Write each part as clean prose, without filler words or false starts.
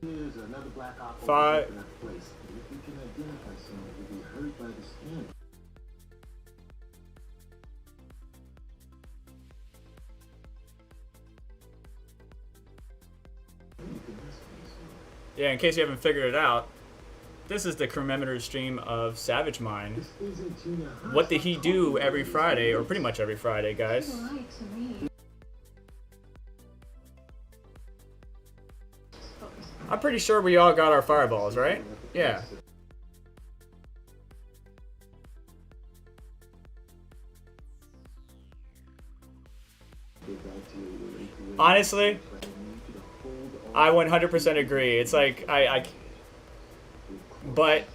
There's another black ops Five. in that place. If you can identify someone who will be hurt by the skin. Yeah, in case you haven't figured it out, this is the commemorative stream of SavageMine. What did he do every Friday, or pretty much every Friday, guys? I'm pretty sure we all got our fireballs, right? Yeah. Honestly, I 100% agree. It's like, but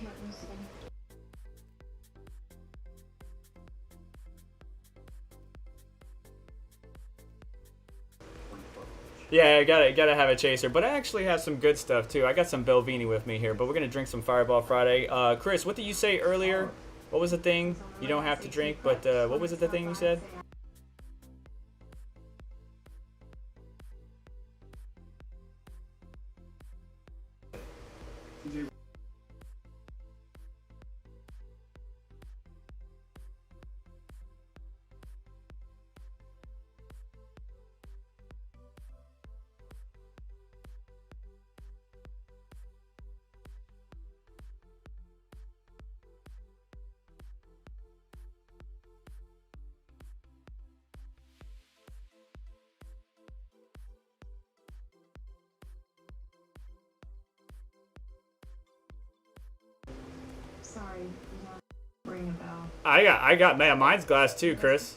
yeah, I gotta have a chaser. But I actually have some good stuff too. I got some Belvini with me here, but we're gonna drink some Fireball Friday. Chris, what did you say earlier? What was the thing? You don't have to drink, but what was it, the thing you said? Sorry, ring a bell. I got mine's glass too, Chris.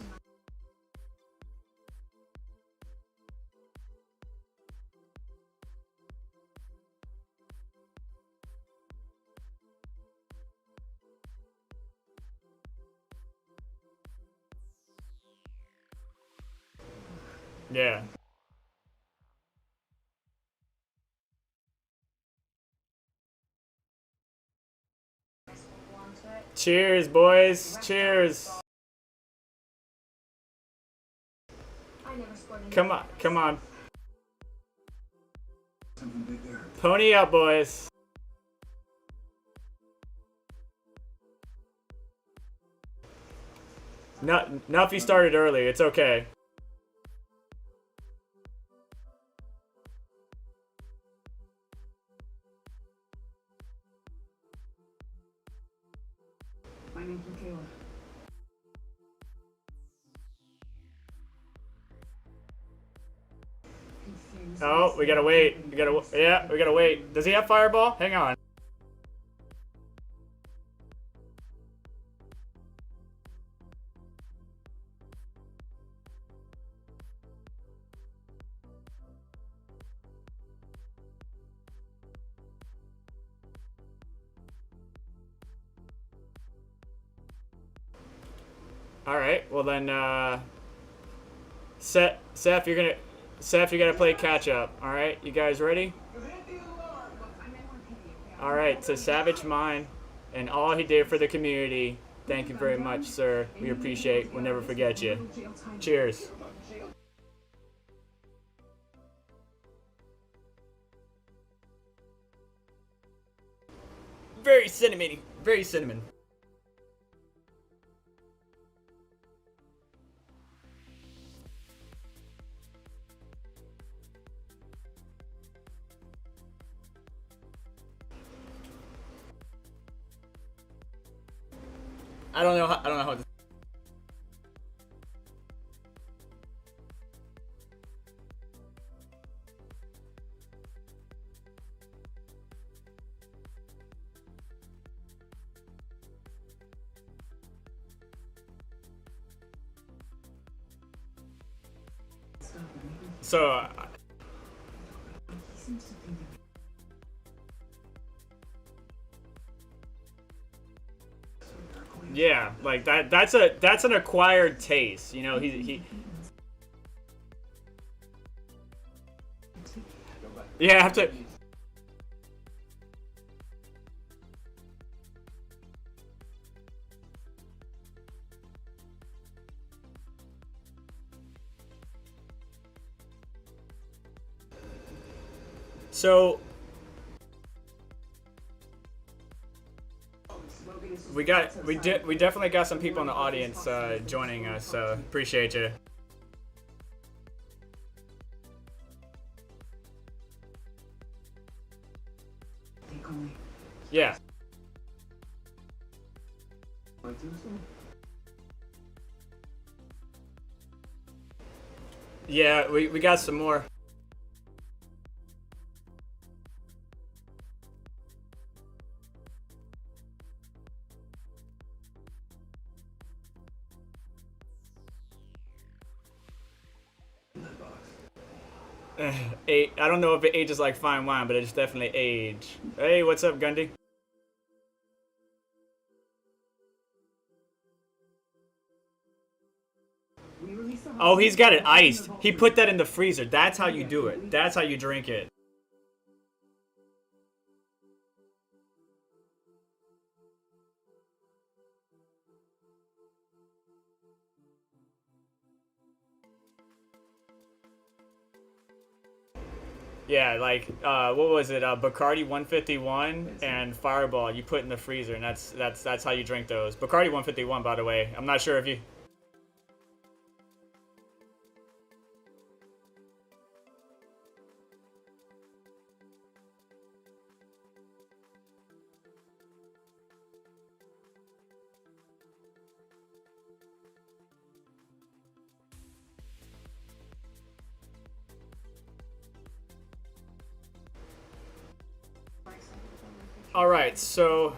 Yeah. Cheers, boys. Cheers. Come on, come on. Pony up, boys. Nuffy started early. It's okay. My name's Michaela. Oh, we gotta wait. We gotta wait. Does he have Fireball? Hang on. All right. Well then, Seth, you're gonna play catch up. All right. You guys ready? All right. So SavageMine and all he did for the community. Thank you very much, sir. We appreciate. We'll never forget you. Cheers. Very cinnamony. Very cinnamon. I don't know how to. So yeah, like that's an acquired taste, you know. He yeah, I have to. So we definitely got some people in the audience joining us, so appreciate you. Yeah. Yeah, we got some more. I don't know if it ages like fine wine, but it's definitely age. Hey, what's up, Gundy? Oh, he's got it iced. He put that in the freezer. That's how you do it. That's how you drink it. Yeah, like what was it? Bacardi 151 and Fireball. You put in the freezer, and that's how you drink those. Bacardi 151, by the way. I'm not sure if you. All right, so.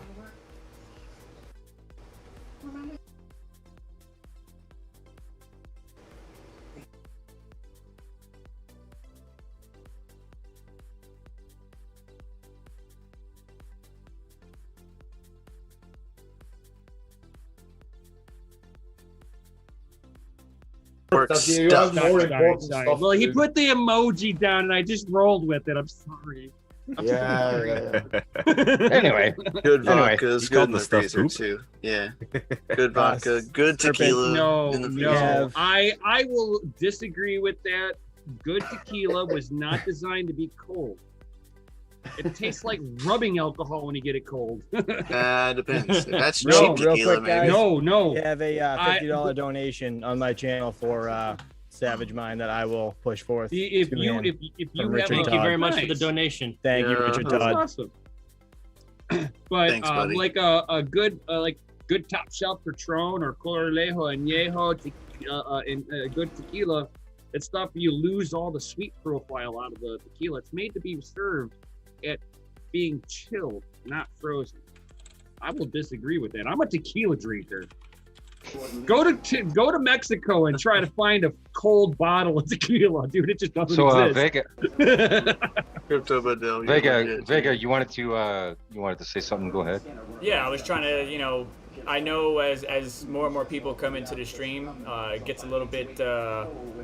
You have more important stuff. Well, he put the emoji down, and I just rolled with it. I'm sorry. Yeah. Anyway, Good vodka Anyway, is good in the freezer too. Yeah, good vodka, good tequila. no, in the freezer. no. I will disagree with that. Good tequila was not designed to be cold. It tastes like rubbing alcohol when you get it cold. Depends. If that's No, cheap real tequila, quick, guys. maybe. No. We have a $50 donation on my channel for SavageMine that I will push forth. If to you him. have From a, Richard Thank you very much for Nice. the donation. Thank you, Yeah. Richard That's Todd. awesome. But Thanks, buddy. like a good good top shelf Patron or Corlejo Añejo, good tequila That stuff, you lose all the sweet profile out of the tequila. It's made to be served at being chilled, not frozen. I will disagree with that. I'm a tequila drinker. Go to Mexico and try to find a cold bottle of tequila, dude. It just doesn't exist. Vega, Vega, you wanted to say something? Go ahead. Yeah, I was trying to, I know as more and more people come into the stream, it gets a little bit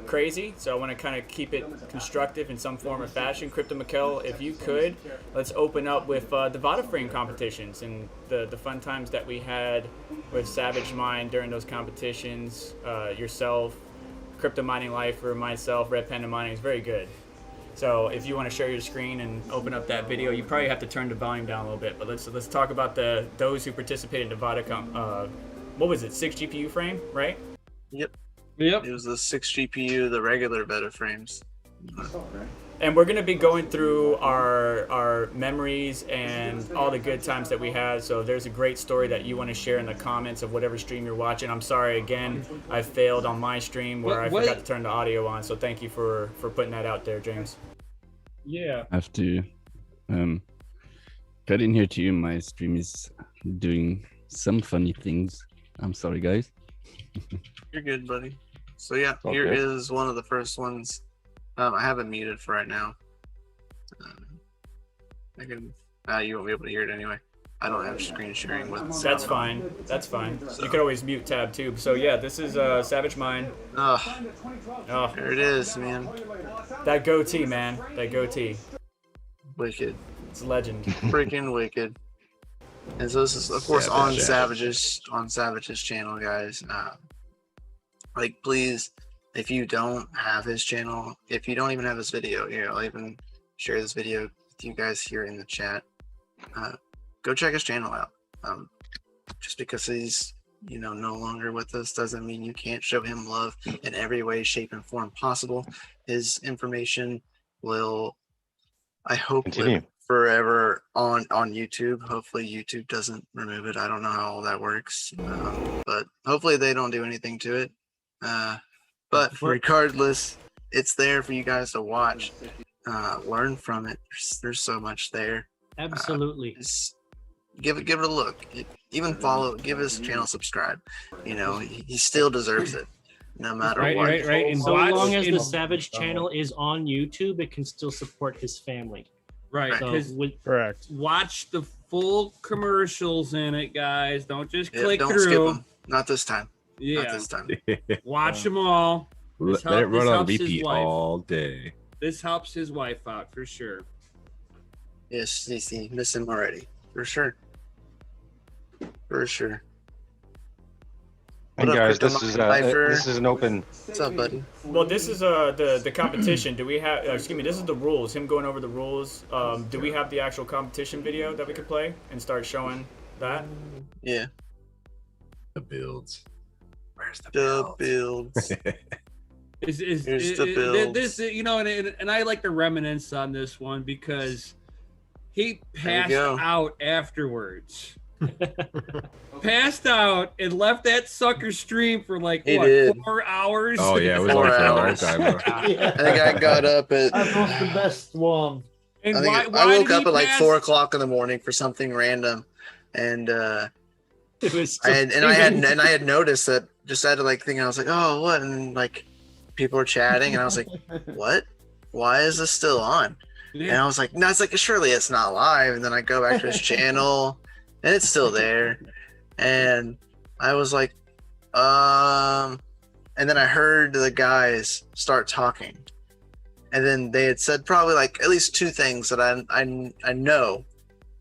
crazy. So I want to kind of keep it constructive in some form or fashion. Crypto Mikkel, if you could, let's open up with the Vodaframe competitions and the fun times that we had with SavageMine during those competitions. Yourself, Crypto Mining Lifer, myself, Red Panda Mining is very good. So if you want to share your screen and open up that video, you probably have to turn the volume down a little bit. But let's talk about those who participated in the Vodacom. What was it? 6 GPU frame, right? Yep. Yep. It was the 6 GPU, the regular beta frames. And we're gonna be going through our memories and all the good times that we had. So if there's a great story that you want to share in the comments of whatever stream you're watching. I'm sorry again, I failed on my stream where I forgot to turn the audio on. So thank you for putting that out there, James. Yeah. I have to cut in here to you. My stream is doing some funny things. I'm sorry, guys. You're good, buddy. So yeah, here is one of the first ones. I have it muted for right now. I can. You won't be able to hear it anyway. I don't have screen sharing with. That's fine. That's fine. So you could always mute tab too. So yeah, this is SavageMine. Oh, there it is, man. That goatee, man. That goatee. Wicked. It's legend. Freaking wicked. And so this is, of course, on Savage's channel, guys. Like, please, if you don't have his channel, if you don't even have his video, here, I'll even share this video with you guys here in the chat. Go check his channel out. Just because he's, no longer with us doesn't mean you can't show him love in every way, shape, and form possible. His information will, I hope, live forever on YouTube. Hopefully YouTube doesn't remove it. I don't know how all that works, but hopefully they don't do anything to it. But regardless, it's there for you guys to watch, learn from it. There's so much there. Absolutely. Give it a look. Even follow. Give his channel subscribe. He still deserves it, no matter what. Right. And so long as the Savage channel is on YouTube, it can still support his family. Right. So Correct. Watch the full commercials in it, guys. Don't just click don't through. Skip them. Not this time. Yeah. Not this time. Watch them all. Let it run on repeat all day. This helps his wife out for sure. Yes, you miss him already. For sure. For sure. And guys, this is an open. What's up, buddy? Well, this is the competition. Do we have? Excuse me. This is the rules. Him going over the rules. Do we have the actual competition video that we could play and start showing that? Yeah. The builds. Where's the builds? Here's the builds. This, and I like to reminisce on this one because he passed out afterwards. Passed out and left that sucker stream for like 4 hours. Oh yeah, it was like 4 hours. I think I got up at. That was the best one. And I woke up at like 4 o'clock in the morning for something random, and it was. I had noticed that. Just had to think. I was like, oh, what? And like, people were chatting, and I was like, what? Why is this still on? Yeah. And I was like, no, it's like surely it's not live. And then I go back to his channel. And it's still there. And I was like, and then I heard the guys start talking. And then they had said probably at least 2 things that I know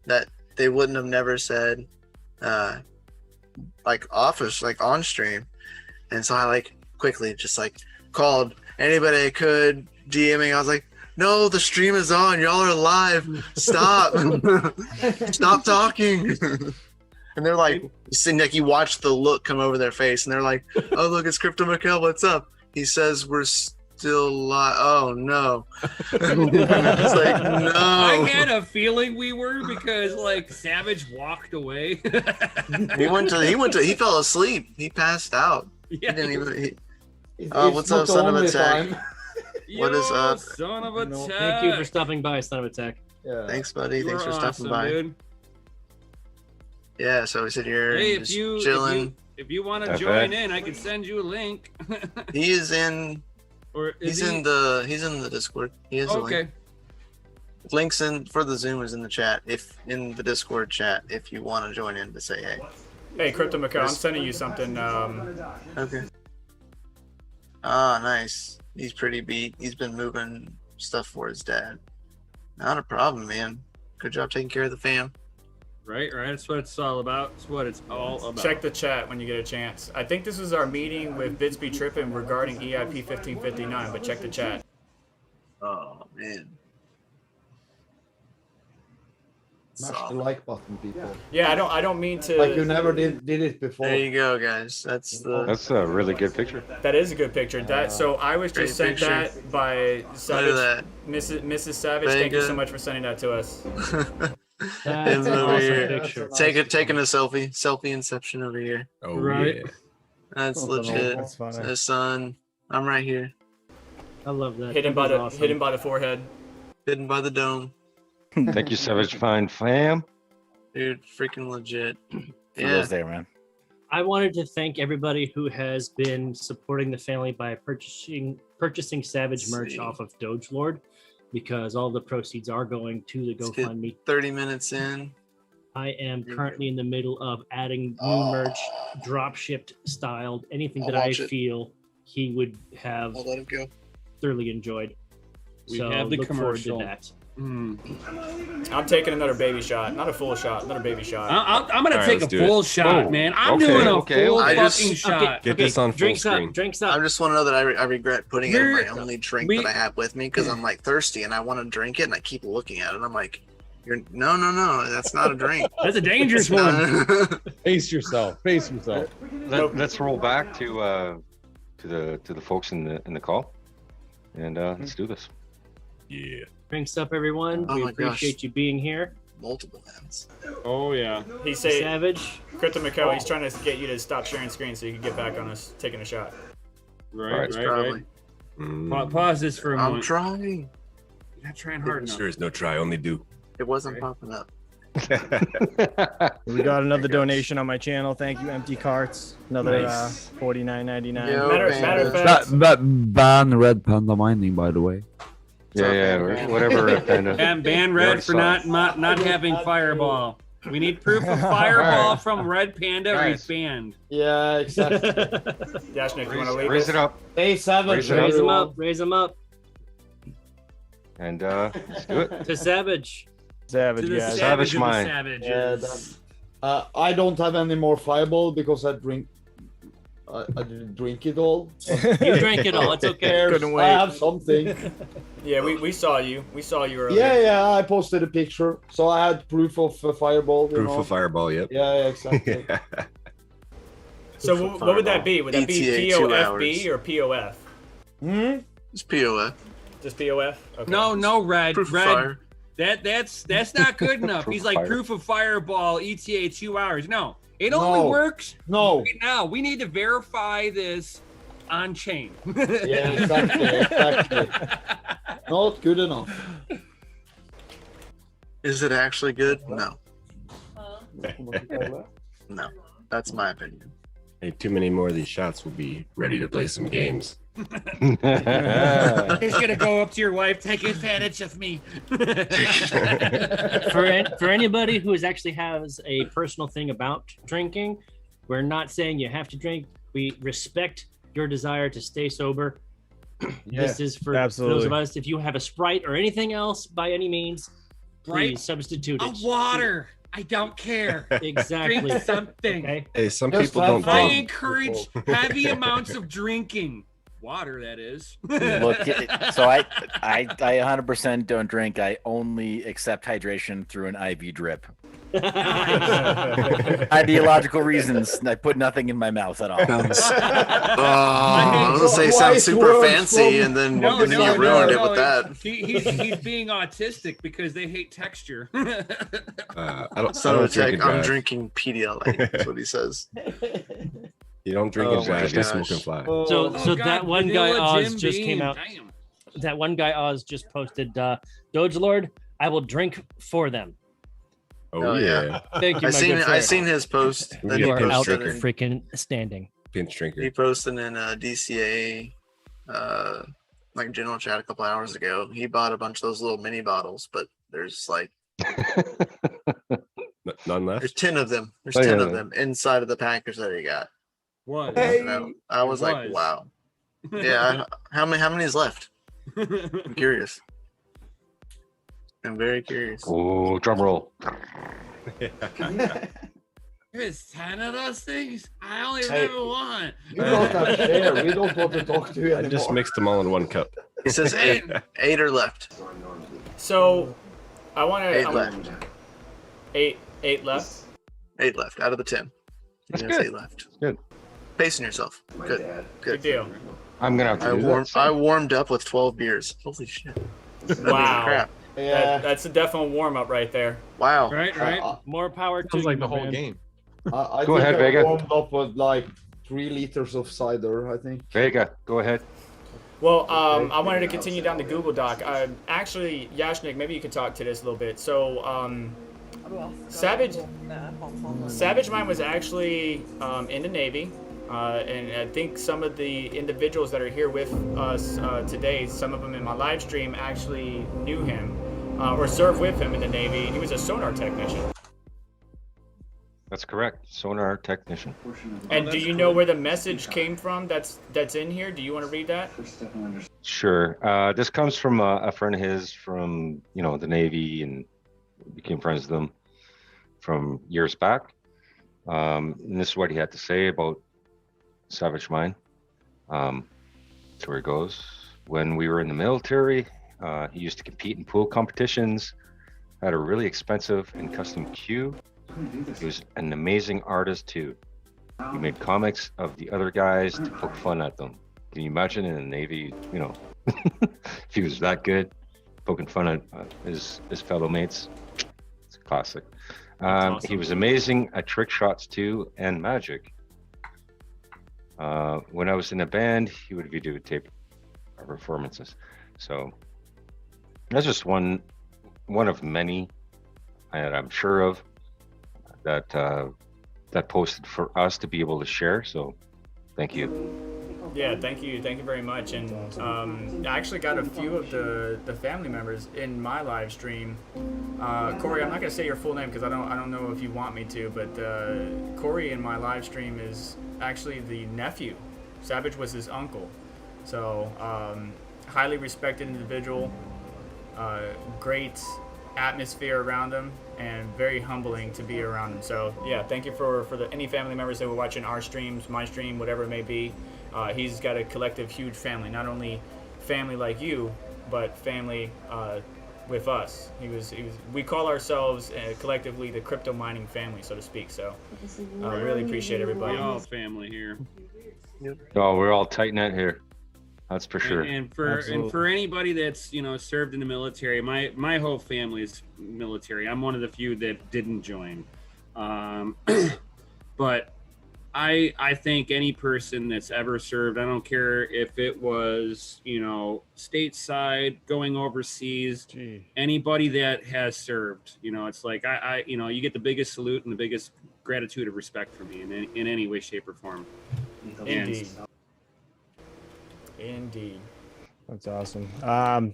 that they wouldn't have never said on stream. And so I quickly just called anybody I could, DMing. I was like, no, the stream is on. Y'all are live. Stop. Stop talking. And they're like, you watch the look come over their face, and they're like, oh, look, it's Crypto Mikkel. What's up? He says we're still live. Oh, no. It's like, no. I had a feeling we were because, Savage walked away. He fell asleep. He passed out. Yeah. He didn't even. What's up, son of a tech? What is up? Son of a tech. Thank you for stopping by, son of a tech. Yeah. Thanks, buddy. You Thanks are for stopping awesome, by. dude. Yeah, so we sit here Hey, and just chilling. if you want to join in, I can send you a link. He is in. Or He's in the Discord. He is a okay. link. Links in for the Zoom is in the chat. If in the Discord chat, if you want to join in to say hey. Hey, Crypto Macau, I'm sending you something. Okay. Ah, nice. He's pretty beat. He's been moving stuff for his dad. Not a problem, man. Good job taking care of the fam. Right. That's what it's all about. It's what it's all about. Check the chat when you get a chance. I think this was our meeting with Bitsby Trippin regarding EIP 1559, but check the chat. Oh man. Smash the like button, people. Yeah, I don't mean to. Like you never did it before. There you go, guys. That's a really good picture. That is a good picture. So I was just sent picture. that by Savage, that. Mrs. Savage. Thank you so much for sending that to us. That's Him an over awesome here. picture. Taking a selfie inception over here. Oh Right. yeah. That's legit. That's funny. His son. I'm right here. I love that. Hit him That by was the awesome. hit him by the forehead. Hidden by the dome. Thank you, SavageMine fam. Dude, freaking legit. Kudos there, man. I wanted to thank everybody who has been supporting the family by purchasing Savage merch off of Doge Lord, because all the proceeds are going to the Let's get GoFundMe. 30 minutes in. I am currently in the middle of adding new merch, drop shipped, styled, anything I'll that I watch it. feel he would have I'll let him go. thoroughly enjoyed. We So have the look forward to commercial. that. I'm taking another baby shot, not a full shot, another baby shot. I'm gonna All right, take a let's do it. full shot, Oh, man. I'm okay, doing a okay, full okay. fucking shot. Get this on full Drinks screen. up, drinks I up. just want to know that I regret putting it in my only drink we- that I have with me because I'm like thirsty and I want to drink it and I keep looking at it. I'm like, no, that's not a drink. That's a dangerous one. Face yourself. Face yourself. Let's roll back to the folks in the call, and let's do this. Yeah. Drinks up, everyone. Oh We my appreciate gosh. you being here. Multiple hands. Oh yeah. He say, Savage. Crypto Macau, he's trying to get you to stop sharing screen so you can get back on us taking a shot. Right. Probably. Pause this for a I'm moment. trying. You're not trying hard enough. Sure is no try, only do. It wasn't popping up. We got another donation on my channel. Thank you, Empty Carts. Another Nice. $49.99. Yo, Matter of man. fact, ban Red Panda Mining, by the way. Yeah, whatever. Panda. Ban We already Red for saw not having Fireball. We need proof of Fireball from Red Panda or he's banned. Yeah, exactly. Dashnik, you want to leave Raise us? it up, Hey, Savage. Raise it up. Raise them up. Raise them up. and let's do it. To Savage. Savage, To the guys. savage of the SavageMine. savages. I don't have any more Fireball because I didn't drink it all. You drank it all. It's okay. Couldn't I wait. have something. Yeah, we saw you. We saw you earlier. Yeah, I posted a picture, so I had proof of Fireball. You Proof know? of fireball, yep. Yeah, exactly. So what would that be? Would that be ETA 2 POFB hours. or POF? It's POF. Just POF? Okay. No, Red. Proof of Red. fire. That's not good enough. Proof He's of like fire. proof of Fireball ETA 2 hours. No, it No. only works No. right now. We need to verify this on chain. Yeah, exactly. Not good enough. Is it actually good? No. No. That's my opinion. Hey, too many more of these shots will be ready to play some games. He's gonna go up to your wife, take advantage of me. For anybody who actually has a personal thing about drinking, we're not saying you have to drink. We respect your desire to stay sober. This is for absolutely. those of us. If you have a Sprite or anything else by any means, Sprite? please substitute A it. water. I don't care. Exactly. Drink something. Okay. Hey, some Just people have don't fun. I drink. encourage heavy amounts of drinking. Water, that is. Look, so I 100% don't drink. I only accept hydration through an IV drip. Ideological reasons. I put nothing in my mouth at all. I was gonna say sounds super fancy, and then you ruined it with that. He's being autistic because they hate texture. I don't Son of a drink and tech, I'm drive. drinking Pedialyte. That's what he says. You don't drink Oh and drive, my just smoke gosh. and fly. So that one guy Vanilla Oz Jim just Beam. came out. Damn. that one guy Oz just posted, Doge Lord, I will drink for them. Oh, yeah. Thank you, I my seen good I friend. seen his post. That he You are out posted in, freaking standing. Pinch drinker. he posted in DCA like general chat a couple hours ago. He bought a bunch of those little mini bottles, but there's like None left. there's 10 of them. There's Oh, 10 yeah. of them inside of the package that he got. What? And I was like, was. wow. Yeah. How many is left? I'm curious. I'm very curious. Oh, drum roll. There's 10 of those things? I only Hey. remember one. You don't have share. We don't want to talk to you I anymore. just mixed them all in one cup. He says eight are left. So, I want to. 8 left. Eight left. 8 left out of the 10. That's Yes, good. 8 left. Good. Pacing yourself. Good. Good deal. I'm gonna have to do that. I warmed up with 12 beers. Holy shit. Wow. Crap. Yeah. That's a definite warm up right there. Wow. Right, right. More power to Sounds you, like the my whole man. game. I Go think ahead, I Vega. warmed up with like 3 liters of cider, I think. Vega, go ahead. Well, I wanted to continue down the Google Doc. Actually, Yashnik, maybe you could talk to this a little bit. So, SavageMine was actually in the Navy, and I think some of the individuals that are here with us today, some of them in my live stream, actually knew him or served with him in the Navy. He was a sonar technician. That's correct. Sonar technician. And do you know where the message came from that's in here? Do you want to read that? Sure. This comes from a friend of his from, the Navy, and became friends with them from years back. And this is what he had to say about SavageMine. So here it goes. When we were in the military, he used to compete in pool competitions, had a really expensive and custom queue. He was an amazing artist too. He made comics of the other guys to poke fun at them. Can you imagine in the Navy, if he was that good, poking fun at his fellow mates? It's a classic. Awesome. He was amazing at trick shots too and magic. When I was in a band, he would videotape our performances. So that's just one of many that I'm sure of that posted for us to be able to share. So thank you. Yeah, thank you very much. And I actually got a few of the family members in my live stream. Corey, I'm not gonna say your full name because I don't know if you want me to, but Corey in my live stream is actually the nephew. Savage was his uncle. So highly respected individual, great atmosphere around him, and very humbling to be around him. So yeah, thank you for any family members that were watching our streams, my stream, whatever it may be. He's got a collective huge family, not only family like you, but family with us. We call ourselves collectively the crypto mining family, so to speak. So really appreciate everybody. We're all family here. Oh, we're all tight knit here. That's for sure. And for anybody that's served in the military, my whole family is military. I'm one of the few that didn't join, but I think any person that's ever served, I don't care if it was stateside, going overseas, anybody that has served, it's like I you get the biggest salute and the biggest gratitude of respect for me in any way, shape, or form. Indeed. That's awesome.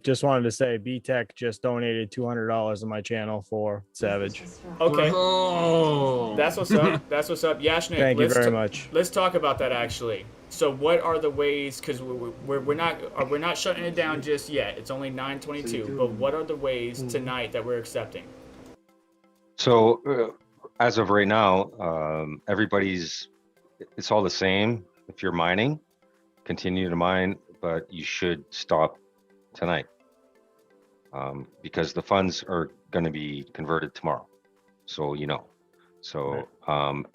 Just wanted to say B-Tech just donated $200 on my channel for Savage. Okay. Oh. That's what's up. That's what's up. Yashnik, Thank you very much. Let's talk about that actually. So what are the ways, because we're not shutting it down just yet. It's only 9:22, but what are the ways tonight that we're accepting? So as of right now, it's all the same. If you're mining, continue to mine, but you should stop tonight because the funds are going to be converted tomorrow. So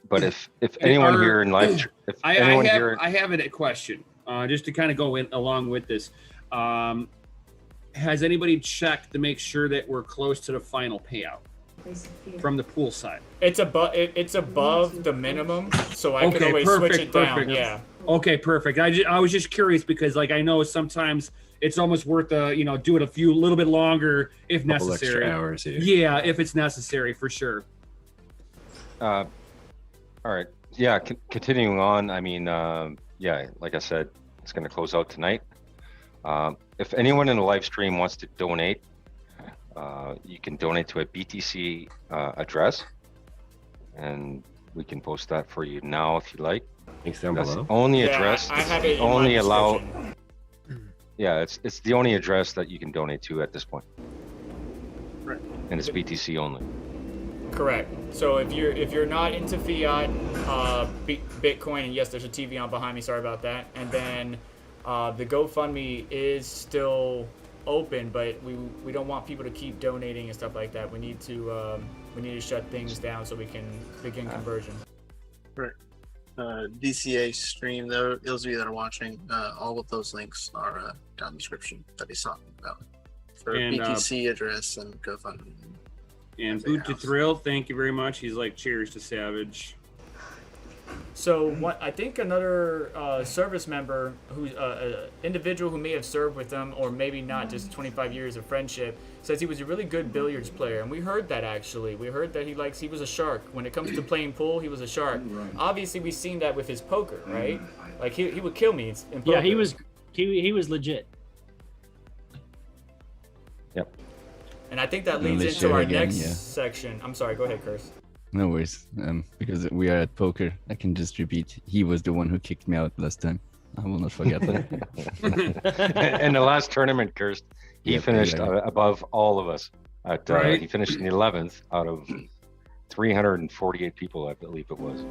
but if anyone here in live, I have a question just to kind of go in along with this. Has anybody checked to make sure that we're close to the final payout from the pool side? It's above the minimum, so I can always switch it down. Yeah. Okay, perfect. I was just curious because like I know sometimes it's almost worth do it a little bit longer if Couple necessary. extra hours here. Yeah, if it's necessary for sure. All right. Yeah. Continuing on. I mean, yeah, like I said, it's going to close out tonight. If anyone in the live stream wants to donate, you can donate to a BTC address, and we can post that for you now if you like. Links down That's below. the only Yeah, address. I have it in only my allow. description. Yeah, it's the only address that you can donate to at this point. And it's BTC only. Correct. So if you're not into fiat, Bitcoin, and yes, there's a TV on behind me. Sorry about that. And then the GoFundMe is still open, but we don't want people to keep donating and stuff like that. We need to shut things down so we can begin conversion. Right. DCA stream, those of you that are watching, all of those links are down in the description that he's talking about for BTC address and GoFundMe. And Boot to Thrill, thank you very much. He's like, cheers to Savage. So what I think another service member, who's individual who may have served with them or maybe not, just 25 years of friendship, says he was a really good billiards player, and we heard that actually. We heard that he was a shark when it comes to playing pool. He was a shark. Obviously, we've seen that with his poker, right? Like he would kill me in poker. Yeah, he was legit. Yep. And I think that And leads they into share our again, next yeah. section. I'm sorry. Go ahead, Curse. No worries. Because we are at poker, I can just repeat. He was the one who kicked me out last time. I will not forget that. In the last tournament, Kirst, he Yep, finished exactly. above all of us. He finished in the 11th out of 348 people, I believe it was.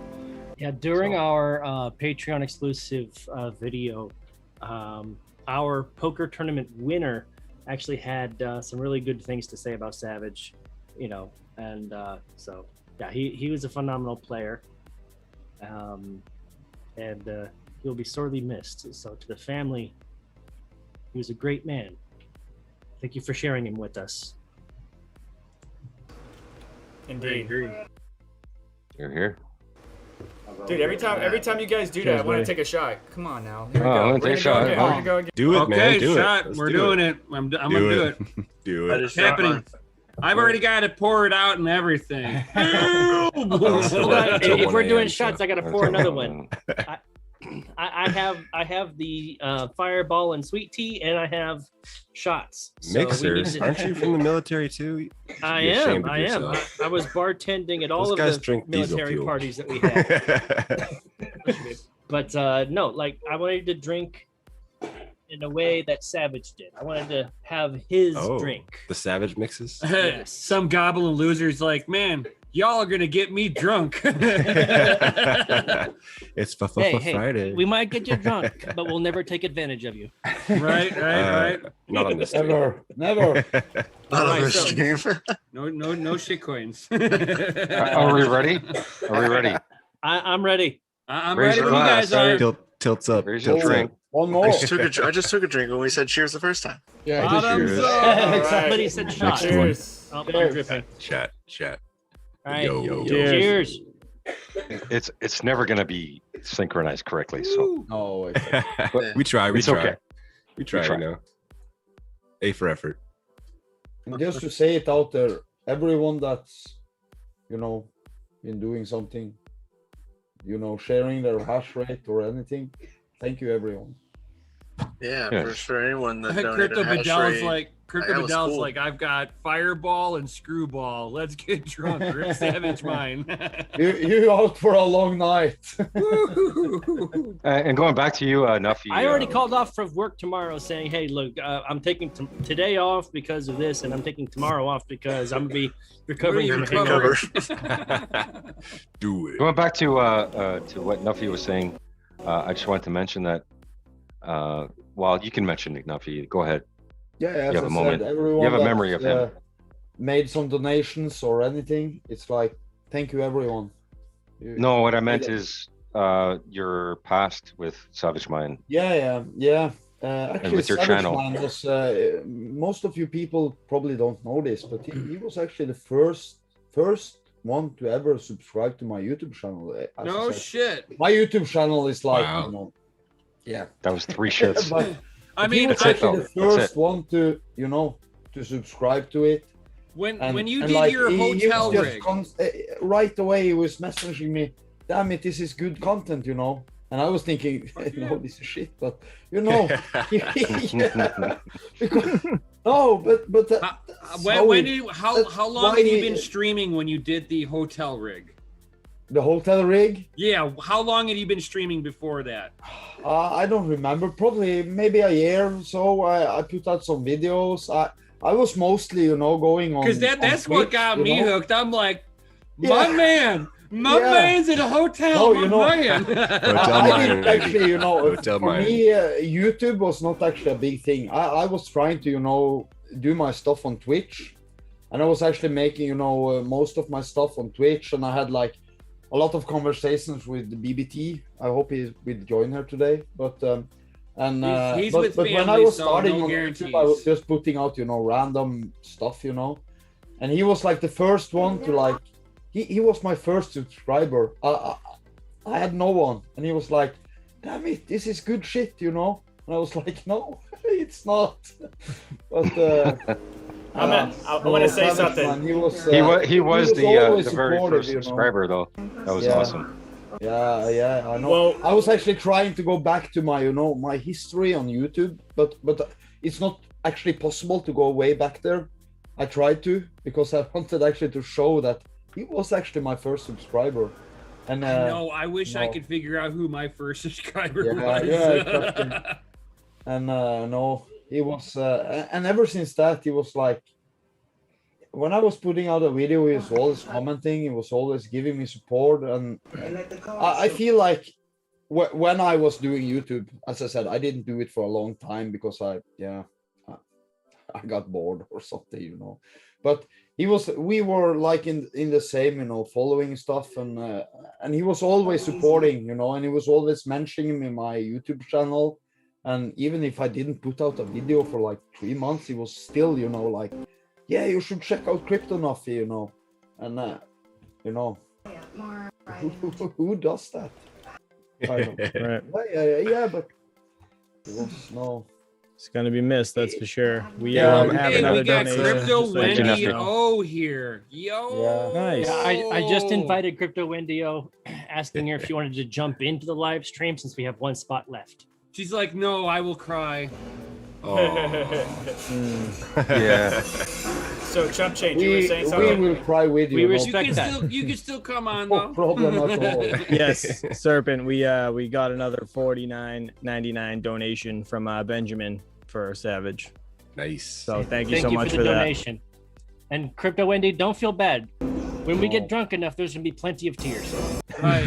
Yeah, during our Patreon exclusive video, our poker tournament winner actually had some really good things to say about Savage, and so yeah, he was a phenomenal player, and he'll be sorely missed. So to the family, he was a great man. Thank you for sharing him with us. Indeed. You're here. Dude, every time you guys do that, I want to take a shot. Come on now. Here we Oh, go. I'm gonna We're take a gonna go shot. again. We're gonna go again. Do it, man. Okay, Do shot. it. Let's We're do doing it. it. I'm gonna do it. Do I it. just It's happening. I've already got to pour it out and everything. If we're doing shots, I got to pour another one. one. I have the fireball and sweet tea, and I have shots. So we need Mixers. to- Aren't you from the military too? I Be am. ashamed of I am. yourself. I was bartending at all Those of guys the drink diesel military fuel. parties that we had. But no, like I wanted to drink in a way that Savage did. I wanted to have his drink. The Savage mixes. Yes. Some gobbling loser's like, man, y'all are gonna get me drunk. It's Hey, Friday. we might get you drunk, but we'll never take advantage of you. right. Not on this. stream. Never. Not on Alright, this so- stream. No shit coins. Are we ready? Are we ready? I'm ready. I'm Raise ready your when you glass. guys are. Tilts up. Raise your Tilts drink. up. One more. I just took a drink when we said cheers the first time. Yeah, Bottoms Cheers. up. Somebody said shot. Cheers. Oh, I'm dripping. Chat. All right. Yo. Cheers. It's never gonna be synchronized correctly, so No, it's but We try. it's okay. We try. try. You know. A for effort. and just to say it out there, everyone that's been doing something, sharing their hash rate or anything. Thank you, everyone. Yeah, Yes. for anyone that donated Crypto hash Vidal's rate. like, That was cool. I've got fireball and screwball. Let's get drunk. Rip Savage mine. You out for a long night. And going back to you, Nuffy. I already called off from work tomorrow saying, hey, look, I'm taking today off because of this, and I'm taking tomorrow off because I'm going to be recovering from a hangover. Do it. Going back to what Nuffy was saying, I just wanted to mention that. Well, you can mention it, Nuffy. Go ahead. Yeah, as You have I a moment. said, everyone You have a that, memory of him. made some donations or anything. It's like, thank you, everyone. No, what I meant is your past with SavageMine. Yeah. Actually, with your channel. SavageMine was, most of you people probably don't know this, but he was actually the first one to ever subscribe to my YouTube channel. As I No said. shit. My YouTube channel is like, Wow. Yeah. That was 3 shits. But I he mean, was That's it, actually though. the That's first it. one to, you know, to subscribe to it. when you And did like, your he hotel was just rig, right away he was messaging me, damn it, this is good content, you know. And I was thinking, no, this is shit, but you know, yeah, because, no, but how long have you been streaming when you did the hotel rig? The hotel rig? Yeah, how long had you been streaming before that? I don't remember. Probably maybe a year or so. I put out some videos. I was mostly, you know, going on. Because that's on what Twitch, got you me know? hooked. I'm like, my Yeah. man's in a hotel. No, you know, I didn't actually, you know, Hotel for Mine. me, YouTube was not actually a big thing. I was trying to, you know, do my stuff on Twitch, and I was actually making, you know, most of my stuff on Twitch, and I had like a lot of conversations with the BBT. I hope he will join her today, but He's but with when I family, was so starting no on guarantees. YouTube, I was just putting out, you know, random stuff, you know, and he was like the first one to like, he was my first subscriber. I had no one, and he was like, damn it, this is good shit, you know, and I was like, no, it's not. But I want to say Savage something. Man, he was the always very supportive, first you know. subscriber, though. That was Yeah. awesome. Yeah, I know. Well- I was actually trying to go back to my, you know, my history on YouTube, but it's not actually possible to go way back there. I tried to because I wanted actually to show that he was actually my first subscriber. And I know. I wish I no. could figure out who my first subscriber Yeah, was. yeah, exactly. And no, he was, and ever since that, he was like, when I was putting out a video, he was always commenting, he was always giving me support, and I feel like when I was doing YouTube, as I said, I didn't do it for a long time because I got bored or something, you know. But we were like in the same, you know, following stuff, and he was always supporting, you know, and he was always mentioning me in my YouTube channel. And even if I didn't put out a video for like 3 months, he was still, you know, like, yeah, you should check out Cryptonoffy, you know. And you know, who does that? Kind of. Right. Yeah, but it was no. It's gonna be missed, that's for sure. We Yeah, have Hey, another we got donation. Crypto just so you Wendy know. O here. Yo. Nice. Yeah, I just invited Crypto Wendy O, asking her if she wanted to jump into the live stream since we have one spot left. She's like, no, I will cry. Yeah. So Chump Change, you were saying We something? will cry with you. We no respect that. You can still come on no though. problem at all. Yes, Serpent. We got another $49.99 donation from Benjamin for Savage. Nice. So thank you so Thank you much for for the that. donation. And Crypto Wendy, don't feel bad. When we get drunk enough, there's gonna be plenty of tears. Right.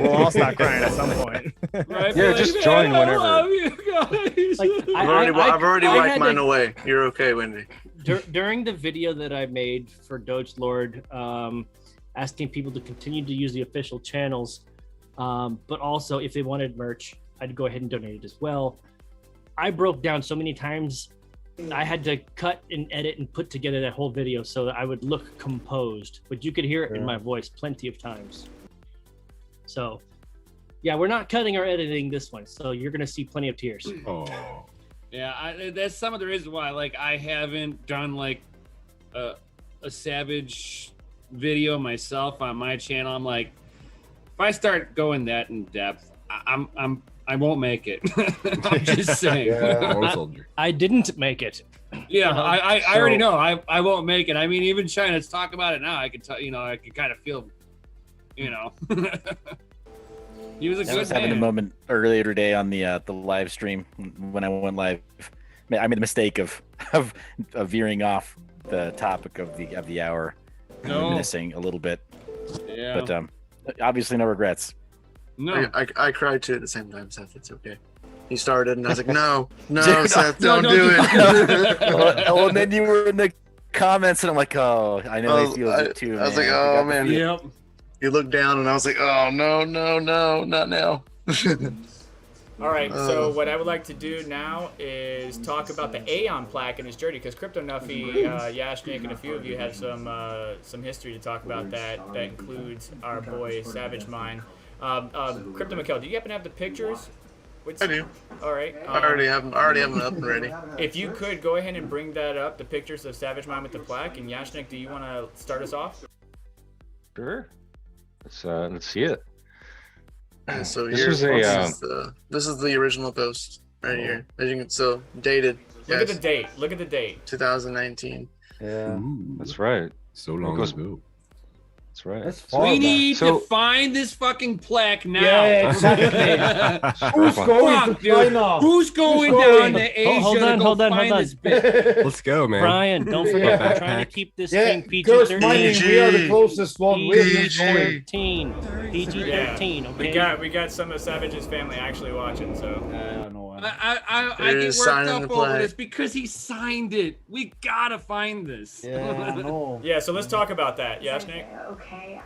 We'll all start crying at some point. Right. Yeah, Be just like, join "Man, I whenever." love you guys." Like, I've already I wiped had mine to- away. You're okay, Wendy. During the video that I made for Doge Lord, asking people to continue to use the official channels, but also if they wanted merch, I'd go ahead and donate it as well. I broke down so many times, I had to cut and edit and put together that whole video so that I would look composed, but you could hear it in my voice plenty of times. So, yeah, we're not cutting or editing this one, so you're gonna see plenty of tears. Oh. Yeah, that's some of the reasons why. Like, I haven't done like a Savage video myself on my channel. I'm like, if I start going that in depth, I won't make it. I'm just saying. Yeah. I didn't make it. Yeah, I already know I won't make it. I mean, even China's talk about it now. I can tell, you know, I can kind of feel, you know. He was a I good was having a man. moment earlier today on the live stream when I went live. I made the mistake of veering off the topic of the hour, No. missing a little bit. Yeah. But obviously no regrets. No. I cried too at the same time, Seth. It's okay. He started, and I was like, no, Dude, Seth, no, don't do it. Oh, and then you were in the comments, and I'm like, oh, I know he feels it too. I was man. like, I oh forgot man. to feel it. Yep. You looked down, and I was like, oh no, not now. All right, so what I would like to do now is talk about the Aion plaque and his journey, because Crypto Nuffy, Yashnik, and a few of you had some history to talk about that. That includes our boy SavageMine. Crypto Mikkel, do you happen to have the pictures I do. All right. I already have them up and ready. If you could go ahead and bring that up, the pictures of SavageMine with the plaque. And Yashnik, do you want to start us off? Sure. Let's see it. And so This here, was this is the original post right here. As you can, so dated. Look at the Yes, date. Look at the date. 2019. Yeah. That's right. So long goes- ago. That's right. That's So- far We back. need So- to find this fucking plaque now. Yeah, exactly. Who's going Fuck, to dude. China? Who's going going? down to Asia Hold to on, go hold on, find hold on. this bitch? Let's go, man. Brian, don't forget, Yeah. we're trying to keep this Yeah, thing Curse PG-13. Mining, we are the closest one. We're just going. PG-13. PG-13, okay? We got some of Savage's family actually watching. So Yeah, I know. I They're get worked signing up the over plaque. this because he signed it. We gotta find this. Yeah, I know. yeah, so let's talk about that. Yashnik. Okay,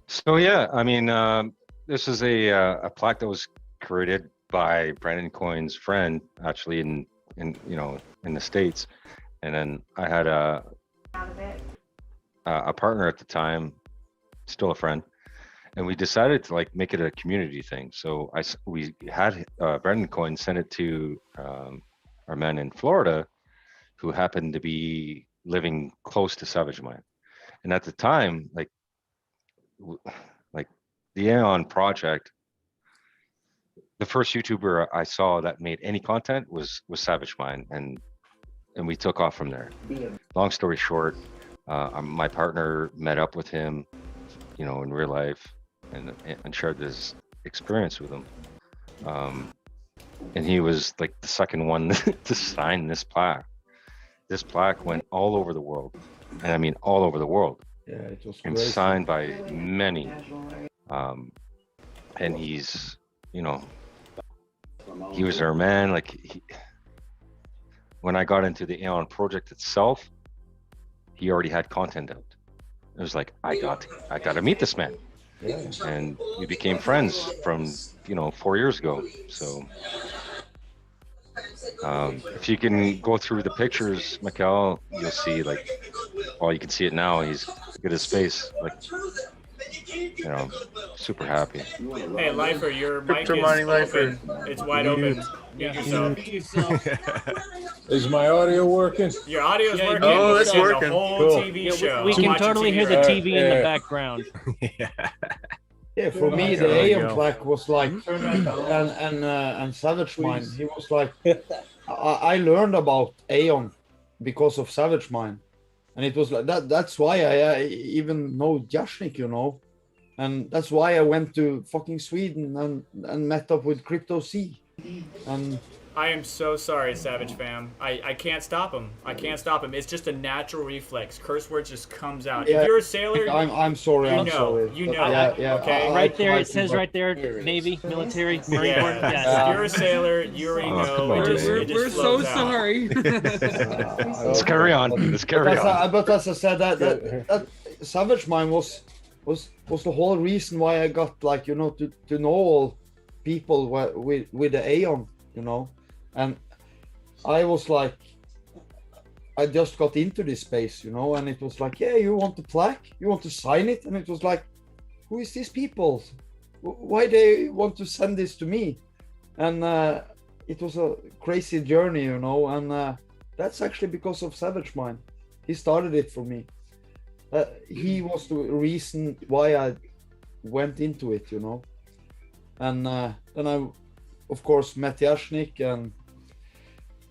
So yeah, I mean, this is a plaque that was created by Brandon Coin's friend, actually in the States, and then I had a partner at the time, still a friend, and we decided to like make it a community thing. So we had Brandon Coin send it to our men in Florida, who happened to be living close to SavageMine, and at the time, like the Aion project, the first YouTuber I saw that made any content was SavageMine, and we took off from there. Long story short, my partner met up with him, in real life, and shared this experience with him. And he was like the second one to sign this plaque. This plaque went all over the world, and I mean all over the world. Yeah, it was And crazy. signed by many. And he's, he was our man. Like when I got into the Aion project itself, he already had content out. It was like, I got to meet this man. Yeah. And we became friends from, 4 years ago. So if you can go through the pictures, Mikhail, you'll see you can see it now. Look at his face, super happy. Hey, Lifer, your mic is Crypto mining open. Lifer. It's wide open. Mute yourself. Is my audio working? Your audio's working. Oh, it's We're getting working. A whole Cool. TV show. We I'm can watching totally TV hear the right TV in the Yeah. background. Yeah, for me, the There you Aion go. plaque was like, and SavageMine, he was like, I learned about Aion because of SavageMine, and it was like that. That's why I even know Yashnik, and that's why I went to fucking Sweden and met up with Crypto C, and I am so sorry, Savage fam. I can't stop him. I can't stop him. It's just a natural reflex. Curse word just comes out. Yeah, If you're a sailor, I'm sorry, I'm sorry. You But know. yeah, Okay. Right there, I it says but- right there, Navy, military, Marine Corps. Yeah. Yes. If you're a sailor, you already Oh, know. come It on, just, man. it just We're so flows out. sorry. Let's carry on. Let's carry on. But as I said, that SavageMine was the whole reason why I got to know all people with the Aion, and I was like, I just got into this space, and it was like, yeah, you want the plaque, you want to sign it, and it was like, who is these people? Why they want to send this to me? And it was a crazy journey, and that's actually because of SavageMine. He started it for me. He was the reason why I went into it, and then I, of course, met Yashnik, and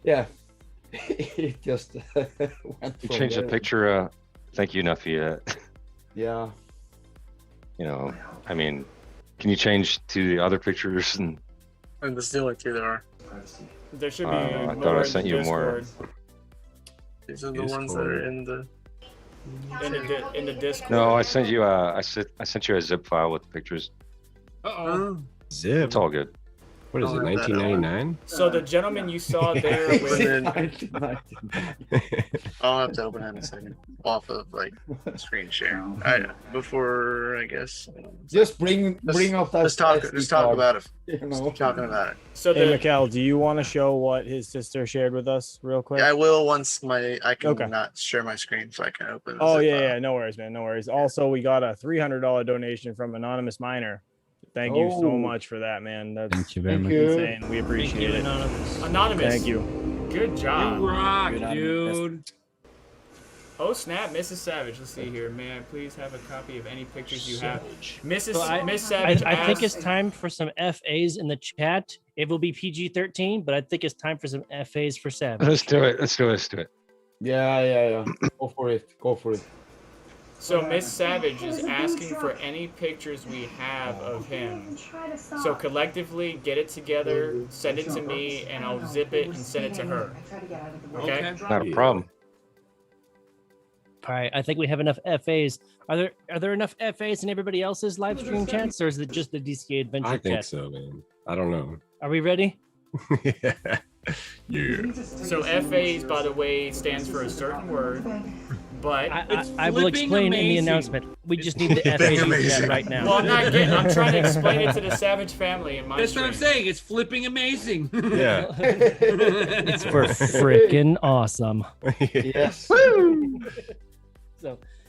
yeah, it just went You from changed the there. picture. Thank you, Nafia. Yeah. I mean, can you change to the other pictures? And And there's still like 2 there are. There should be I more thought I in sent the you more. Discord. These are the ones that are in the. In the Discord. No, I sent you I sent you a zip file with the pictures. Uh-oh. Zip. It's all good. What is it, I'll have that 1999? So the gentleman you saw there And with then I'll have to open it in a second. Off of screen share. Before I guess. Just bring up that. Just talk SD about card, it. You know. Keep talking about it. so Hey, the Mikhail, do you want to show what his sister shared with us real quick? Yeah, I will once I can Okay. not share my screen so I can open. the Oh zip yeah, file. yeah, no worries, man, no worries. Also, we got a $300 donation from Anonymous Miner. Thank you so Oh. much for that, man. That's Thank you very Thank much. you. insane. We appreciate it. Anonymous. Thank you. Good job. You rock, Good on dude. Oh snap, Mrs. Savage. Let's see here. May I please have a copy of any pictures you have? Mrs. So Miss I Savage. think it's asks- time for some FAs in the chat. It will be PG-13, but I think it's time for some FAs for Savage. Let's do it. Let's do it. Let's do it. Yeah. Go for it. Go for it. So Miss Savage is asking for any pictures we have of him. So collectively, get it together, send it to me, and I'll zip it and send it to her. Okay? Not a problem. All right, I think we have enough FAs. Are there enough FAs in everybody else's live stream chats, or is it just the DCA Adventure I think chat? so, man. I don't know. Are we ready? Yeah. So FAs, by the way, stands for a certain word, but I will explain in the announcement. We just need the FAs in the chat right now. well, I'm trying to explain it to the Savage family in my That's what I'm stream. saying. It's flipping amazing. Yeah. It's for freaking awesome. Yes.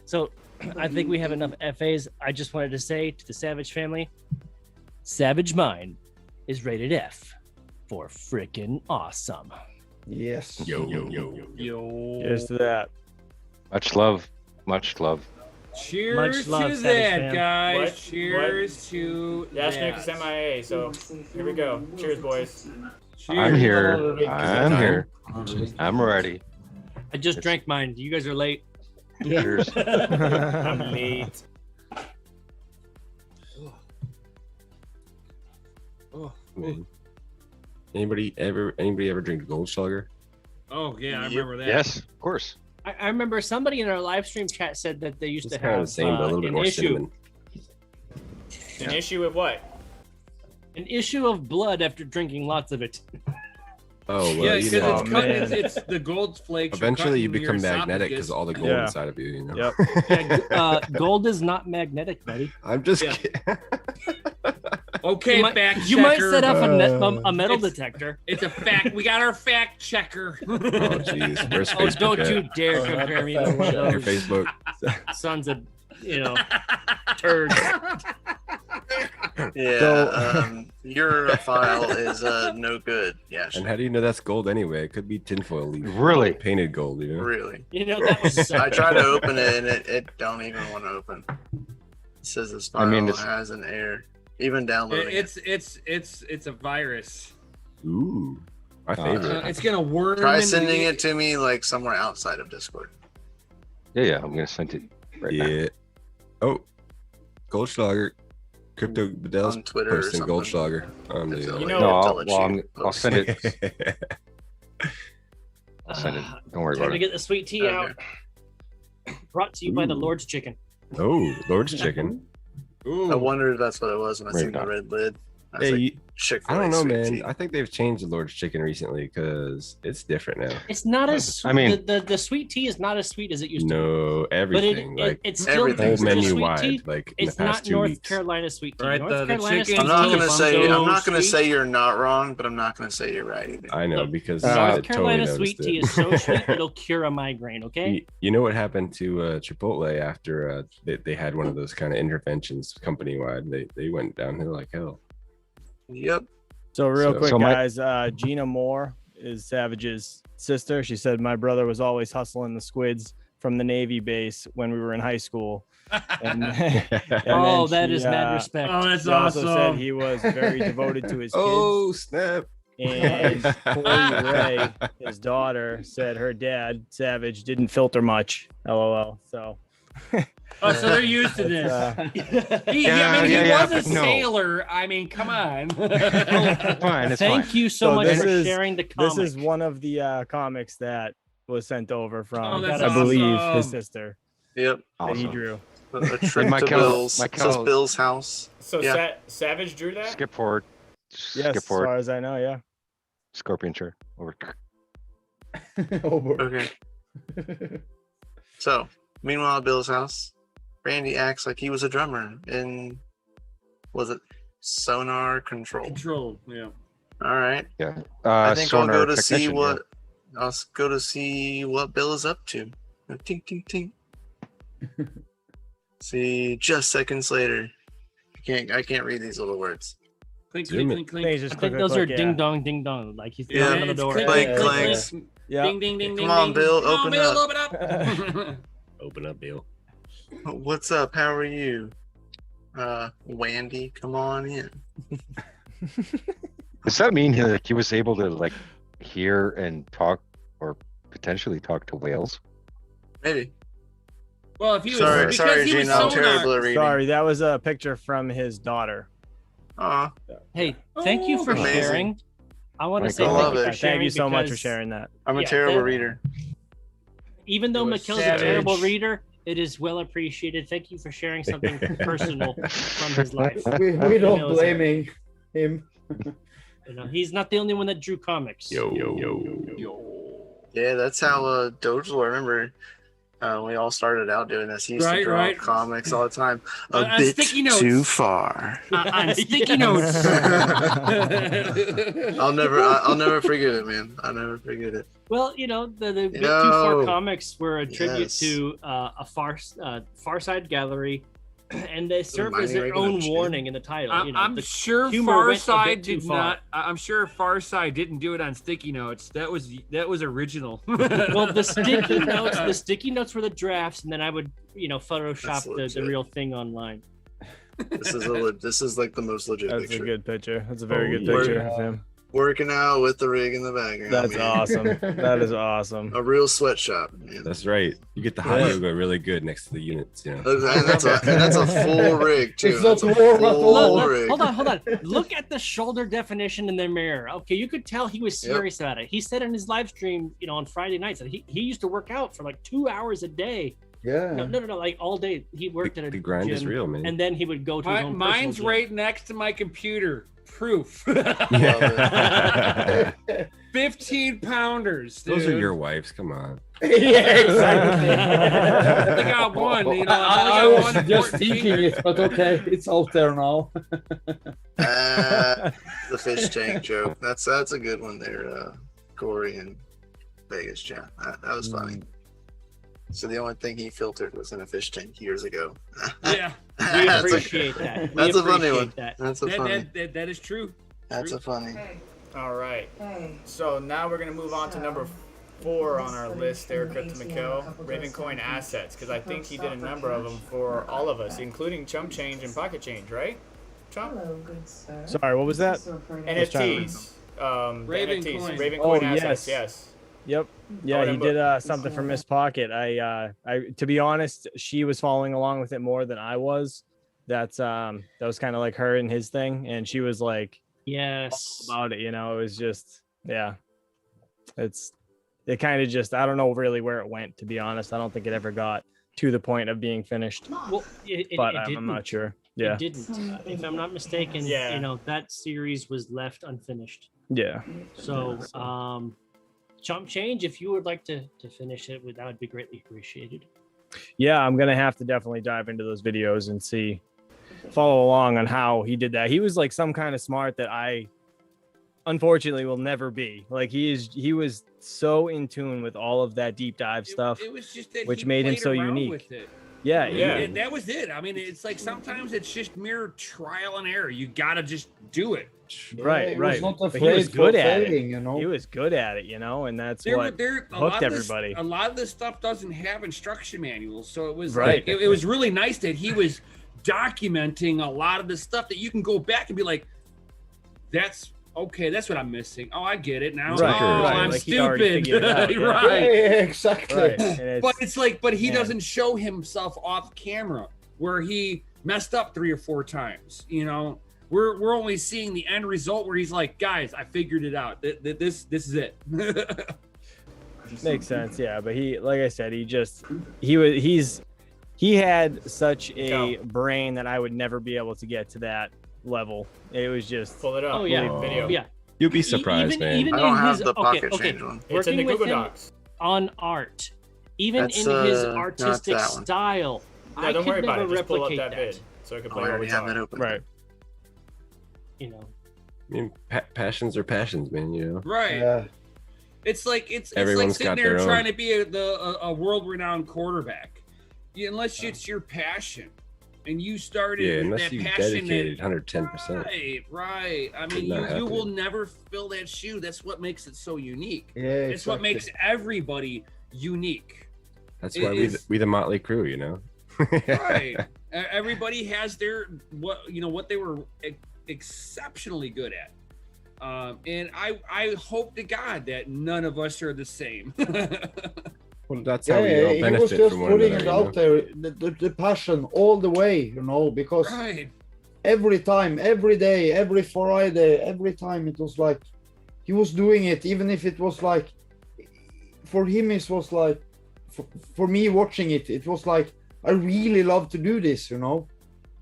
So I think we have enough FAs. I just wanted to say to the Savage family, SavageMine is rated F for freaking awesome. Yes. Yo. Here's to that. Much love. Much love. Cheers Much love, to Savage that, fam. guys. What? Cheers to Yashnik that. is MIA, so here we go. Cheers, boys. I'm here. Cheers. I'm here. I'm ready. I just drank mine. You guys are late. Cheers. I'm late. Man. Anybody ever drink Goldschlager? Oh yeah, I remember that. Yes, of course. I remember somebody in our live stream chat said that they used It's to kind of have the same, but a little bit an more issue. cinnamon. An issue with what? An issue of blood after drinking lots of it. Oh well, Yeah, you because know. it's the gold flakes. are Eventually, you cutting your become magnetic because esophagus. all the gold Yeah. inside of you. You know. Yep. Yeah, gold is not magnetic, buddy. I'm just Yeah. kidding. Okay, You might, fact you might checker. set up a metal It's- detector. It's a fact. We got our fact checker. Oh jeez, where's Oh, Facebook don't at? you dare compare me to one of Your those Facebook. sons of, turds. Yeah, your file is no good. Yeah, And how do you know that's gold anyway? It could be tinfoil leaf. Really? Painted gold, you know? really. That was I tried to open it and it don't even want to open. It says this file I mean, it's- has an error. Even downloading it. It's a virus. Ooh, my favorite. It's gonna worm. Try into sending the- it to me like somewhere outside of Discord. Yeah. I'm gonna send it right now. Yeah. Oh, Goldschlager. Crypto Bedell's On Twitter or posting something. Goldschlager on It's the. a- You know- No, I'll I'll send it. I'll send it. Don't worry Time about to it. get the sweet tea out. Brought to you by the Ooh. Lord's Chicken. Oh, Lord's Chicken. I wondered if that's what it was when I Maybe seen the not. red lid. I was Hey, like, Chick-fil-A I don't know, sweet man. tea. I think they've changed the Lord's Chicken recently because it's different now. It's not as. I mean- the sweet tea is not as sweet as it used to be. No, everything like it's still everything. whole It's menu sweet wide, tea. like in the It's past not 2 North weeks. Carolina sweet tea. Right, North the Carolina chicken- sweet I'm not tea gonna is say so I'm not gonna sweet. say you're not wrong, but I'm not gonna say you're right either. I know Look, because North I Carolina totally sweet noticed tea it. is so sweet it'll cure a migraine. Okay. You know what happened to Chipotle after they had one of those kind of interventions company wide? They went downhill like hell. Yep. So real So- quick, So my- guys, Gina Moore is Savage's sister. She said my brother was always hustling the squids from the Navy base when we were in high school. And, Oh, that is mad respect. Oh, that's She also said awesome. he was very devoted to his kids. Oh snap! And Corey Ray, his daughter, said her dad, Savage, didn't filter much. LOL. So Oh, so they're used to this. He was a but no. sailor. I mean, come on. It's fine. It's Thank fine. you so much this for is- sharing the comic. this is one of the comics that was sent over Oh, from, that's I believe, his awesome. sister Yep. that he Awesome. drew. A trip my to cal- Bill's. my It says cal- Bill's house. So Yeah. Savage drew that? Skip forward. Yes, Skip as forward. far as I know, yeah. Scorpion chair. Over. Okay. So, meanwhile, at Bill's house, Randy acts like he was a drummer in, was it Sonar Control? Control. Yeah. All right. Yeah. I think I'll Sonar go to see technician, yeah. what. I'll go to see what Bill is up to. Tink, tink, tink. See, just seconds later, I can't read these little words. Clink, Zoom clink, it. clink, They clink. just I click, think those click, are yeah. ding dong, ding dong. Like he's Yeah, throwing on the It's door. click, Clink, click, clink. clink. Yeah. Ding, ding, ding, ding. Come on, ding. Bill, Come on, open Bill, up. open up. Open up, Bill. What's up? How are you? Wandy, come on in. Does that mean he was able to like hear and talk, or potentially talk to whales? Maybe. Well, if he was Sorry, because sorry, he was Gene. I'm sonar. terrible at reading. Sorry, that was a picture from his daughter. Aw, Hey, thank you for Amazing. sharing. I want to I say love thank you it. for sharing. Thank you so much for because sharing that. I'm a Yeah, terrible that- reader. Even though It was Mikkel's a savage. terrible reader, it is well appreciated. Thank you for sharing something personal from his life. We Emil don't is blaming him. You know, he's not the only one that drew comics. Yeah, that's how Doge Lord, remember, we all started out doing this. He used to Right, draw right. comics all the time. A On bit sticky notes. too far. On sticky notes. I'll never forget it, man. I'll never forget it. Well, you know, the Bit Too Yo. Far comics were a tribute Yes. to a Far Side Gallery, and they serve as mighty their regular own chin. warning in the title. You know, I'm the sure humor went a Farside bit too did far. not. I'm sure Farside didn't do it on sticky notes. That was original. Well, the sticky notes were the drafts, and then I would, you know, Photoshop the legit. real thing online. This is like the most legit That's picture. a good picture. That's a very Oh, good yeah. picture of him. Working out with the rig in the background. That's man. awesome. That is awesome. A real sweatshop, man. That's right. You get the hot Yeah. yoga really good next to the units. You know. And that's a full rig too. It's not That's a warm at full all. Look, rig. hold on. Look at the shoulder definition in the mirror. Okay, you could tell he was Yep. serious about it. He said in his live stream, you know, on Friday nights that he used to work out for like 2 hours a day. Yeah. No, like all day. He worked at a The grind is gym, real, man. and then he would go to his own personal Mine's gym. right next to my computer. Proof. Yeah. 15 pounders. Dude. Those are your wives. Come on. Yeah, exactly. They got one. You know, I they got was one just important thinking finger. it, but okay, it's out there now. The fish tank joke. That's a good one there, Corey and Vegas chat. That was funny. So the only thing he filtered was in a fish tank years ago. Yeah, We That's a- appreciate that. That's We a funny appreciate one. that. That's a funny. that is true. That's a funny. Hey, All right. hey. So now we're gonna move on to number 4 on our list there, Crypto Mikkel, Ravencoin assets, because I think he did a number of them for all of us, including Chump Change and Pocket Change, right? Chump? Hello, good sir. Sorry, what was that? NFTs. the Ravencoin. NFTs, Ravencoin Oh, assets, yes. yes. Yep. Yeah, he did something for Miss Pocket. I to be honest, she was following along with it more than I was. That was kind of like her and his thing, and she was like, Yes. all about it. You know, it was just, yeah. It kind of just, I don't know really where it went, to be honest. I don't think it ever got to the point of being finished. Well, But it I'm didn't. not sure. Yeah. It didn't. If I'm not mistaken, Yeah. you know, that series was left unfinished. Yeah. So, Chump Change, if you would like to finish it, that would be greatly appreciated. Yeah, I'm gonna have to definitely dive into those videos and follow along on how he did that. He was like some kind of smart that I unfortunately will never be. Like he was so in tune with all of that deep dive stuff, It was just that which he made him played so around unique. with it. Yeah, And that was it. I mean, it's like sometimes it's just mere trial and error. You gotta just do it. Right, he was right. not But he afraid was for good at failing, it. you know? He was good at it, you know, and that's A what lot hooked of this, everybody. a lot of this stuff doesn't have instruction manuals, so it was Right. like it was really nice that he was documenting a lot of the stuff that you can go back and be like, "That's okay. That's what I'm missing. Oh, I get it now. Right, oh, right. I'm Like he'd already stupid." figured it out, yeah. Right. Yeah, exactly. Right. And it's- But it's like, but he yeah. doesn't show himself off camera where he messed up 3 or 4 times. You know, we're only seeing the end result where he's like, "Guys, I figured it out. This is it." Makes sense, yeah. But he, like I said, he had such a brain that I would never be able to get to that level. It was just Pull it up. Oh yeah, Video. yeah. You'll be surprised, man. Even I don't in have his the pocket okay, change one. It's in the working with Google him Docs. on art, even That's, in his not artistic that one. style, No, I don't could worry about never it. Just pull up replicate that that. vid so I can Oh, play I while we already have talk. that open. right. You know, I mean, passions are passions, man. You know. Right. Yeah. It's like it's Everyone's like sitting got there their trying own. to be a world-renowned quarterback. Unless it's your passion, and you started Yeah, with unless that you passionate, dedicated 110%. right. I mean, not you will happen. never fill that shoe. That's what makes it so unique. Yeah, It's what exactly. makes everybody unique. That's It why is- we the Motley Crew, you know. Right. Everybody has their what they were exceptionally good at. And I hope to God that none of us are the same. Well, that's how we all he was benefit just from one putting another. it You know? out there, the passion all the way, you know, because Right. every time, every day, every Friday, every time it was like he was doing it, even if it was like for him, it was like for me watching it, it was like I really love to do this, you know.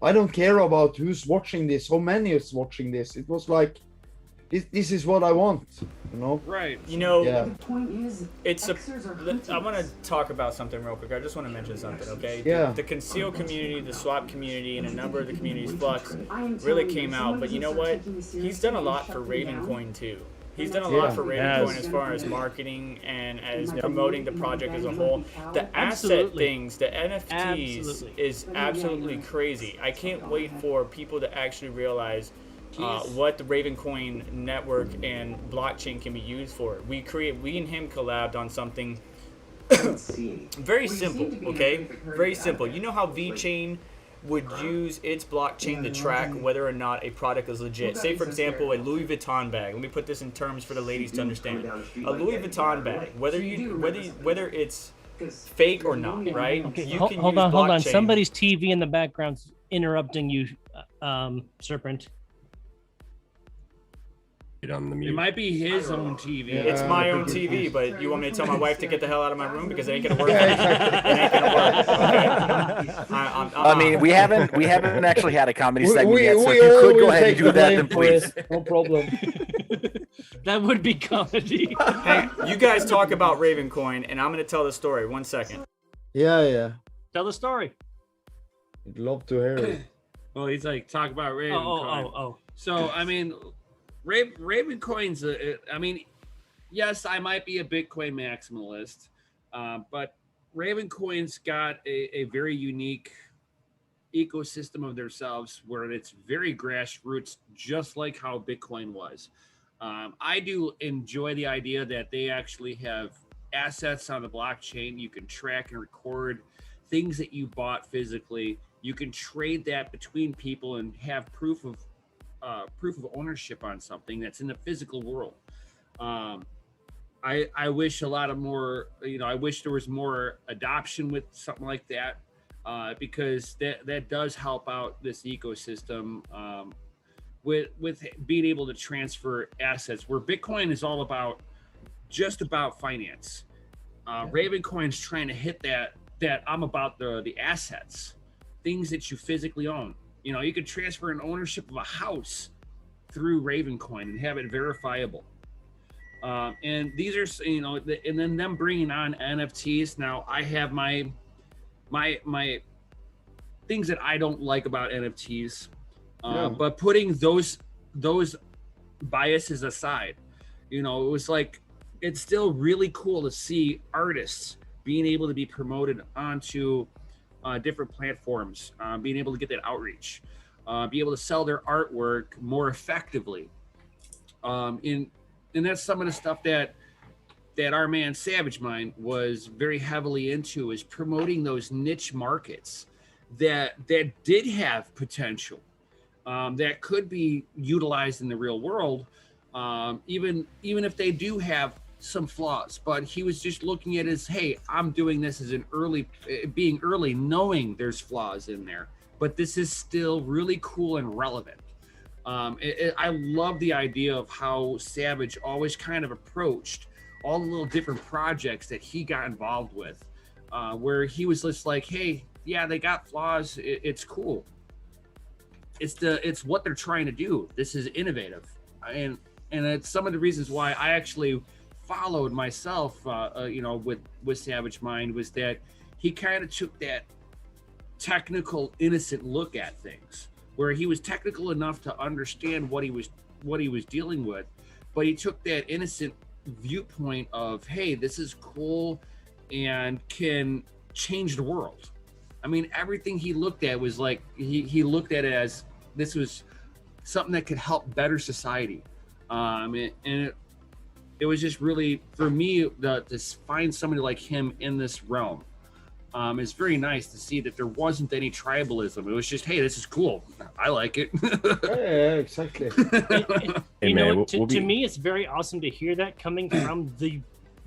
I don't care about who's watching this, how many is watching this. It was like this is what I want, you know. Right. You know, Yeah. The point is, it's a. Xers are I want to hunters. talk about something real quick. I just want to mention something, okay? Yeah. The conceal community, the swap community, and a number of the communities, Flux, I am really telling you, came out. someone But you know needs to what? start taking this He's done a seriously lot and for shut them down. Ravencoin too. He's done a Yeah. lot for Ravencoin Yes. as far as marketing and as Yeah. promoting the project as a whole. The asset Absolutely. things, the NFTs, Absolutely. is absolutely crazy. I can't wait for people to actually realize what the Ravencoin network and blockchain can be used for. We and him collabed on something very simple, okay? Very simple. You know how VeChain would use its blockchain to track whether or not a product is legit. Say, for example, a Louis Vuitton bag. Let me put this in terms for the ladies to understand. A Louis Vuitton bag, whether it's fake or not, right? Okay, You hold can on, use hold on. blockchain. Somebody's TV in the background's interrupting you, Serpent. On the It mute. might be his own TV. It's my own TV, but you want me to tell my wife to get the hell out of my room because it ain't gonna work. It ain't gonna work. Okay? I mean, we haven't actually had a comedy segment yet, so we if you all could go will ahead and take do the that, blame then for please. it, no problem. That would be comedy. Hey, you guys talk about Ravencoin, and I'm gonna tell the story. 1 second. Yeah. Tell the story. I'd love to hear it. Well, he's like, talk about Ravencoin. Oh. So, I mean, Ravencoin's, I mean, yes, I might be a Bitcoin maximalist, but Ravencoin's got a very unique ecosystem of themselves where it's very grassroots, just like how Bitcoin was. I do enjoy the idea that they actually have assets on the blockchain. You can track and record things that you bought physically. You can trade that between people and have proof of ownership on something that's in the physical world. I wish a lot of more, I wish there was more adoption with something like that, because that does help out this ecosystem with being able to transfer assets, where Bitcoin is all about just about finance. Ravencoin's trying to hit that I'm about the assets, things that you physically own. You could transfer an ownership of a house through Ravencoin and have it verifiable. And these are, and then them bringing on NFTs. Now I have my things that I don't like about NFTs, but putting those biases aside, it was like, it's still really cool to see artists being able to be promoted onto different platforms, being able to get that outreach, be able to sell their artwork more effectively. And that's some of the stuff that our man SavageMine was very heavily into, is promoting those niche markets that did have potential, that could be utilized in the real world, even if they do have some flaws. But he was just looking at it as, hey, I'm doing this as being early, knowing there's flaws in there, but this is still really cool and relevant. I love the idea of how Savage always kind of approached all the little different projects that he got involved with, where he was just like, hey, yeah, they got flaws. It's cool. It's what they're trying to do. This is innovative. And it's some of the reasons why I actually followed myself, with SavageMine, was that he kind of took that technical, innocent look at things, where he was technical enough to understand what he was dealing with, but he took that innocent viewpoint of, hey, this is cool and can change the world. I mean, everything he looked at was like he looked at it as this was something that could help better society. It was just really, for me, to find somebody like him in this realm. It's very nice to see that there wasn't any tribalism. It was just, hey, this is cool. I like it. Yeah, exactly. You know, to me, it's very awesome to hear that coming from the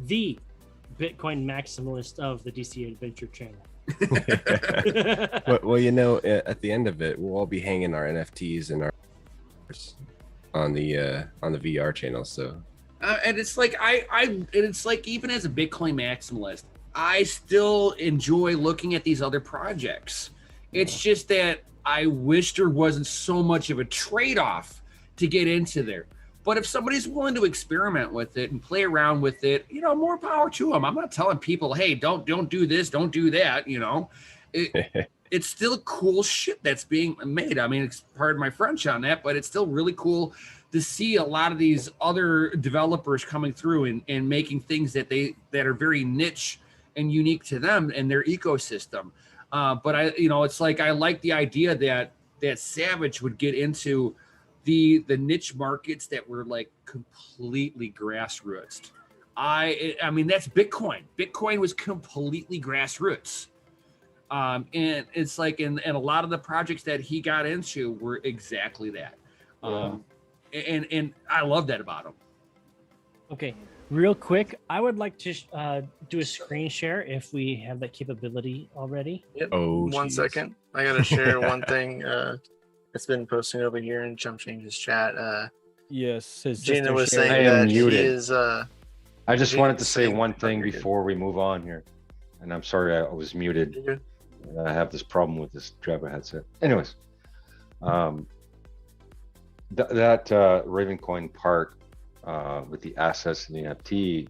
Bitcoin maximalist of the DC Adventure channel. Well, you know, at the end of it, we'll all be hanging our NFTs and our on the VR channel. So, and it's like it's like, even as a Bitcoin maximalist, I still enjoy looking at these other projects. It's just that I wish there wasn't so much of a trade-off to get into there. But if somebody's willing to experiment with it and play around with it, you know, more power to them. I'm not telling people, hey, don't do this, don't do that. You know, it's still cool shit that's being made. I mean, it's, pardon my French on that, but it's still really cool to see a lot of these other developers coming through and making things that are very niche and unique to them and their ecosystem. But it's like, I like the idea that Savage would get into the niche markets that were like completely grassroots. I mean, that's Bitcoin. Bitcoin was completely grassroots. And it's like, and a lot of the projects that he got into were exactly that. And I love that about him. Okay, real quick, I would like to do a screen share if we have that capability already. Yep. Oh, one second. I gotta share one thing. It's been posting over here in Chump Change's chat. Yes, his Gina was sister saying I am that muted. he is. I just wanted to say one thing before we move on here, and I'm sorry I was muted. I have this problem with this Jabba headset. Anyways, that Ravencoin part with the assets and the NFT,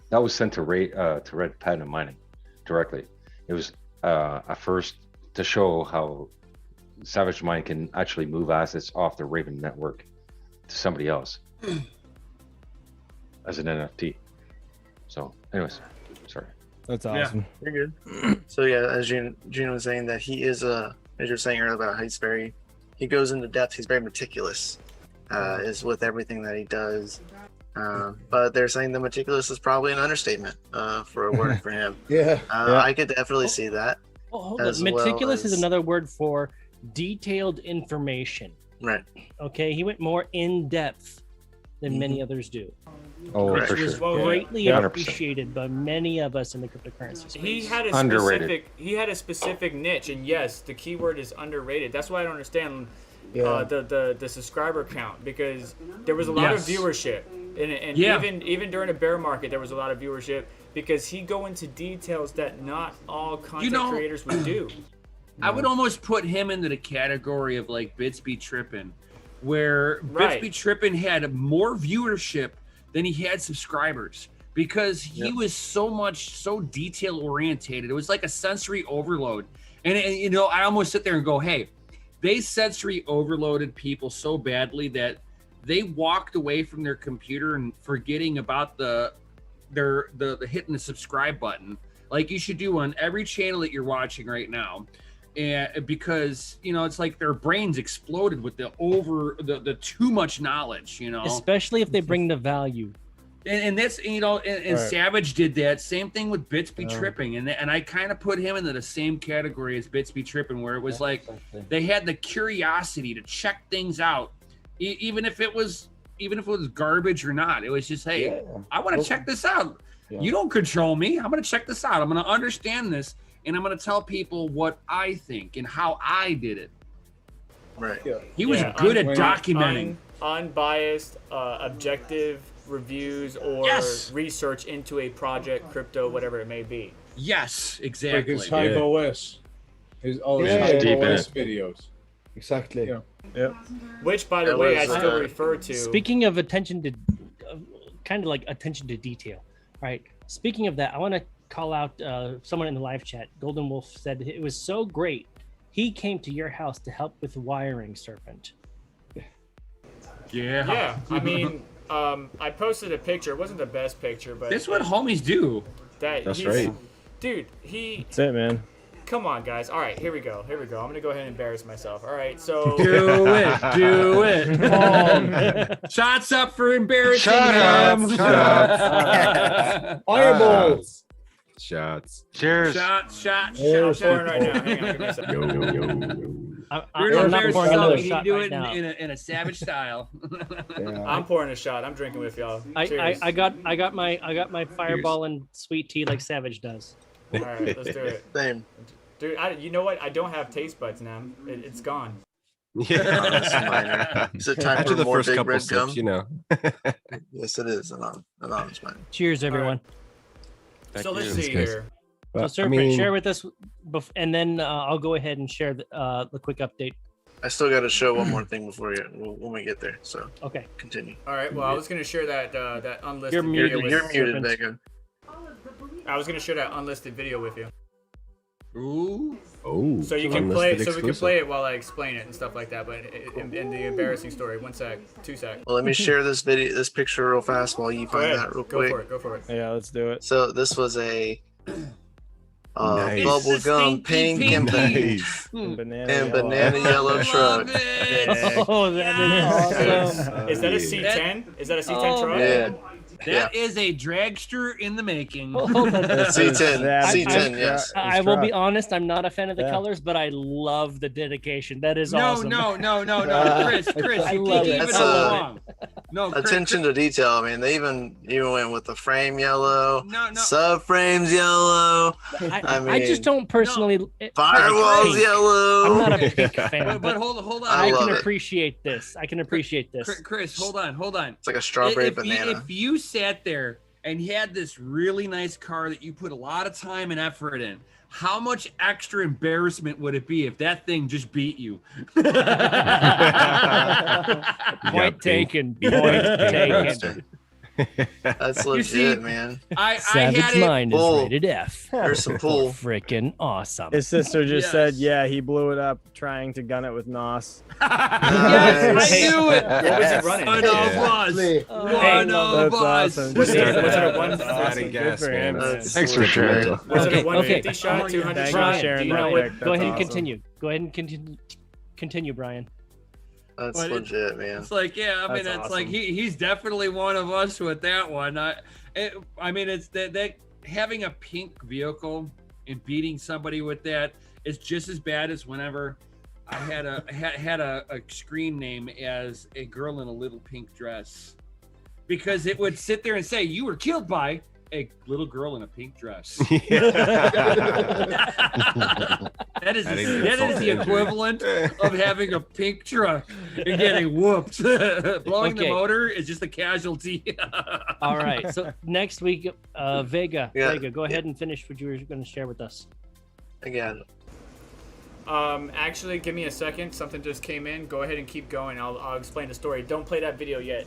that was sent to Red Patent Mining directly. It was at first to show how SavageMine can actually move assets off the Raven network to somebody else as an NFT. So, anyways, sorry. That's awesome. Yeah, you're good. So yeah, as Gina was saying, that he is as you're saying earlier about how he goes into depth. He's very meticulous, is with everything that he does. But they're saying the meticulous is probably an understatement for a word for him. Yeah. I could definitely see that. Oh, hold on. Meticulous is another word for detailed information. Right. Okay, he went more in depth than many others do. Oh, which for was sure. greatly 100%. appreciated by many of us in the cryptocurrency space. He had a specific niche, and yes, the keyword is underrated. That's why I don't understand the subscriber count, because there was a lot of viewership, and even during a bear market, there was a lot of viewership because he go into details that not all content creators would do. I would almost put him into the category of like Bits Be Trippin', where Bits Be Trippin' had more viewership than he had subscribers, because he was so detail orientated. It was like a sensory overload. And you know, I almost sit there and go, hey, they sensory overloaded people so badly that they walked away from their computer and forgetting about the hitting the subscribe button, like you should do on every channel that you're watching right now. And because, you know, it's like their brains exploded with the too much knowledge, you know, especially if they bring the value. And that's, you know, and Right. Savage did that same thing with Bits Be Tripping, and I kind of put him into the same category as Bits Be Tripping, where it was like they had the curiosity to check things out, even if it was garbage or not. It was just, hey, I want to check this out. You don't control me. I'm going to check this out. I'm going to understand this, and I'm going to tell people what I think and how I did it. Right. He was good at documenting. Unbiased, objective reviews or research into a project, crypto, whatever it may be. Yes, exactly. Like his Hype OS. His deep in OS it. videos. Exactly. Yeah. Which, by the way, I still refer to. Speaking of attention to, kind of like attention to detail, right? Speaking of that, I want to call out someone in the live chat. Golden Wolf said it was so great. He came to your house to help with wiring, Serpent. Yeah. I mean, I posted a picture. It wasn't the best picture, but That's what homies do. That's right. Dude, he. That's it, man. Come on, guys. All right, here we go. I'm gonna go ahead and embarrass myself. All right, so Do it. Oh. Shots up for embarrassing him. Shut up. Fireballs. Shots. Cheers. Shots. I'm pouring right now. Hang on, give me a second. I'm not pouring another You shot do right it now. in a savage style. I'm pouring a shot. I'm drinking with y'all. I got my fireball and sweet tea like Savage does. All right, let's do it. Same. Dude, you know what? I don't have taste buds now. It's gone. Yeah. Is it time After for the more first big couple red sips, gum? you know. Yes, it is. Anonymous mine. Cheers, everyone. So let's Cheers, see guys. here. So Serpent, share with us, and then I'll go ahead and share the quick update. I still got to show one more thing before when we get there. So okay, continue. All right. Well, I was gonna share that unlisted. You're video muted. with You're muted, Serpent. Vega. I was gonna share that unlisted video with you. Ooh. Oh. So you can play. unlisted So we can exclusive. play it while I explain it and stuff like that. But in the embarrassing story, 1 sec, 2 sec. Well, let me share this picture real fast while you Go find ahead. that real Go quick. for it. Go for it. Yeah, let's do it. So this was a Nice. bubble gum pink and Nice. banana yellow truck. Oh, that is awesome. Is that a C10? Is that a C10 truck? Yeah. That is a dragster in the making. C10. C10, yes. I will be honest, I'm not a fan of the Yeah. colors, but I love the dedication. That is No, awesome. no, Chris, I you love keep it. it That's all wrong. No, Chris, Attention to detail. I mean, they even went with the frame yellow, No. subframes yellow. I just don't personally. Firewalls pink. yellow. I'm not a pink fan, but hold on. I I love can it. appreciate this. I can appreciate this. Chris, hold on. It's like a strawberry If banana. you sat there and had this really nice car that you put a lot of time and effort in, how much extra embarrassment would it be if that thing just beat you? Point taken. Point taken. That's You legit, see, man. I Savage had it. Mind is Pull. rated F. There's some pull. Freaking awesome. His sister just Yes. said, yeah, he blew it up trying to gun it with NOS. Yes, I knew it. What was he running? One of us. One of That's us. awesome. Was it a That's 1? awesome. Good gas, for him. man. man. Thanks for sharing. Was it a Okay, 150 okay. shot? 200 Thank you shot? for sharing Do you know that, what? Rick. Go ahead and That's continue. Go ahead and continue, Brian. That's But legit, man. It's like, yeah, I mean, That's it's like awesome. he's definitely one of us with that one. I mean, it's that having a pink vehicle and beating somebody with that is just as bad as whenever I had a screen name as a girl in a little pink dress, because it would sit there and say you were killed by a little girl in a pink dress. That is the equivalent of having a pink truck and getting whooped. Blowing the Okay. motor is just a casualty. All right. So next week, Vega, Yeah. Vega, go ahead and finish what you were going to share with us. Again, Actually, give me a second. Something just came in. Go ahead and keep going. I'll explain the story. Don't play that video yet.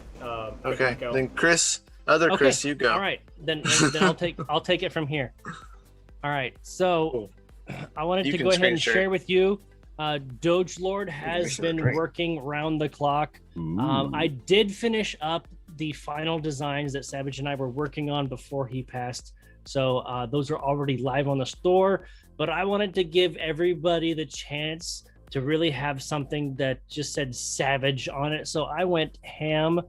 okay. Go. Then Chris, Chris, you go. All right. Then I'll take it from here. All right. So I wanted You to can go ahead screen and share. share with you. Doge Lord has been working round the clock. I did finish up the final designs that Savage and I were working on before he passed. So those are already live on the store. But I wanted to give everybody the chance to really have something that just said Savage on it. So I went ham,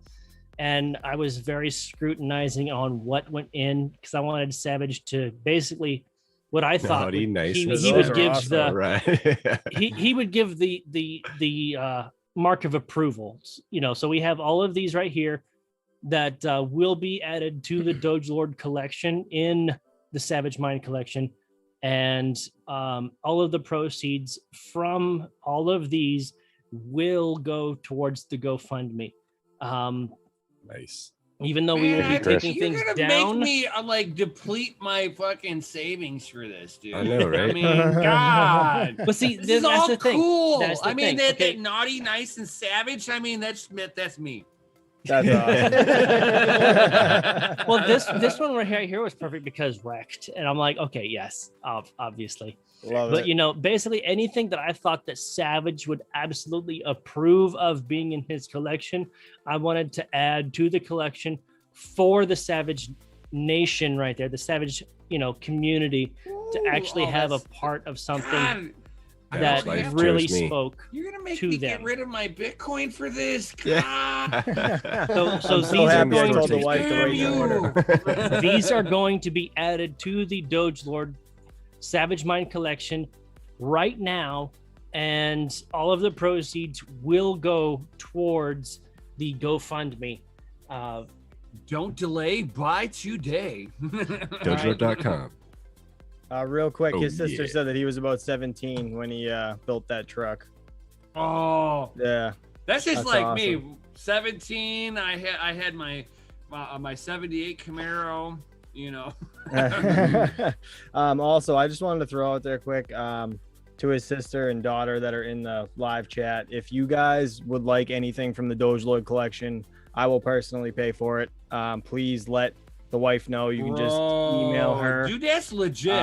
and I was very scrutinizing on what went in, because I wanted Savage to basically what I thought Naughty, nice. he Those would are give awesome. the Right. he would give the mark of approval. You know, so we have all of these right here that will be added to the Doge Lord collection in the SavageMine collection. And all of the proceeds from all of these will go towards the GoFundMe. Nice. Even though we will be taking You're things gonna down. make me like deplete my fucking savings for this, dude. I know, right? I mean, God. But see, This that's is all the thing. cool. That's the I mean, thing. Okay. that naughty, nice, and savage. I mean, that's me. That's awesome. Well, this one right here was perfect because wrecked, and I'm like, okay, yes, obviously. Love But it. you know, basically anything that I thought that Savage would absolutely approve of being in his collection, I wanted to add to the collection for the Savage nation right there, the Savage, community, to actually have a part of something God, that Life really chose me. spoke you're gonna make to me them. get rid of my Bitcoin for this. Yeah. So I'm these so are happy I going told to the wife to Damn wait in order. these are going to be added to the Doge Lord SavageMine collection right now, and all of the proceeds will go towards the GoFundMe. Don't delay. Buy today. Dogelord.com. Real quick, Oh, his sister yeah. said that he was about 17 when he built that truck. Oh, Yeah. that's just That's like me. awesome. 17. I had my 78 Camaro. Also, I just wanted to throw out there quick to his sister and daughter that are in the live chat. If you guys would like anything from the Doge Lord collection, I will personally pay for it. Please let the wife know. You can just email her. Dude, that's legit.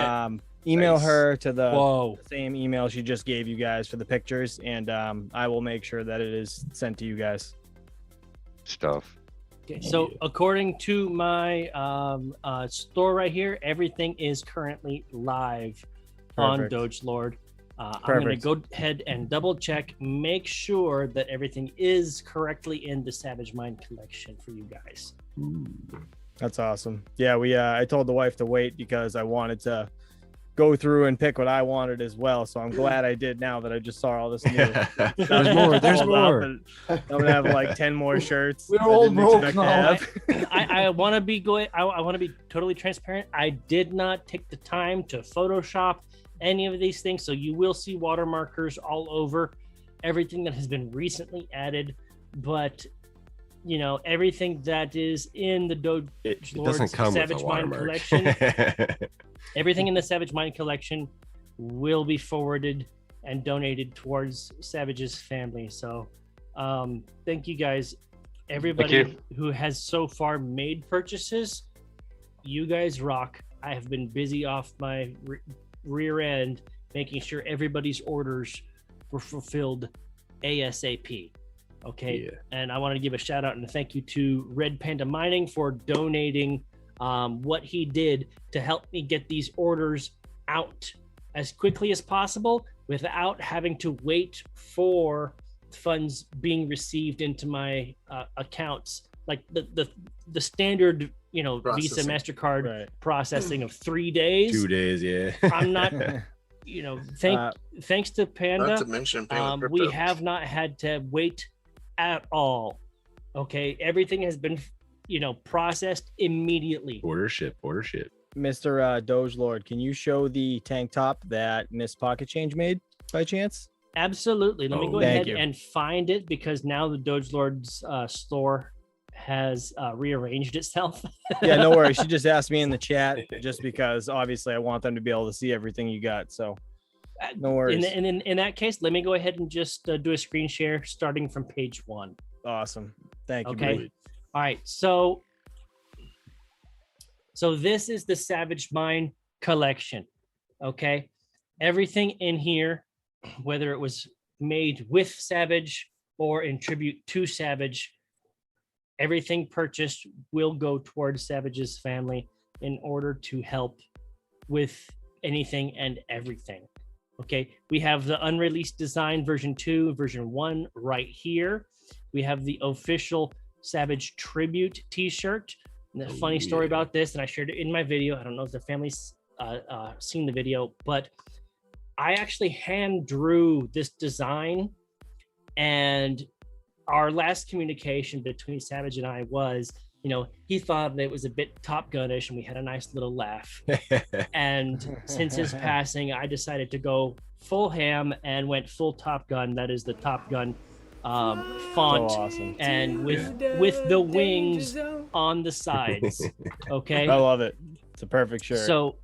Email Nice. her to the Whoa. same email she just gave you guys for the pictures, and I will make sure that it is sent to you guys. Stuff. Okay, so according to my store right here, everything is currently live on Perfect. Doge Lord. I'm going to Perfect. go ahead and double check, make sure that everything is correctly in the SavageMine collection for you guys. That's awesome. Yeah, I told the wife to wait because I wanted to go through and pick what I wanted as well. So I'm glad I did now that I just saw all this new. There's more. There's more. I'm gonna have like 10 more shirts. We're I all didn't broke expect to now. have. I want to be I want to be totally transparent. I did not take the time to Photoshop any of these things, so you will see watermarkers all over everything that has been recently added. But everything that is in the Doge It Lord's doesn't come with a SavageMine watermark. collection, everything in the SavageMine collection will be forwarded and donated towards Savage's family. So thank you guys, everybody who has so far made purchases. You guys rock. I have been busy off my rear end making sure everybody's orders were fulfilled ASAP. Okay. Yeah. And I want to give a shout out and a thank you to Red Panda Mining for donating what he did to help me get these orders out as quickly as possible without having to wait for funds being received into my accounts, like the standard Visa, Processing. MasterCard processing of 3 days. 2 days, yeah. I'm not thanks to Panda, Not to mention paying with we crypto. have not had to wait at all. Okay, everything has been processed immediately. Order ship. Mr. Doge Lord, can you show the tank top that Miss Pocket Change made by chance? Absolutely. Let me go Thank ahead you. and find it, because now the Doge Lord's store has rearranged itself. Yeah, no worries. She just asked me in the chat just because obviously I want them to be able to see everything you got. So no worries. In that case, let me go ahead and just do a screen share starting from page 1. Awesome. Thank you. Okay. buddy. All right. So this is the SavageMine collection. Okay. Everything in here, whether it was made with Savage or in tribute to Savage, everything purchased will go towards Savage's family in order to help with anything and everything. Okay, we have the unreleased design version 2, version 1 right here. We have the official Savage tribute t-shirt. And the funny story about this, and I shared it in my video. I don't know if the family's seen the video, but I actually hand drew this design, and our last communication between Savage and I was, he thought that it was a bit Top Gun-ish, and we had a nice little laugh. And since his passing, I decided to go full ham and went full Top Gun. That is the Top Gun font, So awesome. and with the wings on the sides. Okay, I love it. It's a perfect shirt. so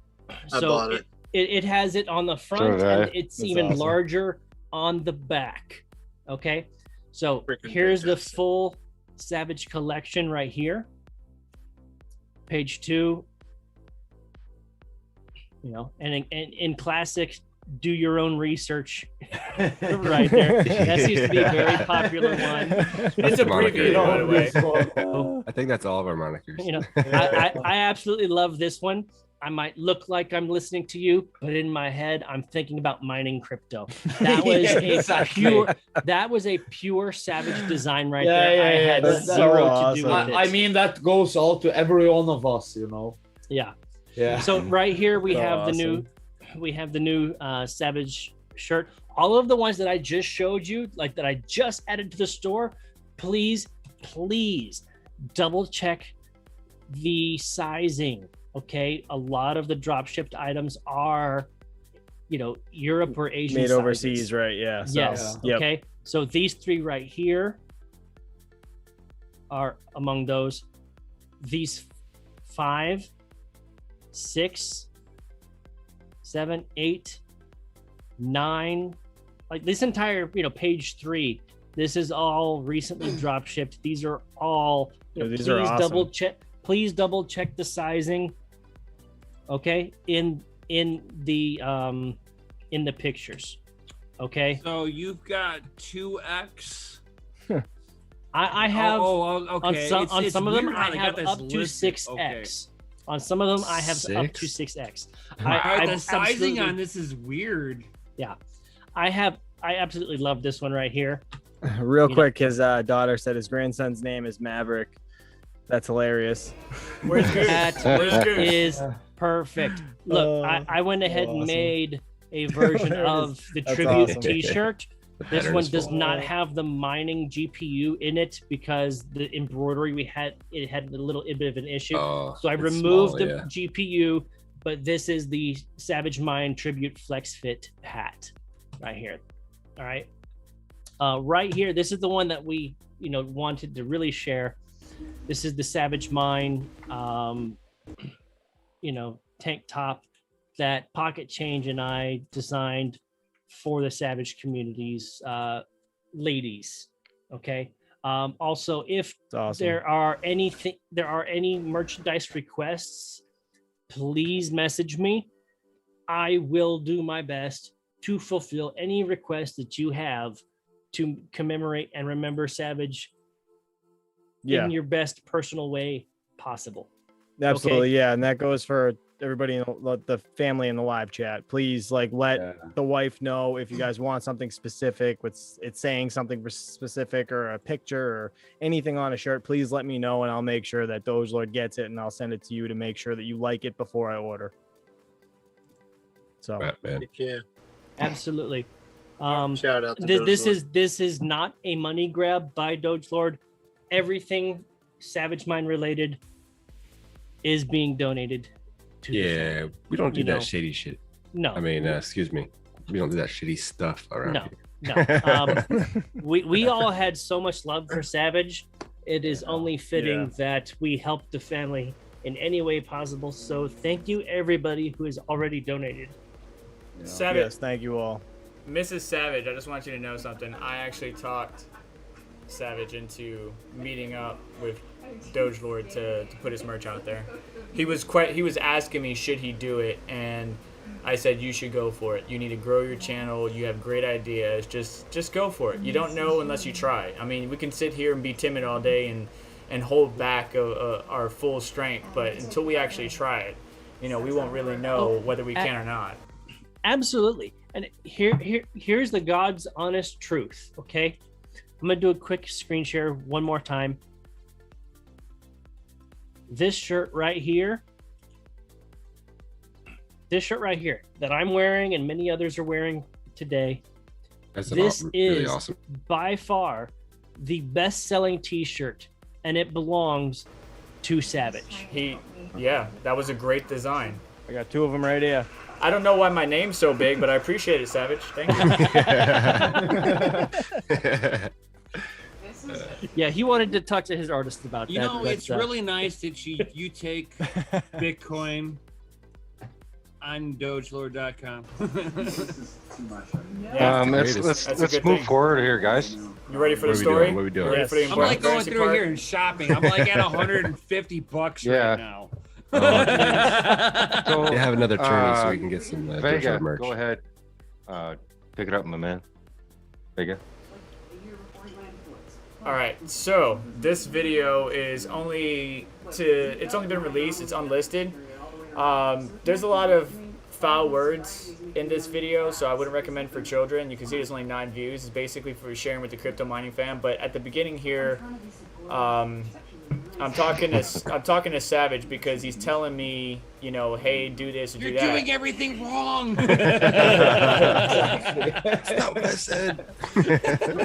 I bought it. it has it on the front, did I. and it's That's even awesome. larger on the back. Okay, so Freaking here's the fantastic. full Savage collection right here. Page 2. And in classic do your own research right there. That seems to be a very popular one. It's abbreviated, by the way. I think that's all of our monikers. You know, I absolutely love this one. I might look like I'm listening to you, but in my head, I'm thinking about mining crypto. That was a pure Savage design right there. I had zero to do with it. I mean, that goes out to every one of us, you know. Yeah. Yeah. So right here we have the new Savage shirt. All of the ones that I just showed you, like that I just added to the store, please double check the sizing. Okay, a lot of the drop shipped items are, you know, Europe or Asian made sizes. overseas, right? Yeah. So, Yes. yep. Okay. So these three right here are among those. These 5, 6, 7, 8, 9, like this entire, you know, page 3. This is all recently drop shipped. These are all. You know, these are awesome. Please double check the sizing. Okay, in the pictures. Okay. So you've got 2x. I have. Okay. On some of them, weird I how they have got up this to listed. 6x. Okay. On some of them, I have up to 6? 6x. All right, the I sizing absolutely- on this is weird. Yeah, I absolutely love this one right here. Real quick, his daughter said his grandson's name is Maverick. That's hilarious. Where's Goose? That is perfect. Look, I went ahead and made a version of the That's tribute awesome. t-shirt. This pattern one is does full. not have the mining GPU in it because the embroidery it had a little bit of an issue. Oh, So I it's removed small, the yeah. GPU, but this is the SavageMine Tribute Flex Fit hat right here. All right. Right here, this is the one that we, you know, wanted to really share. This is the SavageMine, you know, tank top that Pocket Change and I designed for the Savage community's ladies. Okay. Also, if awesome. there are any merchandise requests, please message me. I will do my best to fulfill any request that you have to commemorate and remember Savage in your best personal way possible. Absolutely, Okay? yeah, and that goes for everybody in the family in the live chat. Please, like, let the wife know if you guys want something specific with it's saying something specific or a picture or anything on a shirt. Please let me know, and I'll make sure that Dogelord gets it, and I'll send it to you to make sure that you like it before I order. So, Yeah. Absolutely. Shout out to this is not a money grab by Dogelord. Everything SavageMine related is being donated to the family. We don't do You that know? shady shit. No. I mean, excuse me. We don't do that shitty stuff around No. here. No. We all had so much love for Savage. It is only fitting that we help the family in any way possible. So thank you everybody who has already donated. Savage. Yes, thank you all. Mrs. Savage, I just want you to know something. I actually talked Savage into meeting up with Dogelord to put his merch out there. He was asking me should he do it, and I said you should go for it. You need to grow your channel. You have great ideas. Just go for it. You don't know unless you try. I mean, we can sit here and be timid all day and hold back our full strength, but until we actually try it, you know, we won't really know whether we can or not. Absolutely. And here's the God's honest truth. Okay, I'm gonna do a quick screen share one more time. This shirt right here that I'm wearing and many others are wearing today. This really is awesome. by far the best-selling T-shirt, and it belongs to Savage. That was a great design. I got 2 of them right here. I don't know why my name's so big, but I appreciate it, Savage. Thank you. Yeah, he wanted to talk to his artist about that. You know, but, it's really nice that you take Bitcoin on Dogelord.com. Let's move forward here, guys. You ready for the story? What are we doing? You ready for the I'm like going embarrassing through part? here and shopping. I'm like at $150 right now. So, They have another tourney so we can get some Vega, merch. go ahead. Pick it up, my man. Bigger. All right, so this video is it's only been released, it's unlisted. There's a lot of foul words in this video, so I wouldn't recommend for children. You can see there's only 9 views. It's basically for sharing with the crypto mining fam. But at the beginning here, I'm talking to Savage because he's telling me, you know, hey, do this or do that. You're doing everything wrong. That's not what I said.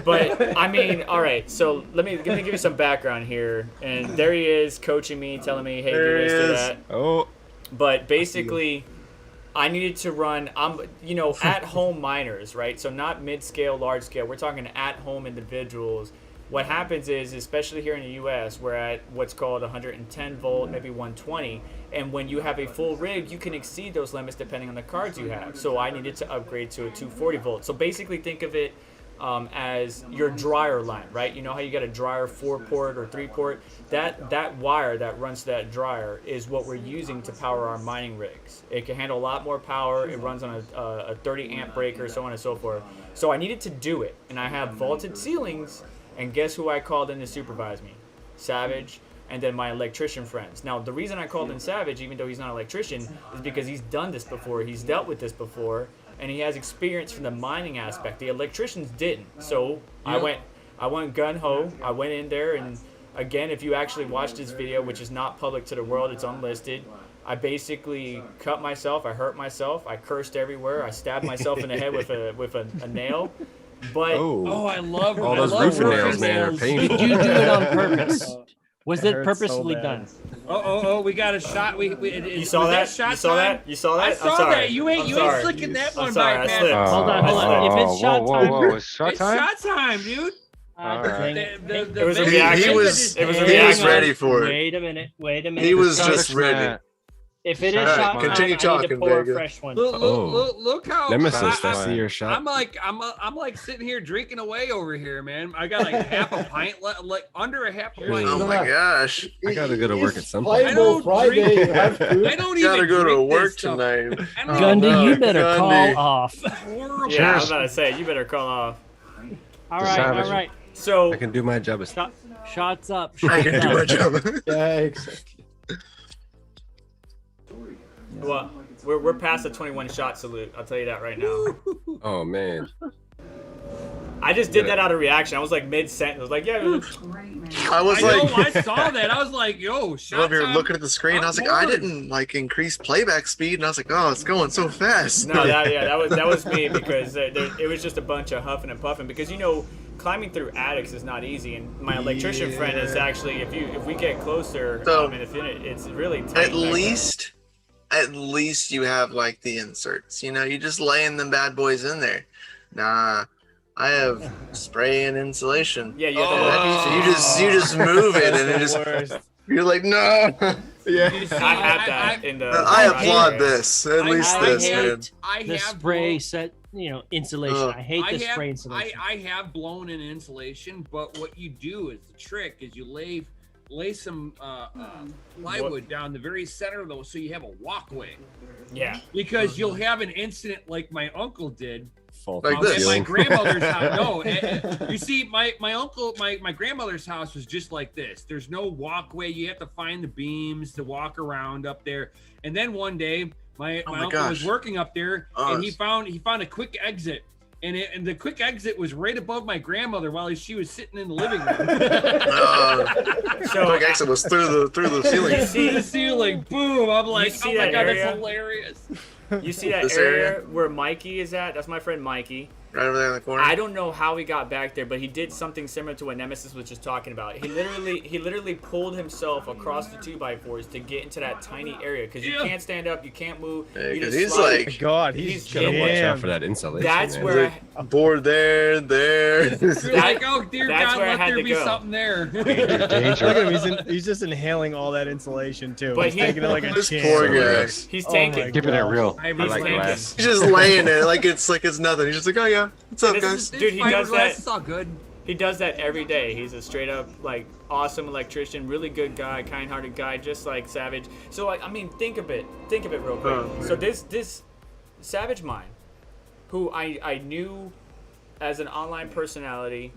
But I mean, all right. So let me give you some background here. And there he is, coaching me, telling me, hey, do this, do that. Oh. But basically, I needed to run, at-home miners, right? So not mid-scale, large-scale. We're talking at-home individuals. What happens is, especially here in the U.S., we're at what's called 110 volt, maybe 120. And when you have a full rig, you can exceed those limits depending on the cards you have. So I needed to upgrade to a 240 volt. So basically think of it as your dryer line, right? You know how you got a dryer 4-port or 3-port? That wire that runs to that dryer is what we're using to power our mining rigs. It can handle a lot more power. It runs on a 30 amp breaker, so on and so forth. So I needed to do it. And I have vaulted ceilings. And guess who I called in to supervise me? Savage, and then my electrician friends. Now, the reason I called in Savage, even though he's not an electrician, is because he's done this before, he's dealt with this before, and he has experience from the mining aspect. The electricians didn't. So I went gun-ho. I went in there, and again, if you actually watch this video, which is not public to the world, it's unlisted, I basically cut myself, I hurt myself, I cursed everywhere, I stabbed myself in the head with a nail. But I love all those roofing nails, man, are painful. Did you do it on purpose? Was it hurts so purposefully bad. done? Oh, we got a shot. You saw that? Shot You saw time? that? You saw that? I I'm saw sorry. that. You ain't flicking that one sorry, by, I man. slipped. Hold on. If it's shot time, Whoa, it's shot It's time? shot time, dude. It was a He reaction. was It was a he was reaction. ready for it. Wait a minute. He was just ready. If it is Alright, shot time, continue I need talking, to pour Vega. a fresh one. Look how Nemesis, I- I see your shot. I'm like sitting here drinking away over here, man. I got like half a pint, like under a half a pint. Oh my gosh. I gotta go to work at some I point. don't Friday, drink- you have to. I don't Gotta even go to drink work this stuff. tonight. I don't Gundy, no, you better Gundy. call off. Horrible. Yeah, I was about to say, you better call off. All right, Savage. all right. So, I can do my job. Shots up. I Shots can do my up. job. Yeah, exactly. well, we're past the 21 shot salute. I'll tell you that right now. Oh man. I just did that out of reaction. I was like mid-sentence. I was like, yeah. Great man. I was I know, like, I saw that. I was like, yo, I shot love you time. looking at the screen. I was like, I didn't like increase playback speed, and I was like, oh, it's going so fast. No, that was me because it was just a bunch of huffing and puffing because climbing through attics is not easy, and my electrician friend is actually if we get closer, So, it's really tight. At least you have like the inserts. You just laying them bad boys in there. Nah, I have spray and insulation. Yeah, you have So you just move it, and it just you're like, no. Yeah. I have that in the. I applaud this. At least this, man. The spray set, insulation. I hate the have, spray insulation. I have blown in insulation, but what you do is the trick is you lay some plywood down the very center of those so you have a walkway. Yeah. Because you'll have an incident like my uncle did. Like this. At my grandmother's house. No, you see, my uncle, my grandmother's house was just like this. There's no walkway. You have to find the beams to walk around up there. And then one day, my uncle was working up there, and he found a quick exit. And the quick exit was right above my grandmother while she was sitting in the living room. So quick exit was through the ceiling. Through the ceiling, boom! I'm like, oh my god, area? that's hilarious. You see that This area where Mikey is at? That's my friend Mikey. Right over there in the corner. I don't know how he got back there, but he did something similar to what Nemesis was just talking about. He literally pulled himself across the 2x4s to get into that tiny area because you can't stand up, you can't move. Yeah, you 'cause just he's slide. like, God, he's Gotta watch out for that insulation. That's man. where board there. You're like, oh dear that's God, where I let had there to be go. something there. Look at him. He's just inhaling all that insulation too. But He's taking it like a This champ. poor guy. He's Oh tanking. my Keeping it real. He's like tanking. glass. He's just laying there like it's nothing. He's just like, oh yeah, what's up, guys? Dude, he does Fiberglass that. is all good. He does that every day. He's a straight up awesome electrician, really good guy, kind-hearted guy, just like Savage. So think of it real quick. So this SavageMine, who I knew as an online personality,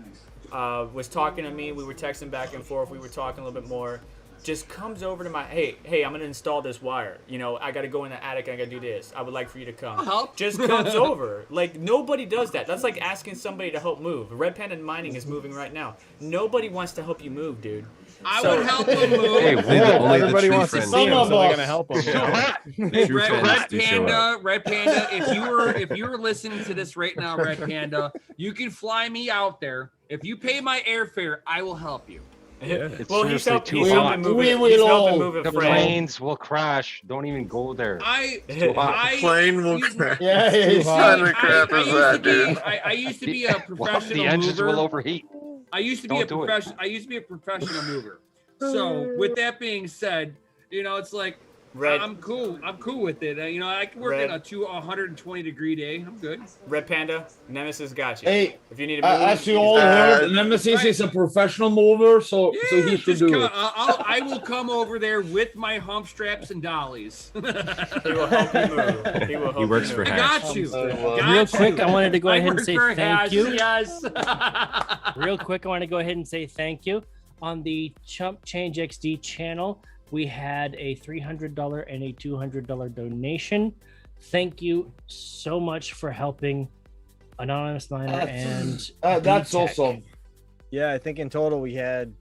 was talking to me. We were texting back and forth. We were talking a little bit more. Just comes over to my, hey, I'm gonna install this wire. You know, I gotta go in the attic and I gotta do this. I would like for you to come. I'll help. Just comes over. Like, nobody does that. That's like asking somebody to help move. Red Panda Mining is moving right now. Nobody wants to help you move, dude. I would help them move. Hey, Everybody wants to see him, so they're gonna help him. Hey, True friends Red do show Panda, Red Panda, if you were listening to this right now, Red Panda, you can fly me out there. If you pay my airfare, I will help you. It's Well, he's seriously helping too hot. move We it. will He's all- helping move it, The Fred. planes will crash. Don't even go there. Plane will crash. Yeah, What kind of crap I is used that, to be- dude? I used to be a professional The engines mover. will overheat. I used to be Don't do it. I used to be a professional mover. So with that being said, you know, it's like Red, I'm cool. I'm cool with it. You know, I can work Red. in a 120-degree day. I'm good. Red Panda, Nemesis got you. Hey, if you need to move, as you all heard, Nemesis is a professional mover, so he should Just do come, it. I will come over there with my hump straps and dollies. He will help you move. He will help He works you for move. I Hash. got you. Real quick, I wanted to go ahead and work say for thank Hash, you. Yes. Real quick, I want to go ahead and say thank you. On the Chump Change XD channel, we had a $300 and a $200 donation. Thank you so much for helping Anonymous Miner and That's B-Tech. awesome. Yeah, I think in total we had.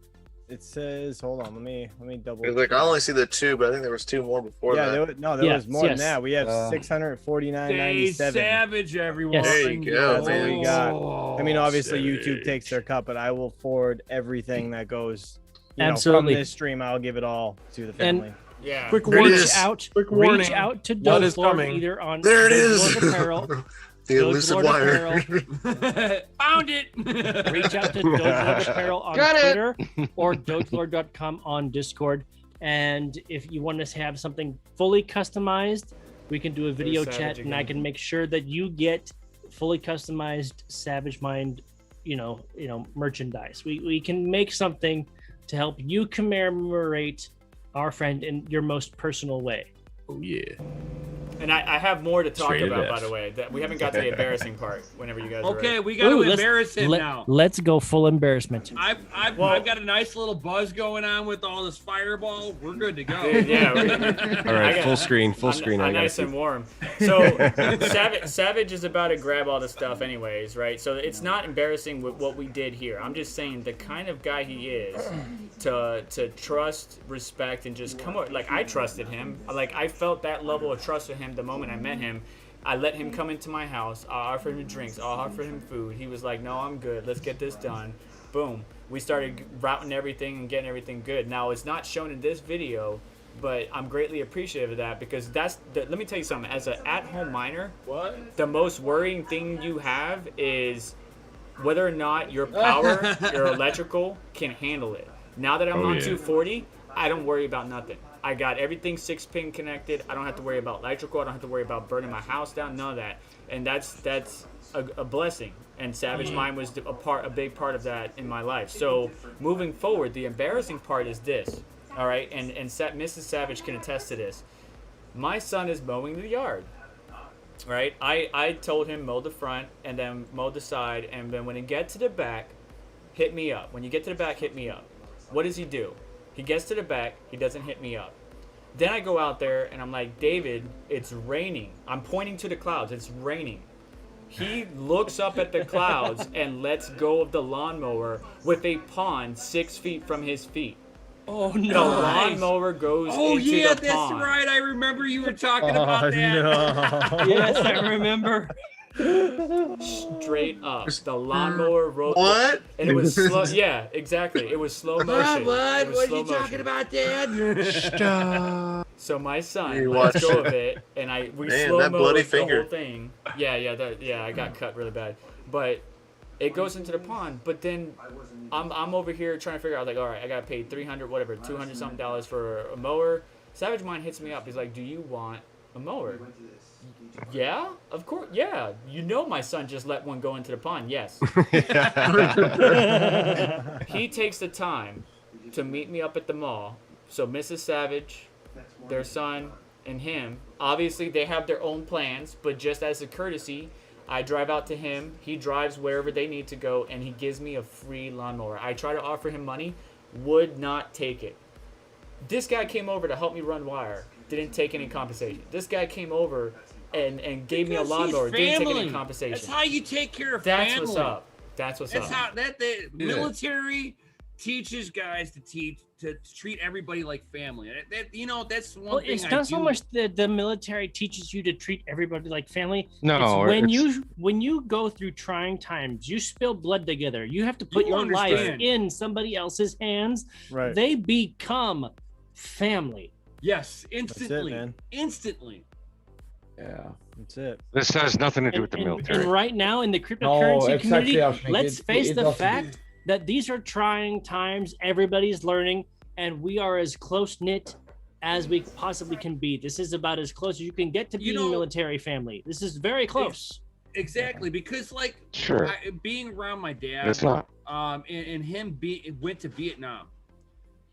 It says, hold on, let me double. It's like I only see the two, but I think there was two more before Yeah, that. there was more than yes. that. We have Stay 649.97. Savage, everyone. Yes. There you go, That's what we got. I mean, obviously Savage. YouTube takes their cut, but I will forward everything that goes. You know, Absolutely. from this stream, I'll give it all to the family. Yeah. There it is. Reach warning. out to What Doug is Lord coming? either on There it Doug is. Lord Apparel. The Doug elusive Lord wire. Apparel. Found it. Reach out to Doug Lord Apparel on Got it. Twitter or DogeLord.com on Discord. And if you want us to have something fully customized, we can do a video Savage chat, and I again. can make sure that you get fully customized SavageMine, merchandise. We can make something to help you commemorate our friend in your most personal way. Oh yeah. And I have more to talk Straight about, F. by the way. That we haven't got to the embarrassing part. Whenever you guys are Okay, ready. we got to Ooh, let's- embarrass him now. Let's go full embarrassment. I've got a nice little buzz going on with all this fireball. We're good to go. Dude, yeah. All right, I got- full screen, full screen. I'm I nice got and warm. So Savage is about to grab all the stuff anyways, right? So it's not embarrassing with what we did here. I'm just saying the kind of guy he is to trust, respect, and just come over. Like, I trusted him. Like, I felt that level of trust with him the moment I met him. I let him come into my house. I offered him drinks. I offered him food. He was like, no, I'm good. Let's get this done. Boom. We started routing everything and getting everything good. Now, it's not shown in this video, but I'm greatly appreciative of that because let me tell you something. As an at-home miner, the most worrying thing you have is whether or not your power, your electrical can handle it. Now that I'm on 240, I don't worry about nothing. I got everything 6-pin connected. I don't have to worry about electrical. I don't have to worry about burning my house down. None of that. And that's a blessing. And SavageMine was a big part of that in my life. So moving forward, the embarrassing part is this. All right, and Mrs. Savage can attest to this. My son is mowing the yard. Right, I told him mow the front and then mow the side, and then when he gets to the back, hit me up. When you get to the back, hit me up. What does he do? He gets to the back, he doesn't hit me up. Then I go out there and I'm like, David, it's raining. I'm pointing to the clouds, it's raining. He looks up at the clouds and lets go of the lawnmower with a pond 6 feet from his feet. Oh, The no. lawnmower goes Oh, into yeah, the that's pond. right. I remember you were talking about that. No. Yes, I remember. Straight up. The lawnmower rolled. What? And it was slow. Yeah, exactly. It was slow motion. What? It was What are slow you talking motion. about, Dad? Stop. So my son You lets watched go it. of it, and we Man, slow that mo bloody the finger. whole thing. Yeah, I got cut really bad. But it goes into the pond. But then I'm over here trying to figure out, like, all right, I got paid $200 something for a mower. SavageMine hits me up. He's like, do you want a mower? Yeah, of course. Yeah, you know my son just let one go into the pond. Yes. He takes the time to meet me up at the mall. So Mrs. Savage, their son, and him, obviously they have their own plans, but just as a courtesy, I drive out to him. He drives wherever they need to go, and he gives me a free lawnmower. I try to offer him money, would not take it. This guy came over to help me run wire, didn't take any compensation. This guy came over and gave me a lawnmower, didn't take any compensation. That's how you take care of That's family. what's up. That's what's That's up. how the military teaches guys to treat everybody like family. That's one Well, thing. it's not so much that the military teaches you to treat everybody like family. No, it's when you go through trying times, you spill blood together. You have to put your life in somebody else's hands. Right. They become family. Yes, instantly. man. Instantly. Yeah. That's it. This has nothing to do with the military. And right now in the cryptocurrency exactly, community, Ashnik. let's It face the doesn't. fact that these are trying times. Everybody's learning, and we are as close knit as we possibly can be. This is about as close as you can get to being a military family. This is very close. Exactly, because Sure. being around my dad, It's not. and him went to Vietnam,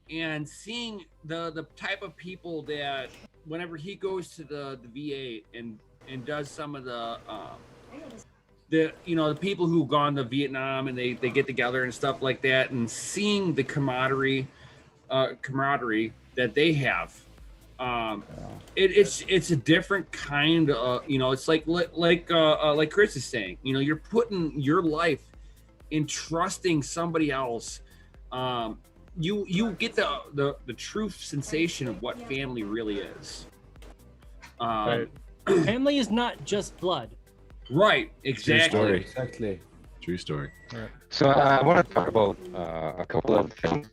and seeing the type of people that whenever he goes to the VA and does some of the people who've gone to Vietnam and they get together and stuff like that, and seeing the camaraderie that they have. It's a different kind of, it's like Chris is saying, you're putting your life in trusting somebody else. You get the true sensation of what family really is. Family is not just blood. Right, True exactly. story. Exactly. True story. So I want to talk about a couple of things.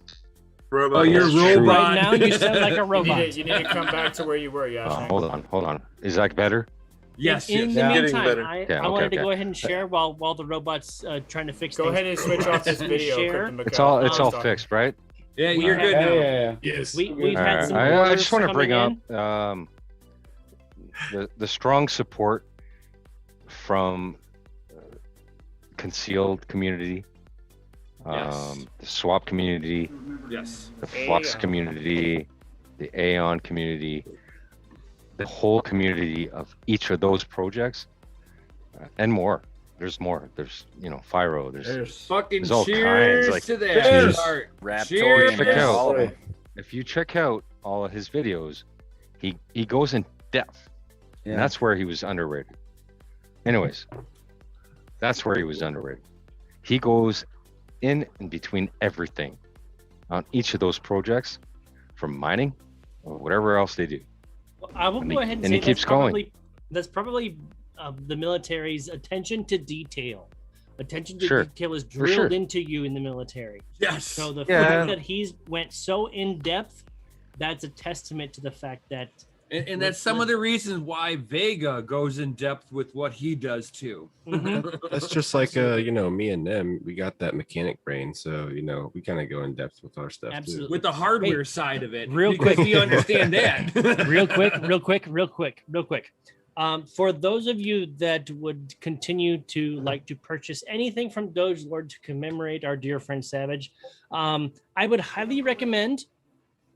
Oh, you're a robot. Right now, you sound like a robot. You need to come back to where you were, Yash. Hold on. Is that better? Yes. In the meantime, I wanted to go ahead and share while the robot's trying to fix Go things. ahead and switch off this video. Share. It's all fixed, right? Yeah, you're good now. Yeah. Yes. We've All had right. some I just want to orders bring coming up the strong support from concealed community, Yes. the swap community, Yes. the Flux community, the Aion community, the whole community of each of those projects, and more. There's more. There's Fyro. There's Fucking all cheers kinds, to that. Cheers. Art. Raptorian, Cheers. all of them. if you check out all of his videos, he goes in depth, and that's where he was underrated. Anyways, that's where he was underrated. He goes in between everything on each of those projects, from mining or whatever else they do. I will go ahead and and say he keeps going. That's probably the military's attention to detail. Attention to Sure. detail is For drilled sure. into you in the military. Yes. So the Yeah. fact that he's went so in depth, that's a testament to the fact that. And that's some of the reasons why Vega goes in depth with what he does too. That's just like me and them. We got that mechanic brain, so we kind of go in depth with our stuff Absolutely. too. With the hardware side of it. Real because quick. we understand that. real quick. For those of you that would continue to like to purchase anything from Doge Lord to commemorate our dear friend Savage, I would highly recommend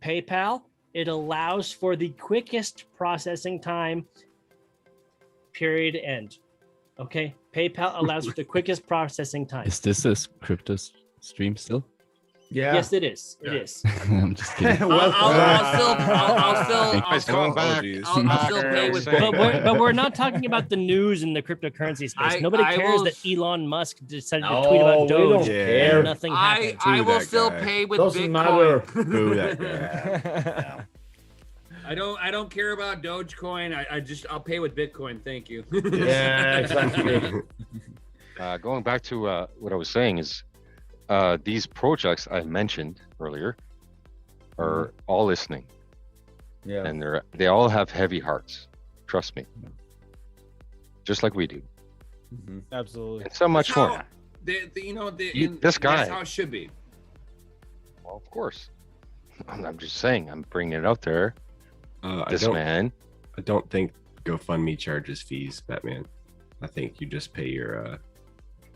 PayPal. It allows for the quickest processing time, period, end. Okay? PayPal allows for the quickest processing time. Is this a crypto stream still? Yeah. Yes, it is. It is. I'm just kidding. I'll still pay with But we're not talking about the news in the cryptocurrency space. Nobody I cares will- that Elon Musk decided to No, tweet about we Doge don't and care. nothing happened. I will that still guy. pay with Doesn't Bitcoin. matter. Boo that guy. I don't care about Dogecoin. I'll pay with Bitcoin. Thank you. Yeah, exactly. Going back to what I was saying is, these projects I mentioned earlier are all listening, Yeah. and they all have heavy hearts. Trust me, just like we do, Absolutely. and so much more. That's This guy. how it should be. Well, of course. I'm just saying. I'm bringing it out there. I This man. don't think GoFundMe charges fees, Batman. I think you just pay your.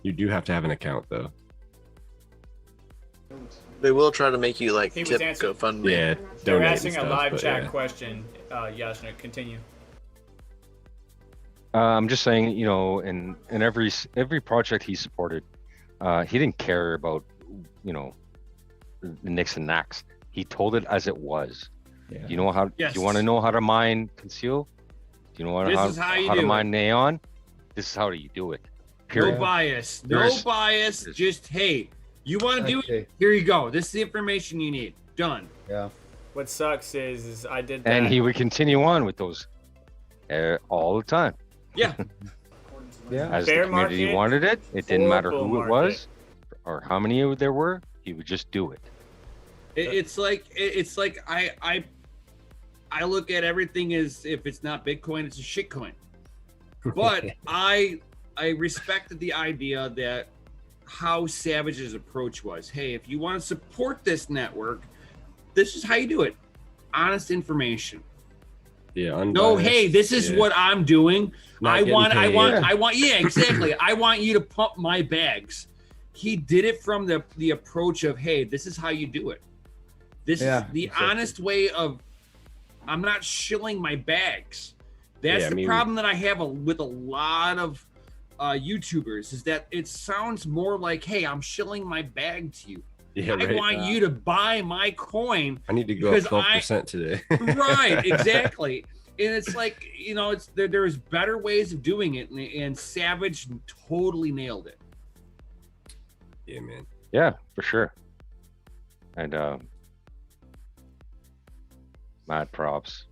You do have to have an account though. They will try to make you He was tip answering- GoFundMe. Yeah, They're donate asking and a stuff, live but chat yeah. question. Yashnik, continue. I'm just saying, you know, in every project he supported, he didn't care about, you know, the nicks and knacks. He told it as it was. Yeah. You know how? Yes. You want to know how to mine conceal? Do you know This how, is how you how to do mine Aion? This is how you do it. No Period. bias. There's- No bias. Just, hey, you want to do it? Okay. Here you go. This is the information you need. Done. Yeah. What sucks is I did that. And he would continue on with those all the time. Yeah. Yeah. As Fair the community market wanted it, it didn't matter or bull who it was or how many there were. He would just do it. It's like I look at everything as if it's not Bitcoin, it's a shitcoin. But I respected the idea that how Savage's approach was. Hey, if you want to support this network, this is how you do it. Honest information. Yeah. Unbiased. No, hey, this is what I'm doing. Not I getting want, paid. yeah, exactly. I want you to pump my bags. He did it from the approach of, hey, this is how you do it. This Yeah, is the exactly. honest way of, I'm not shilling my bags. That's Yeah, I the mean- problem that I have with a lot of YouTubers is that it sounds more like, hey, I'm shilling my bag to you. Yeah, I right. want you to buy my coin. I need to go up because 12% today. Right, exactly. And it's like, you know, it's there's better ways of doing it, and Savage totally nailed it. Yeah, man. Yeah, for sure. And mad props.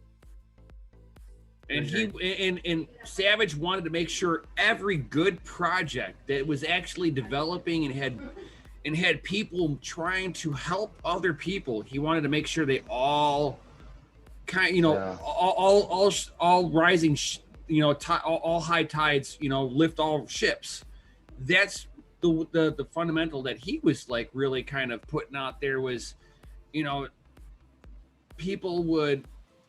And and Savage wanted to make sure every good project that was actually developing and had people trying to help other people, he wanted to make sure they all kind, you know, Yeah. all rising, you know, all high tides, you know, lift all ships. That's the fundamental that he was like really kind of putting out there was, you know, people would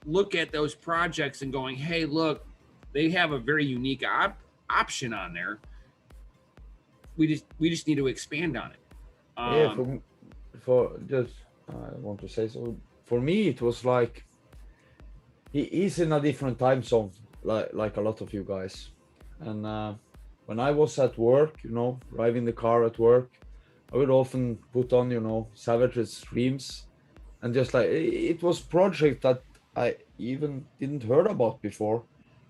look at those projects and going, hey, look, they have a very unique option on there. We just need to expand on it. Yeah, for just I want to say so. For me, it was like he's in a different time zone, like a lot of you guys. And when I was at work, you know, driving the car at work, I would often put on, you know, Savage's streams, and just like it was project that I even didn't heard about before,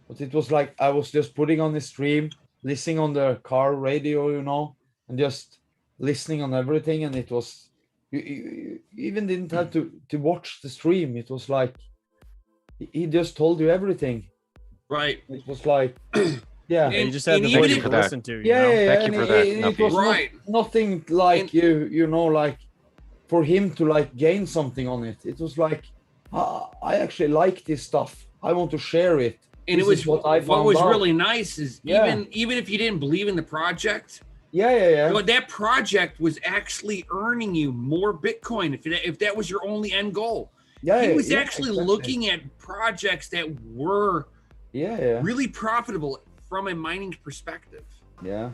but it was like I was just putting on the stream, listening on the car radio, you know, and just listening on everything. And it was you even didn't have to watch the stream. It was like he just told you everything. Right. It was like yeah, you just had the even voice if- to listen to. yeah, Thank and you for that, it Nuffy. was Right. nothing like you know, like for him to like gain something on it. It was like I actually like this stuff. I want to share it. And This it was is what I found was out. really nice is Yeah. even if you didn't believe in the project, Yeah. you know, that project was actually earning you more Bitcoin if that was your only end goal. Yeah, He was yeah, actually exactly. looking at projects that were Yeah. really profitable from a mining perspective. Yeah.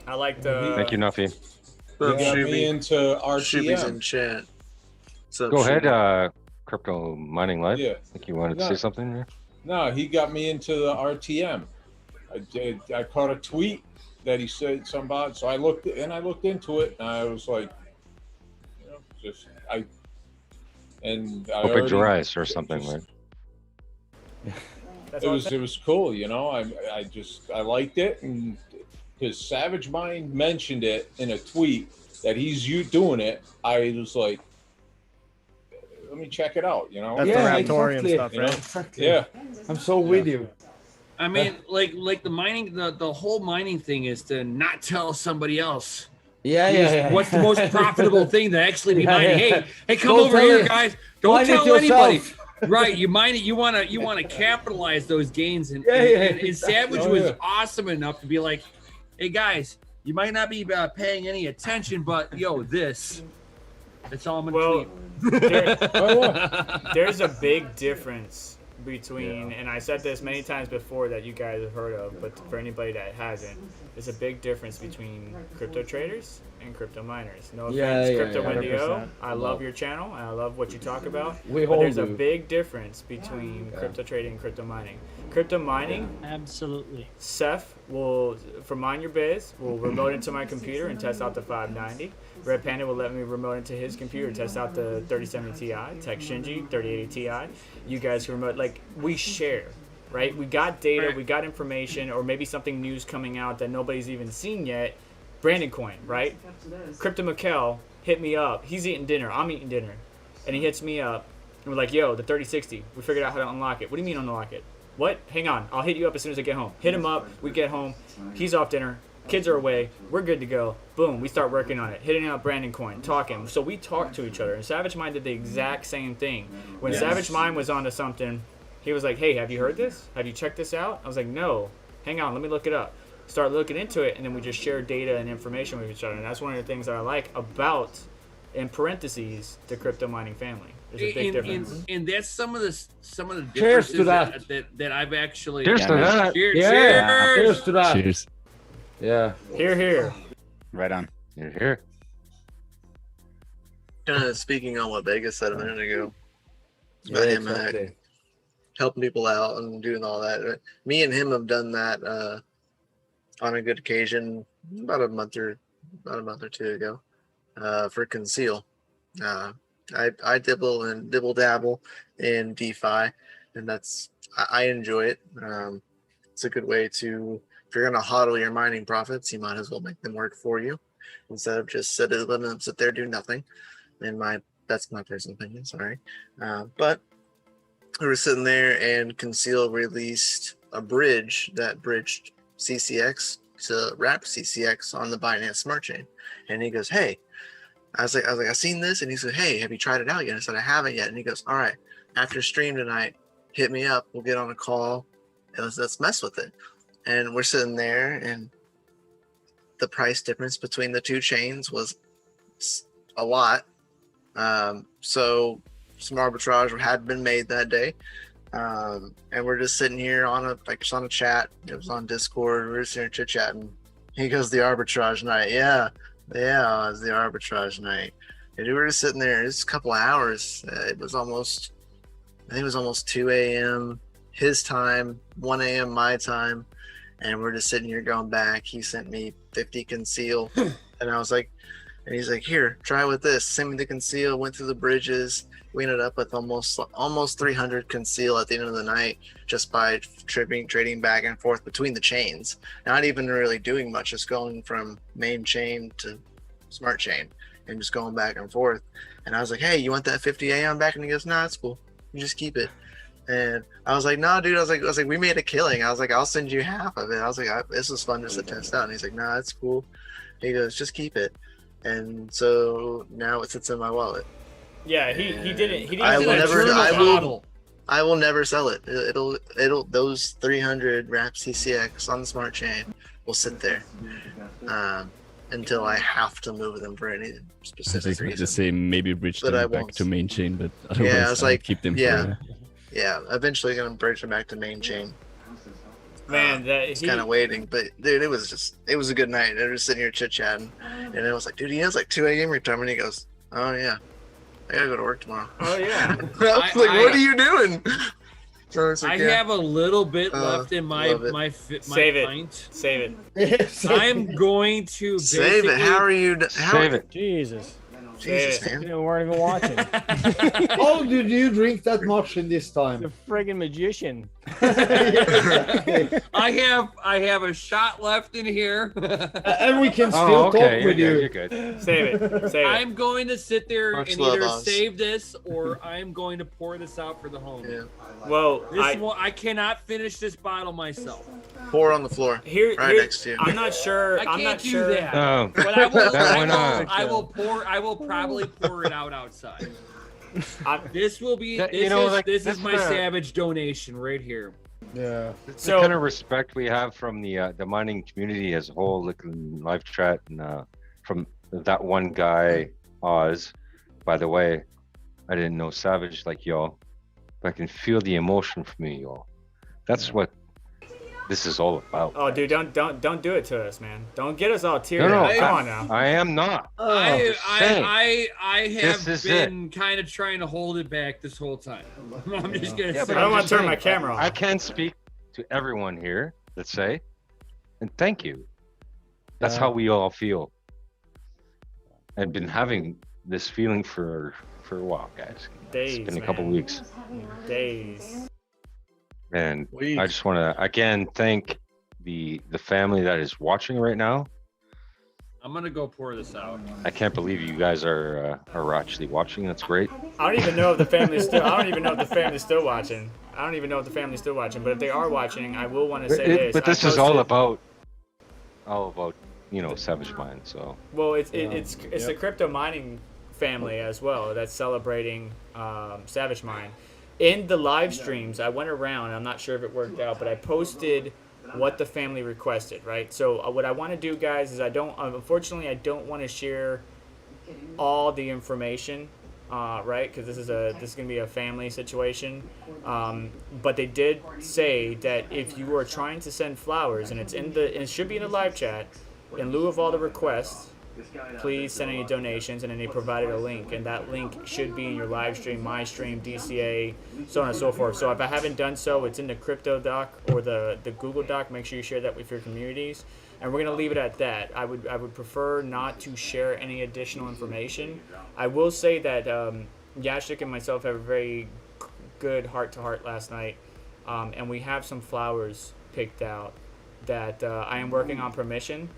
I like the. Thank you, Nuffy. He got me into Shuby's in RTM. chat. So Go ahead, Crypto Mining Live. Yeah. I think you wanted to No. say something there. No, he got me into the RTM. I caught a tweet that he said something about, so I looked into it, and I was like, you know, I Open your eyes or something, right? That's It all was cool, you know. I liked it, and because SavageMine mentioned it in a tweet that he's doing it, I was like, let me check it out, you know. That's Yeah, the Raptorium exactly. stuff, You know? right? Exactly. Yeah. I'm so with you. I mean, like the mining, the whole mining thing is to not tell somebody else. Yeah. What's the most profitable thing to actually be Yeah, mining? yeah. Hey, come Don't over tell here, it. guys. Don't Mine it tell anybody. yourself. Right, you mine it. You wanna capitalize those gains, and, Yeah, and exactly. Savage Oh, was yeah. awesome enough to be like, hey guys, you might not be paying any attention, but yo, that's all I'm gonna Well, tweet. there's a big difference between, and I said this many times before that you guys have heard of, but for anybody that hasn't, there's a big difference between crypto traders and crypto miners. No offense, Crypto Wendio, I love your channel and I love what you talk about. But there's a big difference between crypto trading and crypto mining. Crypto mining, absolutely. Seth will, for Mind Your Biz, will remote into my computer and test out the 590. Red Panda will let me remote into his computer, test out the 3070 Ti, Tech Shinji 3080 Ti. You guys can remote, like, we share, right? We got data, we got information, or maybe something new's coming out that nobody's even seen yet. Brandon Coin, right? Crypto Mikkel hit me up. He's eating dinner. I'm eating dinner. And he hits me up. And we're like, yo, the 3060. We figured out how to unlock it. What do you mean unlock it? What? Hang on. I'll hit you up as soon as I get home. Hit him up. We get home. He's off dinner. Kids are away. We're good to go. Boom. We start working on it. Hitting out Brandon Coin. Talking. So we talk to each other. And SavageMine did the exact same thing. When SavageMine was onto something, he was like, hey, have you heard this? Have you checked this out? I was like, no. Hang on. Let me look it up. Start looking into it, and then we just share data and information with each other. And that's one of the things that I like about, in parentheses, the crypto mining family. There's a big difference. And that's some of the Cheers differences to that. that I've actually. Cheers to that. Cheers. Yeah. Cheers to that. Cheers. Yeah. Here, here. Right on. Here. Speaking on what Vegas said a minute ago, Yeah, about him exactly. helping people out and doing all that. Me and him have done that on a good occasion about a month or two ago for Conceal. I dibble dabble in DeFi, and I enjoy it. It's a good way to, if you're gonna hodl your mining profits, you might as well make them work for you instead of just letting them sit there do nothing. That's my personal opinion. Sorry, but we were sitting there, and Conceal released a bridge that bridged CCX to wrap CCX on the Binance Smart Chain. And he goes, hey, I was like, I seen this. And he said, hey, have you tried it out yet? I said, I haven't yet. And he goes, all right, after stream tonight, hit me up. We'll get on a call and let's mess with it. And we're sitting there, and the price difference between the two chains was a lot. So some arbitrage had been made that day. And we're just sitting here on a chat. It was on Discord. We were sitting here chit chatting. He goes, the arbitrage night. Yeah, it was the arbitrage night. And we were just sitting there. It's a couple of hours. It was almost 2 a.m. his time, 1 a.m. my time. And we're just sitting here going back. He sent me 50 Conceal. And I was like, and he's like, here, try with this. Send me the Conceal. Went through the bridges. We ended up with almost 300 Conceal at the end of the night just by trading back and forth between the chains. Not even really doing much, just going from main chain to smart chain and just going back and forth. And I was like, hey, you want that 50 Aion back? And he goes, nah, it's cool. You just keep it. And I was like, nah, dude. I was like, we made a killing. I was like, I'll send you half of it. I was like, this was fun just to test out. And he's like, nah, it's cool. He goes, just keep it. And so now it sits in my wallet. Yeah, he didn't. I will never sell it. It'll those 300 wrap CCX on the smart chain will sit there until I have to move them for any specific reason. Just say maybe bridge them back to main chain, but otherwise yeah, I was like, keep them. Yeah, eventually gonna bridge them back to main chain. Man, he's kind of waiting, but dude, it was a good night. I was just sitting here chit chatting, and I was like, dude, he has like 2 a.m. retirement. He goes, oh yeah. I gotta go to work tomorrow. Oh yeah. I was like, what are you doing? So like, I have a little bit left in my Save pint. Save it. I'm going to save it. How are you? Save it. Jesus. Jesus, man. We weren't even watching. How did you drink that much in this time? The friggin' magician. I have a shot left in here. And we can still talk with you. You're good. Save it. I'm going to sit there Much and love, either Oz. save this or I'm going to pour this out for the home. Yeah. Well, I cannot finish this bottle myself. Pour on the floor. Here, next to you. I'm not sure. I can't do sure. that. No. But I will. Why not? I will probably pour it out outside. This will be. That- This you know, is like, this that's is my the- Savage donation right here. Yeah. It's the kind of respect we have from the mining community as a whole, like in live chat, and from that one guy, Oz. By the way, I didn't know Savage like y'all, but I can feel the emotion from you all. That's what this is all about. Oh, dude, don't do it to us, man. Don't get us all teary. No, Come on now. I am not. I This have is been kind of trying to hold it back this whole time. I'm just gonna say. I don't want to turn my camera on. I can't speak to everyone here, let's say, and thank you. That's how we all feel. I've been having this feeling for a while, guys. Days, it's been a couple weeks. Days. And I just want to again thank the family that is watching right now. I'm gonna go pour this out. I can't believe you guys are actually watching. That's great. I don't even know if the family's still. I don't even know if the family's still watching. I don't even know if the family's still watching. But if they are watching, I will want to say this. But this is all about SavageMine. So. Well, it's the crypto mining family as well that's celebrating SavageMine. In the live streams, I went around. I'm not sure if it worked out, but I posted what the family requested. Right. So what I want to do, guys, is unfortunately I don't want to share all the information. Right, because this is gonna be a family situation, but they did say that if you are trying to send flowers, and it should be in the live chat, in lieu of all the requests, please send any donations, and then they provided a link, and that link should be in your live stream, my stream, DCA, so on and so forth. So if I haven't done so, it's in the crypto doc or the Google doc. Make sure you share that with your communities. And we're gonna leave it at that. I would prefer not to share any additional information. I will say that Yashik and myself have a very good heart-to-heart last night, and we have some flowers picked out that I am working on permission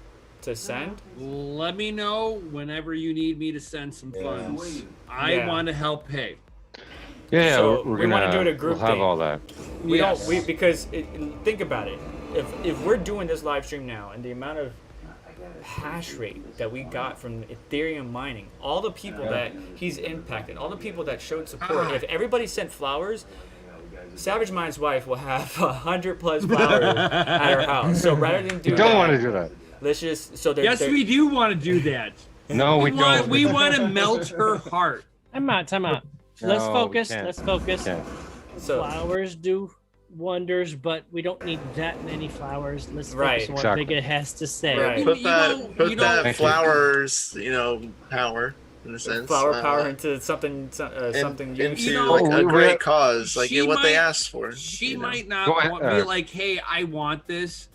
to send. Let me know whenever you need me to send some funds. I want to help pay. Yeah, so we want to do it a group we'll have thing. all that. Because think about it. If we're doing this live stream now, and the amount of hash rate that we got from Ethereum mining, all the people that he's impacted, all the people that showed support, if everybody sent flowers, SavageMine's wife will have 100+ flowers at her house. So rather than do You don't want to do that. let's just Yes, we do want to do that. No, we don't. We want to melt her heart. Time out. No, Let's we focus. can't. Let's focus. Can't. So Flowers do wonders, but we don't need that many flowers. Let's focus Right, on what exactly. Vega has to say. Right. Put Thank that you. flowers, power in a sense. flower power into something something into know, like a we great were- cause, like she what they might- asked for. She you know? might not Go ahead, be like, hey, I want this.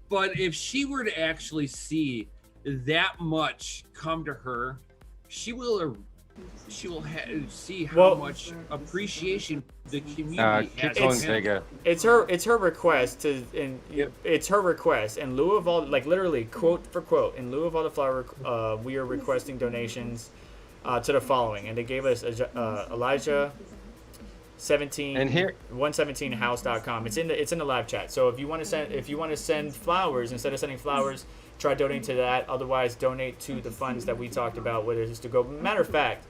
But if she were to actually see that much come to her, she will see how much appreciation the community Keep has. going, for him. Vega. It's her request it's her request in lieu of all, like literally quote for quote, in lieu of all the flower, we are requesting donations to the following, and they gave us Elijah 17 And here- 117house.com. It's in the live chat. So if you want to send flowers, instead of sending flowers, try donating to that. Otherwise, donate to the funds that we talked about, whether it's to go. Matter of fact,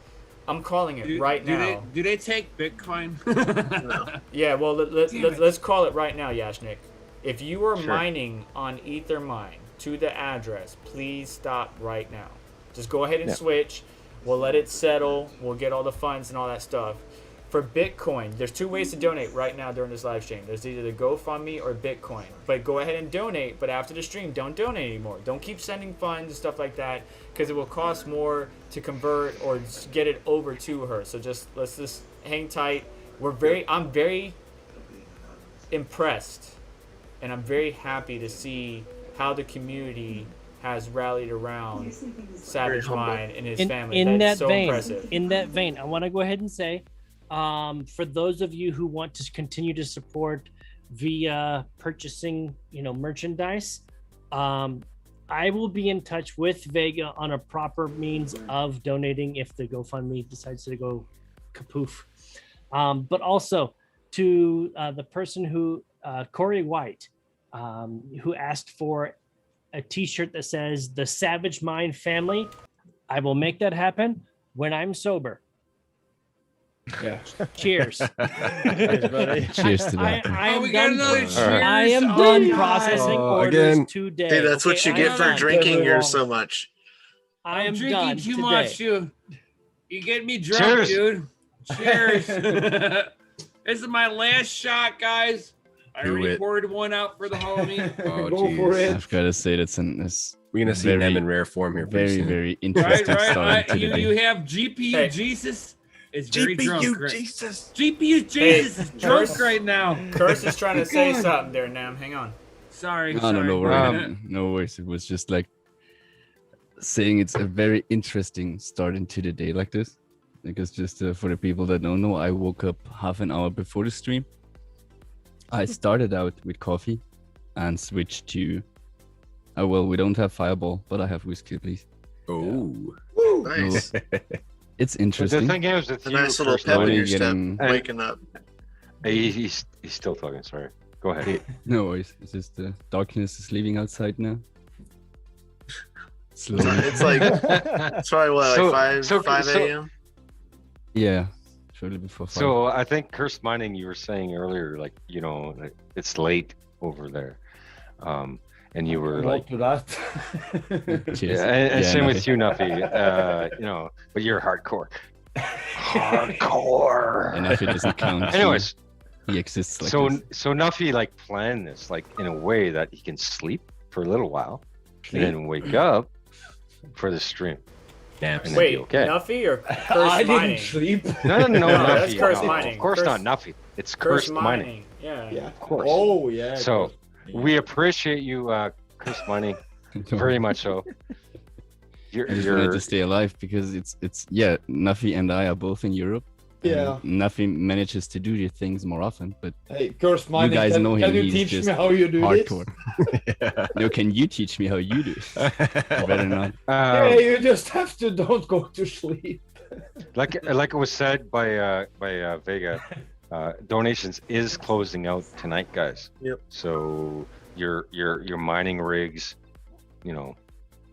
I'm calling it right now. Do they take Bitcoin? Yeah, well, let's call it right now, Yashnik. If you are Sure. mining on Ethermine to the address, please stop right now. Just go ahead and switch. We'll let it settle. We'll get all the funds and all that stuff. For Bitcoin, there's two ways to donate right now during this live stream. There's either the GoFundMe or Bitcoin. But go ahead and donate, but after the stream, don't donate anymore. Don't keep sending funds and stuff like that, because it will cost more to convert or get it over to her. So let's just hang tight. I'm very impressed, and I'm very happy to see how the community has rallied around SavageMine and his family. That's so impressive. In that vein, I want to go ahead and say, for those of you who want to continue to support via purchasing, merchandise, I will be in touch with Vega on a proper means of donating if the GoFundMe decides to go kapoof. But also to the person who, Corey White, who asked for a t-shirt that says the SavageMine family. I will make that happen when I'm sober. Yeah. Cheers. Cheers to that. I am we got done. another Cheers. I am Oh, done God. processing Oh, orders again. today. Hey, that's what you I get am for done. drinking Everyone. yours so much. I am drinking done too today. much. You get me drunk, Cheers. dude. Cheers. This is my last shot, guys. I Do already it. poured one out for the homie. Oh, Go for jeez. it. I've got to say that's We're gonna see very, them in rare form here. pretty very soon. interesting right. start to the You day. have GPU Hey. Jesus is very drunk. Right? Jesus. GPU Jesus is drunk Curse. right now. Curse is trying to say something there, Nam. Hang on. Sorry. No, sorry. no worries. No worries. It was just like saying it's a very interesting start into the day like this. Because just for the people that don't know, I woke up half an hour before the stream. I started out with coffee and switched to, oh, well, we don't have Fireball, but I have whiskey, please. Oh. Nice. It's But interesting. the thing is, with A you, nice little Chris, pep in Slowly your step, getting- waking up. he's still talking. Sorry. Go ahead. No worries. It's just the darkness is leaving outside now. Slowly. It's like it's probably what, So- like 5 so- a.m. Yeah, shortly before 5. So I think Cursed Mining, you were saying earlier, like, you know, like, it's late over there. And you were Not like, to that. yeah, and Yeah, same Nuffy. with you, Nuffy. You know, but you're hardcore. Hardcore. And if it doesn't count, Anyways, he exists like so this. so Nuffy like planned this like in a way that he can sleep for a little while and then wake up for the stream. Naps. And then Wait, be okay. Nuffy or I Curse didn't Mining? sleep. No, No, that's Nuffy. Curse No, Mining. Of course Curse- not Nuffy. It's Curse Cursed Mining. Mining. Yeah. Yeah. Of course. Oh yeah. So yeah. we appreciate you, Cursed Mining, very much so. I just wanted You're to stay alive because it's yeah, Nuffy and I are both in Europe. and Yeah. Nuffy manages to do these things more often, but Hey, Curse Mining, guys can, know him, can you he's teach just me how you do hardcore. this? No, can you teach me how you do it? Better not. Hey, you just have to don't go to sleep. like it was said by Vega, donations is closing out tonight, guys. Yep. So your mining rigs, you know,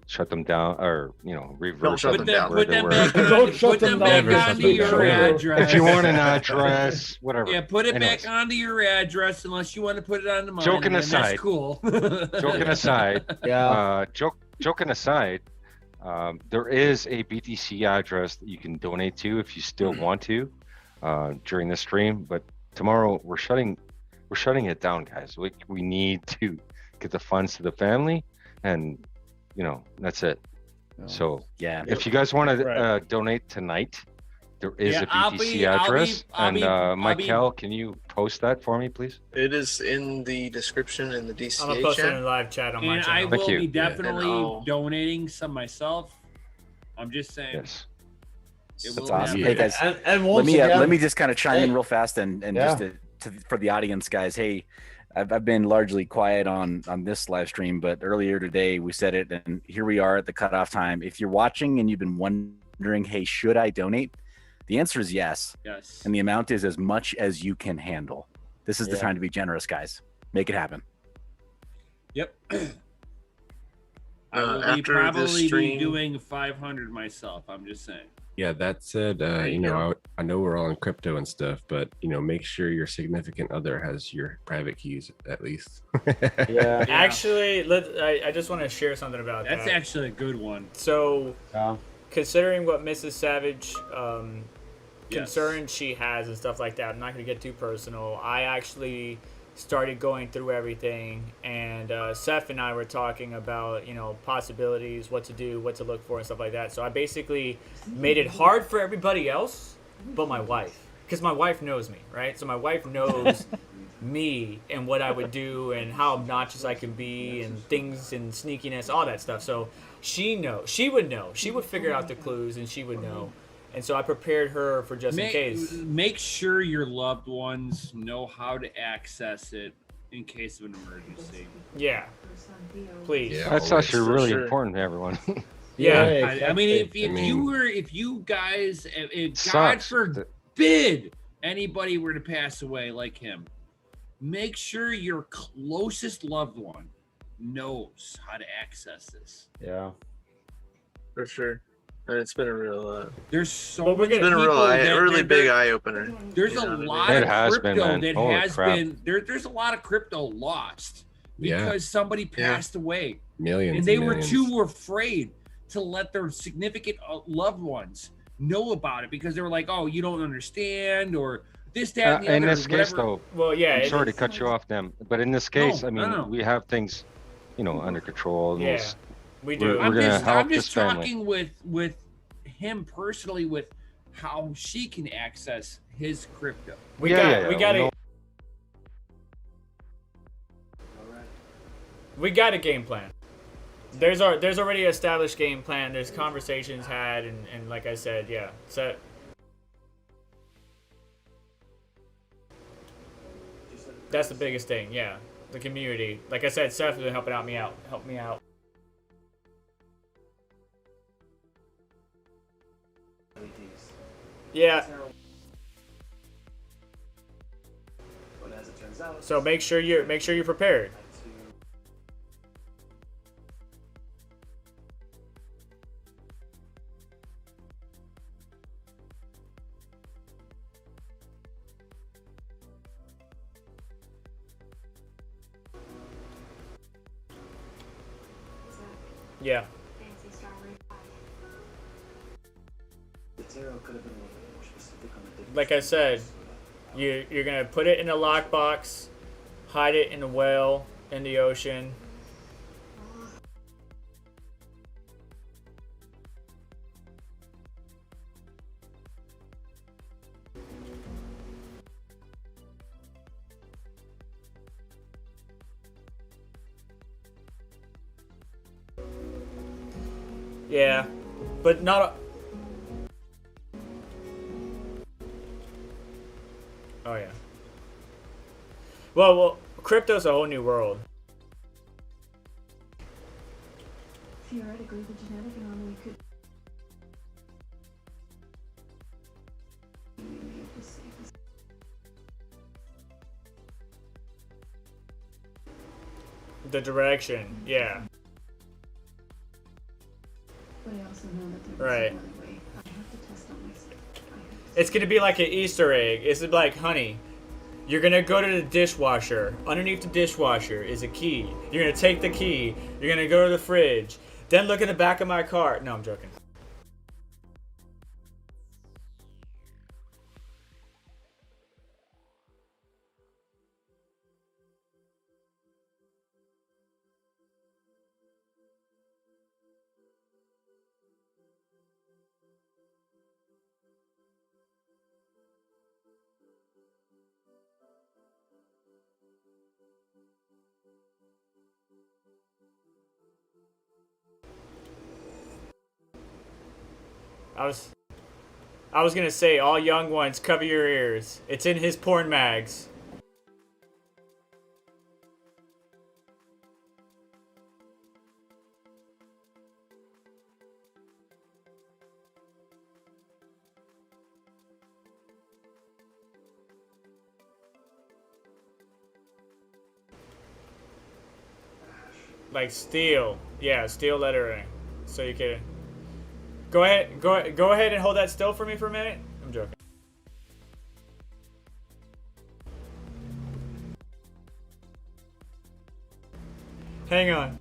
shut them down, or you know, reverse shut them them down. Put them where they back, were. Don't shut put them them back down. onto your Sure. address. If you want an address, whatever. Yeah, put it Anyways. back onto your address unless you want to put it on the mine. Joking and then aside. That's cool. Joking aside, Yeah. joking aside, there is a BTC address that you can donate to if you still want to during the stream. But tomorrow we're shutting it down, guys. We need to get the funds to the family, and you know that's it. So Yeah. if you guys want to Right. donate tonight, there is Yeah, a I'll BTC be- I'll be- address. I'll And be- I'll be- Michael, can you post that for me, please? It is in the description in the I'm gonna DCA post it in chat. the live chat on my And I channel. Thank will you. be definitely And I'll- donating some myself. I'm just saying. Yes. It That's will awesome. happen. Hey guys, And once let again, me just kind of chime in Hey. real fast and Yeah. just for the audience, guys. Hey, I've been largely quiet on this live stream, but earlier today we said it, and here we are at the cutoff time. If you're watching and you've been wondering, hey, should I donate? The answer is yes, Yes. and the amount is as much as you can handle. This is the Yeah. time to be generous, guys. Make it happen. Yep. I will be After this probably stream- be doing 500 myself. I'm just saying. Yeah, that said, There you you know, I know we're all in crypto and stuff, but you know, make sure your significant other has your private keys at least. yeah. Actually, I just want to share something about That's that. actually a good one. So, Yeah. considering what Mrs. Savage Yes. concerns she has and stuff like that, I'm not going to get too personal. I actually started going through everything, and Seth and I were talking about, you know, possibilities, what to do, what to look for, and stuff like that. So I basically made it hard for everybody else but my wife, because my wife knows me, right? So my wife knows me and what I would do and how obnoxious I can be and things and sneakiness, all that stuff. So she would figure out the clues, and she would know. And so I prepared her for just in case. Make sure your loved ones know how to access it in case of an emergency. Yeah, please. Yeah. That's always, actually for really sure. important to everyone. Yeah. I mean, exactly. if you guys, if God Sucks. forbid anybody were to pass away like him, make sure your closest loved one knows how to access this. Yeah. For sure. And it's been a real, There's so Well, we're many it's been a people real, that- really that- big eye opener. There's You know a what I mean? lot It of has been, crypto man. that Holy has crap. been there's a lot of crypto lost Yeah. because somebody Yeah. passed away Millions. and they were millions. too afraid to let their significant loved ones know about it because they were like, oh, you don't understand, or this, that, and the in other. this case, whatever. though, Well, yeah. I'm sorry to cut you off, them, but in this case, No, I mean, no. we have things, under control. And Yeah, we'll we we're- do. we're I'm gonna just, help I'm just this family. talking with him personally, with how she can access his crypto. We Yeah, got. yeah, We yeah, got well, a. We got a game plan. There's already an established game plan. There's conversations had, and like I said, yeah. So that's the biggest thing. Yeah, the community. Like I said, Seth has been helping me out. Help me out. Yeah. So make sure you're prepared. Yeah. Like I said, you're gonna put it in a lockbox, hide it in a well in the ocean. Yeah, but not. Oh yeah. Well, crypto's a whole new world. Theoretically, the genetic anomaly could. The direction, yeah. But I also know that there's Right. no other way. I have to test on myself. It's gonna be like an Easter egg. It's like honey. You're gonna go to the dishwasher. Underneath the dishwasher is a key. You're gonna take the key. You're gonna go to the fridge. Then look at the back of my car. No, I'm joking. I was gonna say, all young ones, cover your ears. It's in his porn mags. Like steel, yeah, steel lettering. So you can go ahead and hold that still for me for a minute. I'm joking. Hang on.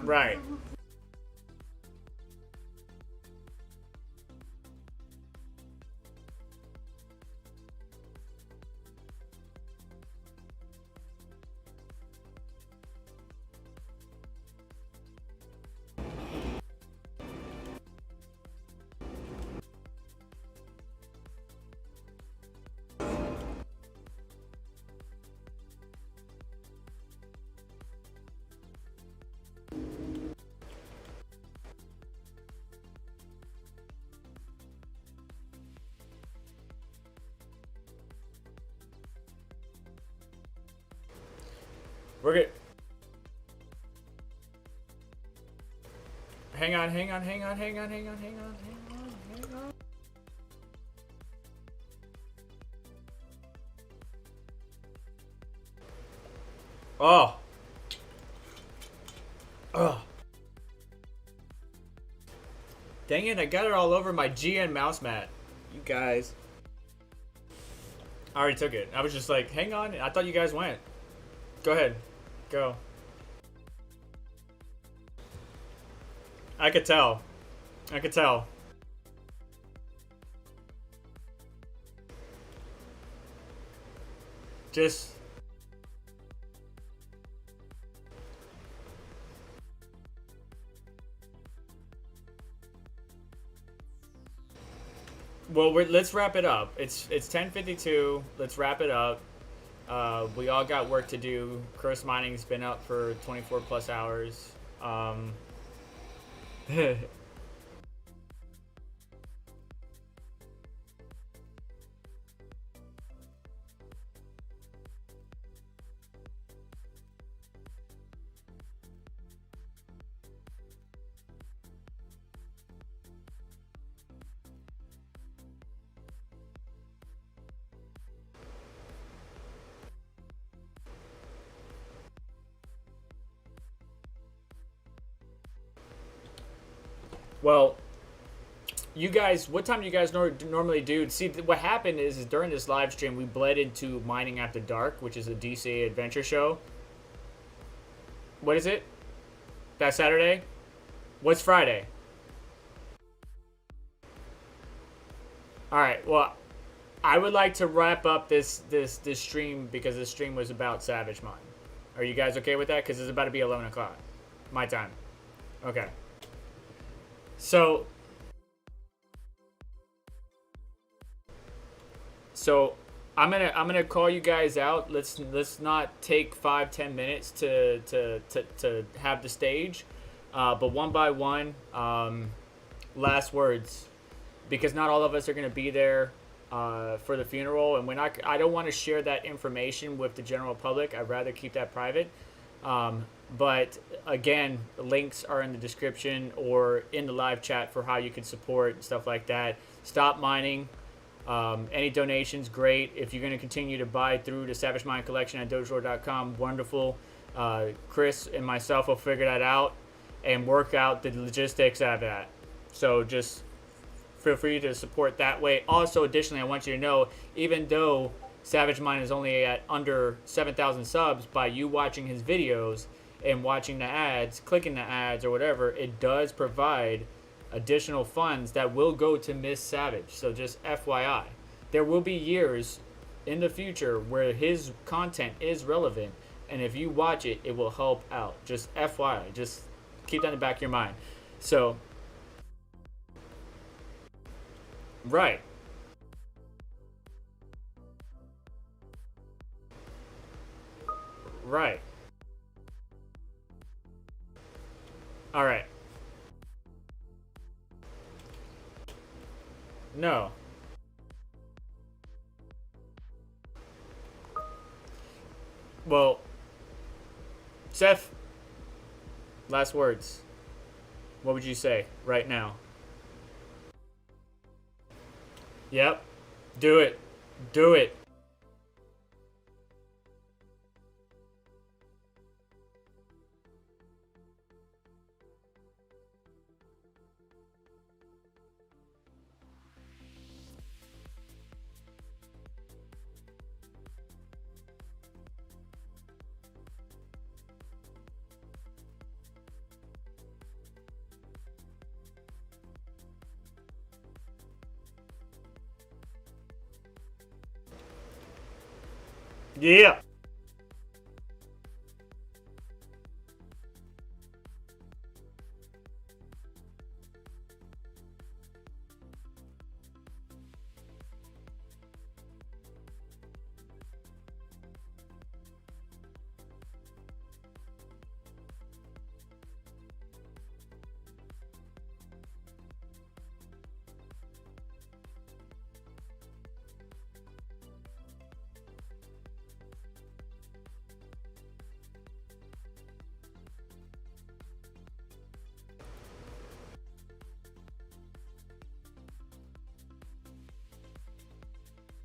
Right. We're good. Hang on. Oh. Ugh. Dang it, I got it all over my GN mouse mat. You guys. I already took it. I was just like, hang on. I thought you guys went. Go ahead. Go. I could tell. I could tell. Just... Well, let's wrap it up. It's 10:52. Let's wrap it up. We all got work to do. Curse Mining's been up for 24 plus hours. Well, you guys, what time do you guys normally do? See, what happened is during this live stream, we bled into Mining After Dark, which is a DCA adventure show. What is it? That Saturday? What's Friday? All right. Well, I would like to wrap up this stream because this stream was about SavageMine. Are you guys okay with that? Because it's about to be 11 o'clock, my time. Okay. So I'm gonna call you guys out. Let's not take 5-10 minutes to have the stage, but one by one, last words, because not all of us are gonna be there for the funeral, and I don't want to share that information with the general public. I'd rather keep that private. But again, links are in the description or in the live chat for how you can support and stuff like that. Stop mining. Any donations, great. If you're going to continue to buy through the SavageMine collection at dogelord.com, wonderful. Chris and myself will figure that out and work out the logistics of that. So just feel free to support that way. Also, additionally, I want you to know, even though SavageMine is only at under 7,000 subs, by you watching his videos and watching the ads, clicking the ads or whatever, it does provide additional funds that will go to Miss Savage. So just FYI, there will be years in the future where his content is relevant, and if you watch it, it will help out. Just FYI, just keep that in the back of your mind. So, right. Right. All right. No. Well, Seth, last words. What would you say right now? Yep. Do it. Do it. Yeah.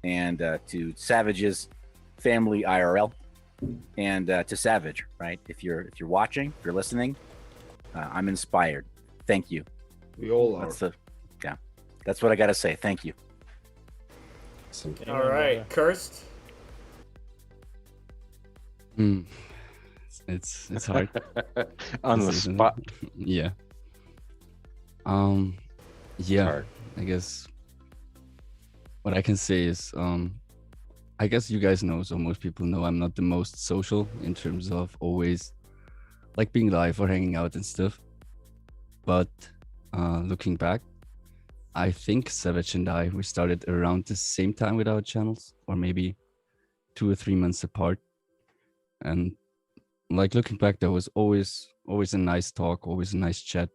And to Savage's family IRL, and to Savage, right? If you're watching, if you're listening, I'm inspired. Thank you. We all are. That's what I gotta say. Thank you. Awesome. All right, Cursed. It's hard. On the This isn't it? spot. Yeah. Yeah. I guess what I can say is, I guess you guys know, so most people know I'm not the most social in terms of always like being live or hanging out and stuff. But looking back, I think Savage and I, we started around the same time with our channels, or maybe 2 or 3 months apart. And like looking back, there was always a nice talk, always a nice chat,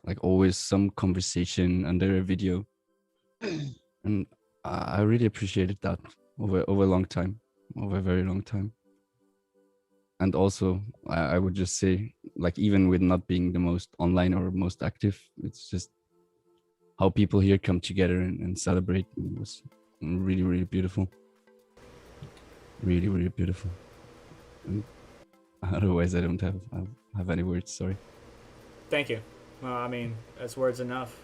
like always some conversation under a video. And I really appreciated that over a long time, over a very long time. And also, I would just say, like, even with not being the most online or most active, it's just how people here come together and celebrate. It was really, really beautiful. Really, really beautiful. And otherwise, I don't have any words. Sorry. Thank you. Well, I mean, that's words enough.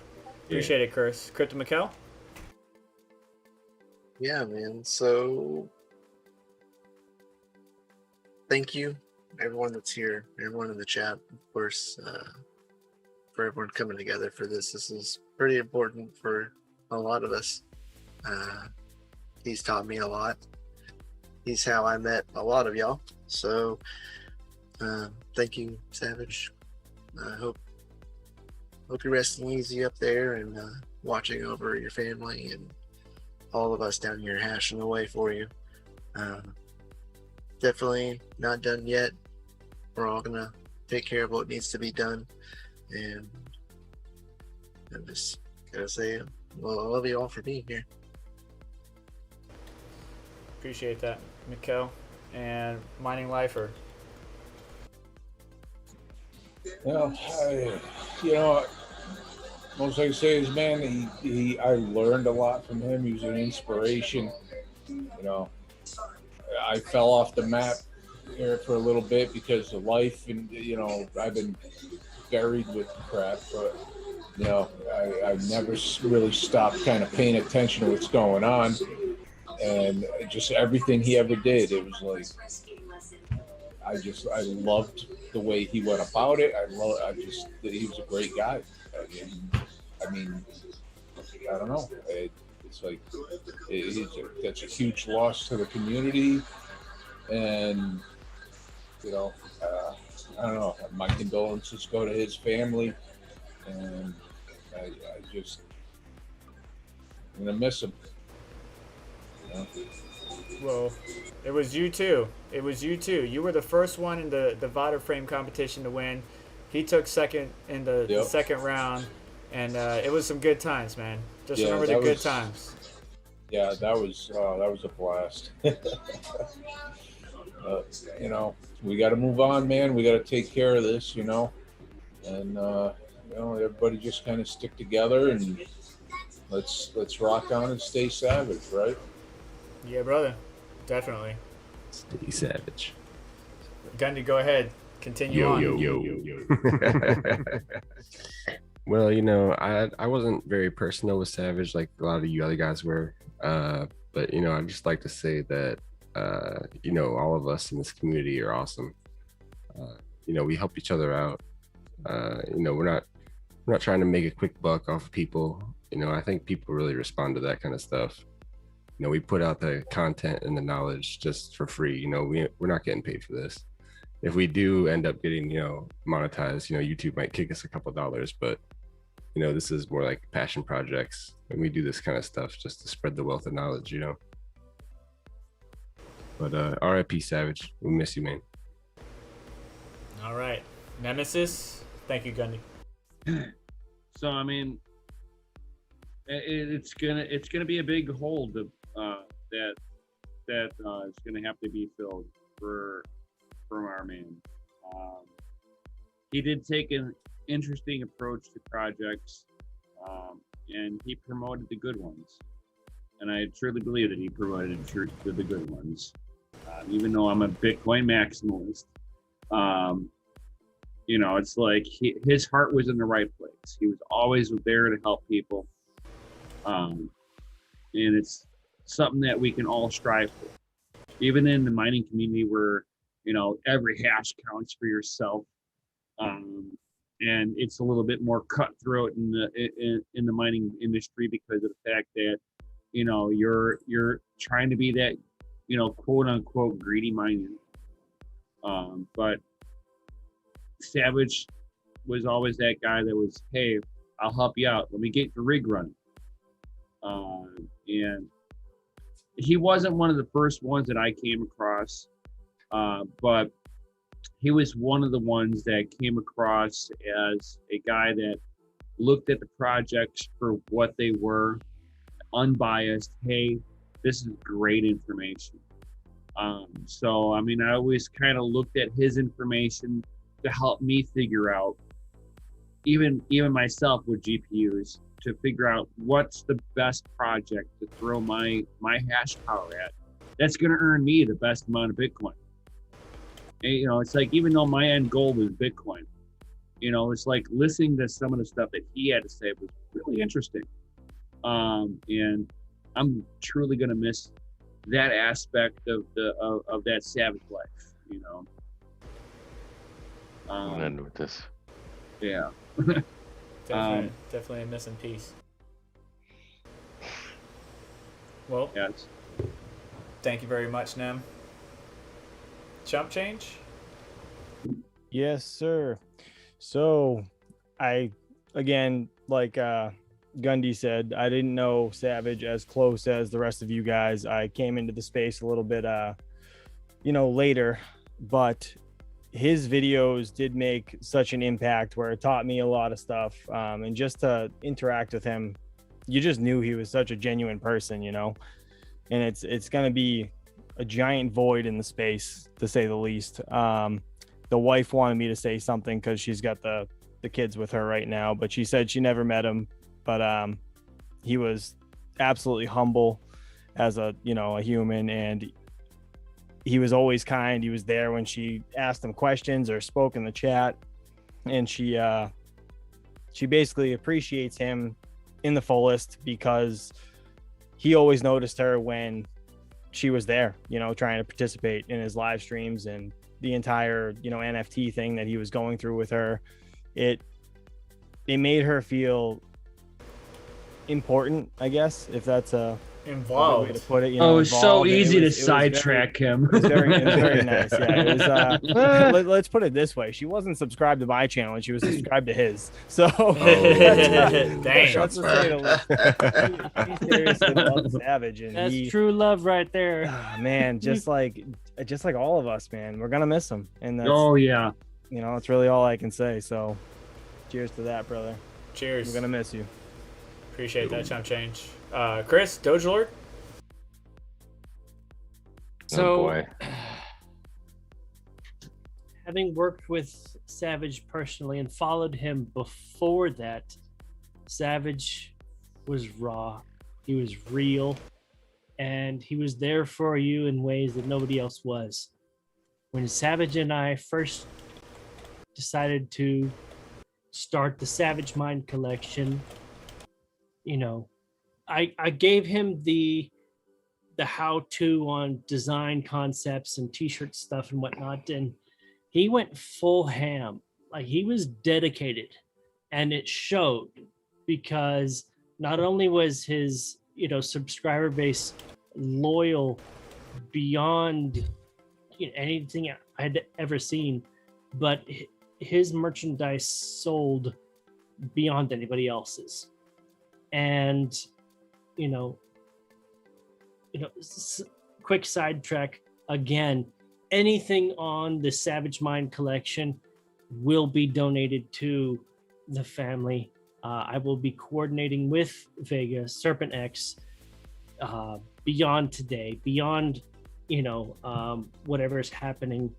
Appreciate it, Curse. Crypto Mikkel? Yeah, man. So thank you, everyone that's here, everyone in the chat, of course, for everyone coming together for this. This is pretty important for a lot of us. He's taught me a lot. He's how I met a lot of y'all. So thank you, Savage. I hope you're resting easy up there and watching over your family and all of us down here hashing away for you. Definitely not done yet. We're all gonna take care of what needs to be done, and I'm just gotta say, well, I love you all for being here. Appreciate that, Mikkel. And Mining Lifer. Well, most I can say is, man, I learned a lot from him. He was an inspiration. You know, I fell off the map here for a little bit because of life, and I've been buried with crap. But I never really stopped kind of paying attention to what's going on, and just everything he ever did. It was like I loved the way he went about it. He was a great guy. I mean, I don't know. It's like that's a huge loss to the community, and I don't know. My condolences go to his family, and I'm gonna miss him. Well, it was you too. It was you too. You were the first one in the Vada frame competition to win. He took second in the second round, and it was some good times, man. Just remember the good times. Yeah, that was a blast. We got to move on, man. We got to take care of this, and everybody just kind of stick together and let's rock on and stay savage, right? Yeah, brother, definitely. Stay savage. Gundy, go ahead. Continue on. Yo. Well, I wasn't very personal with Savage like a lot of you other guys were. But I'd just like to say that all of us in this community are awesome. We help each other out. We're not trying to make a quick buck off of people. I think people really respond to that kind of stuff. We put out the content and the knowledge just for free. We're not getting paid for this. If we do end up getting, monetized, YouTube might kick us a couple dollars, but this is more like passion projects, and we do this kind of stuff just to spread the wealth of knowledge, But RIP Savage, we miss you, man. All right, Nemesis. Thank you, Gundy. So I mean, it's gonna be a big hole that is gonna have to be filled from our man. He did take an interesting approach to projects, and he promoted the good ones. And I truly believe that he promoted the good ones. Even though I'm a Bitcoin maximalist, it's like his heart was in the right place. He was always there to help people. And something that we can all strive for. Even in the mining community where, every hash counts for yourself. And it's a little bit more cutthroat in the mining industry because of the fact that, you're trying to be that, quote unquote greedy miner. But Savage was always that guy that was, hey, I'll help you out. Let me get the rig running. And he wasn't one of the first ones that I came across, but he was one of the ones that came across as a guy that looked at the projects for what they were, unbiased. Hey, this is great information. So, I mean, I always kind of looked at his information to help me figure out, even myself with GPUs, to figure out what's the best project to throw my hash power at that's going to earn me the best amount of Bitcoin. And, it's like, even though my end goal was Bitcoin, it's like listening to some of the stuff that he had to say was really interesting. And I'm truly going to miss that aspect of that Savage life, I'm end with this. Yeah. Definitely a missing piece. Well, yes. Thank you very much, Nem. Chump change? Yes, sir. So, again, like Gundy said, I didn't know Savage as close as the rest of you guys. I came into the space a little bit, later, but his videos did make such an impact where it taught me a lot of stuff. And just to interact with him, you just knew he was such a genuine person, and it's going to be a giant void in the space, to say the least. The wife wanted me to say something because she's got the kids with her right now, but she said she never met him, but he was absolutely humble as a human, and he was always kind. He was there when she asked him questions or spoke in the chat, and she basically appreciates him in the fullest because he always noticed her when she was there, trying to participate in his live streams and the entire, NFT thing that he was going through with her. It made her feel important, I guess, if that's a involved way to put it. It's so easy to sidetrack him. It was very nice. Yeah, it was. Let's put it this way: she wasn't subscribed to my channel, and she was subscribed to his. So, dang, that's to say the least. He seriously loves Savage, and That's true love right there. Man, just like all of us, man, we're gonna miss him, and that's, yeah, it's really all I can say. So, cheers to that, brother. Cheers. We're gonna miss you. Appreciate that chump change. Chris, Doge Lord. So, boy. having worked with Savage personally and followed him before that, Savage was raw. He was real, and he was there for you in ways that nobody else was. When Savage and I first decided to start the SavageMine collection, I gave him the how-to on design concepts and t-shirt stuff and whatnot, and he went full ham. Like, he was dedicated, and it showed, because not only was his subscriber base loyal beyond anything I had ever seen, but his merchandise sold beyond anybody else's. And quick sidetrack again, anything on the SavageMine collection will be donated to the family. I will be coordinating with EVGA, SerpentX, beyond today, beyond whatever is happening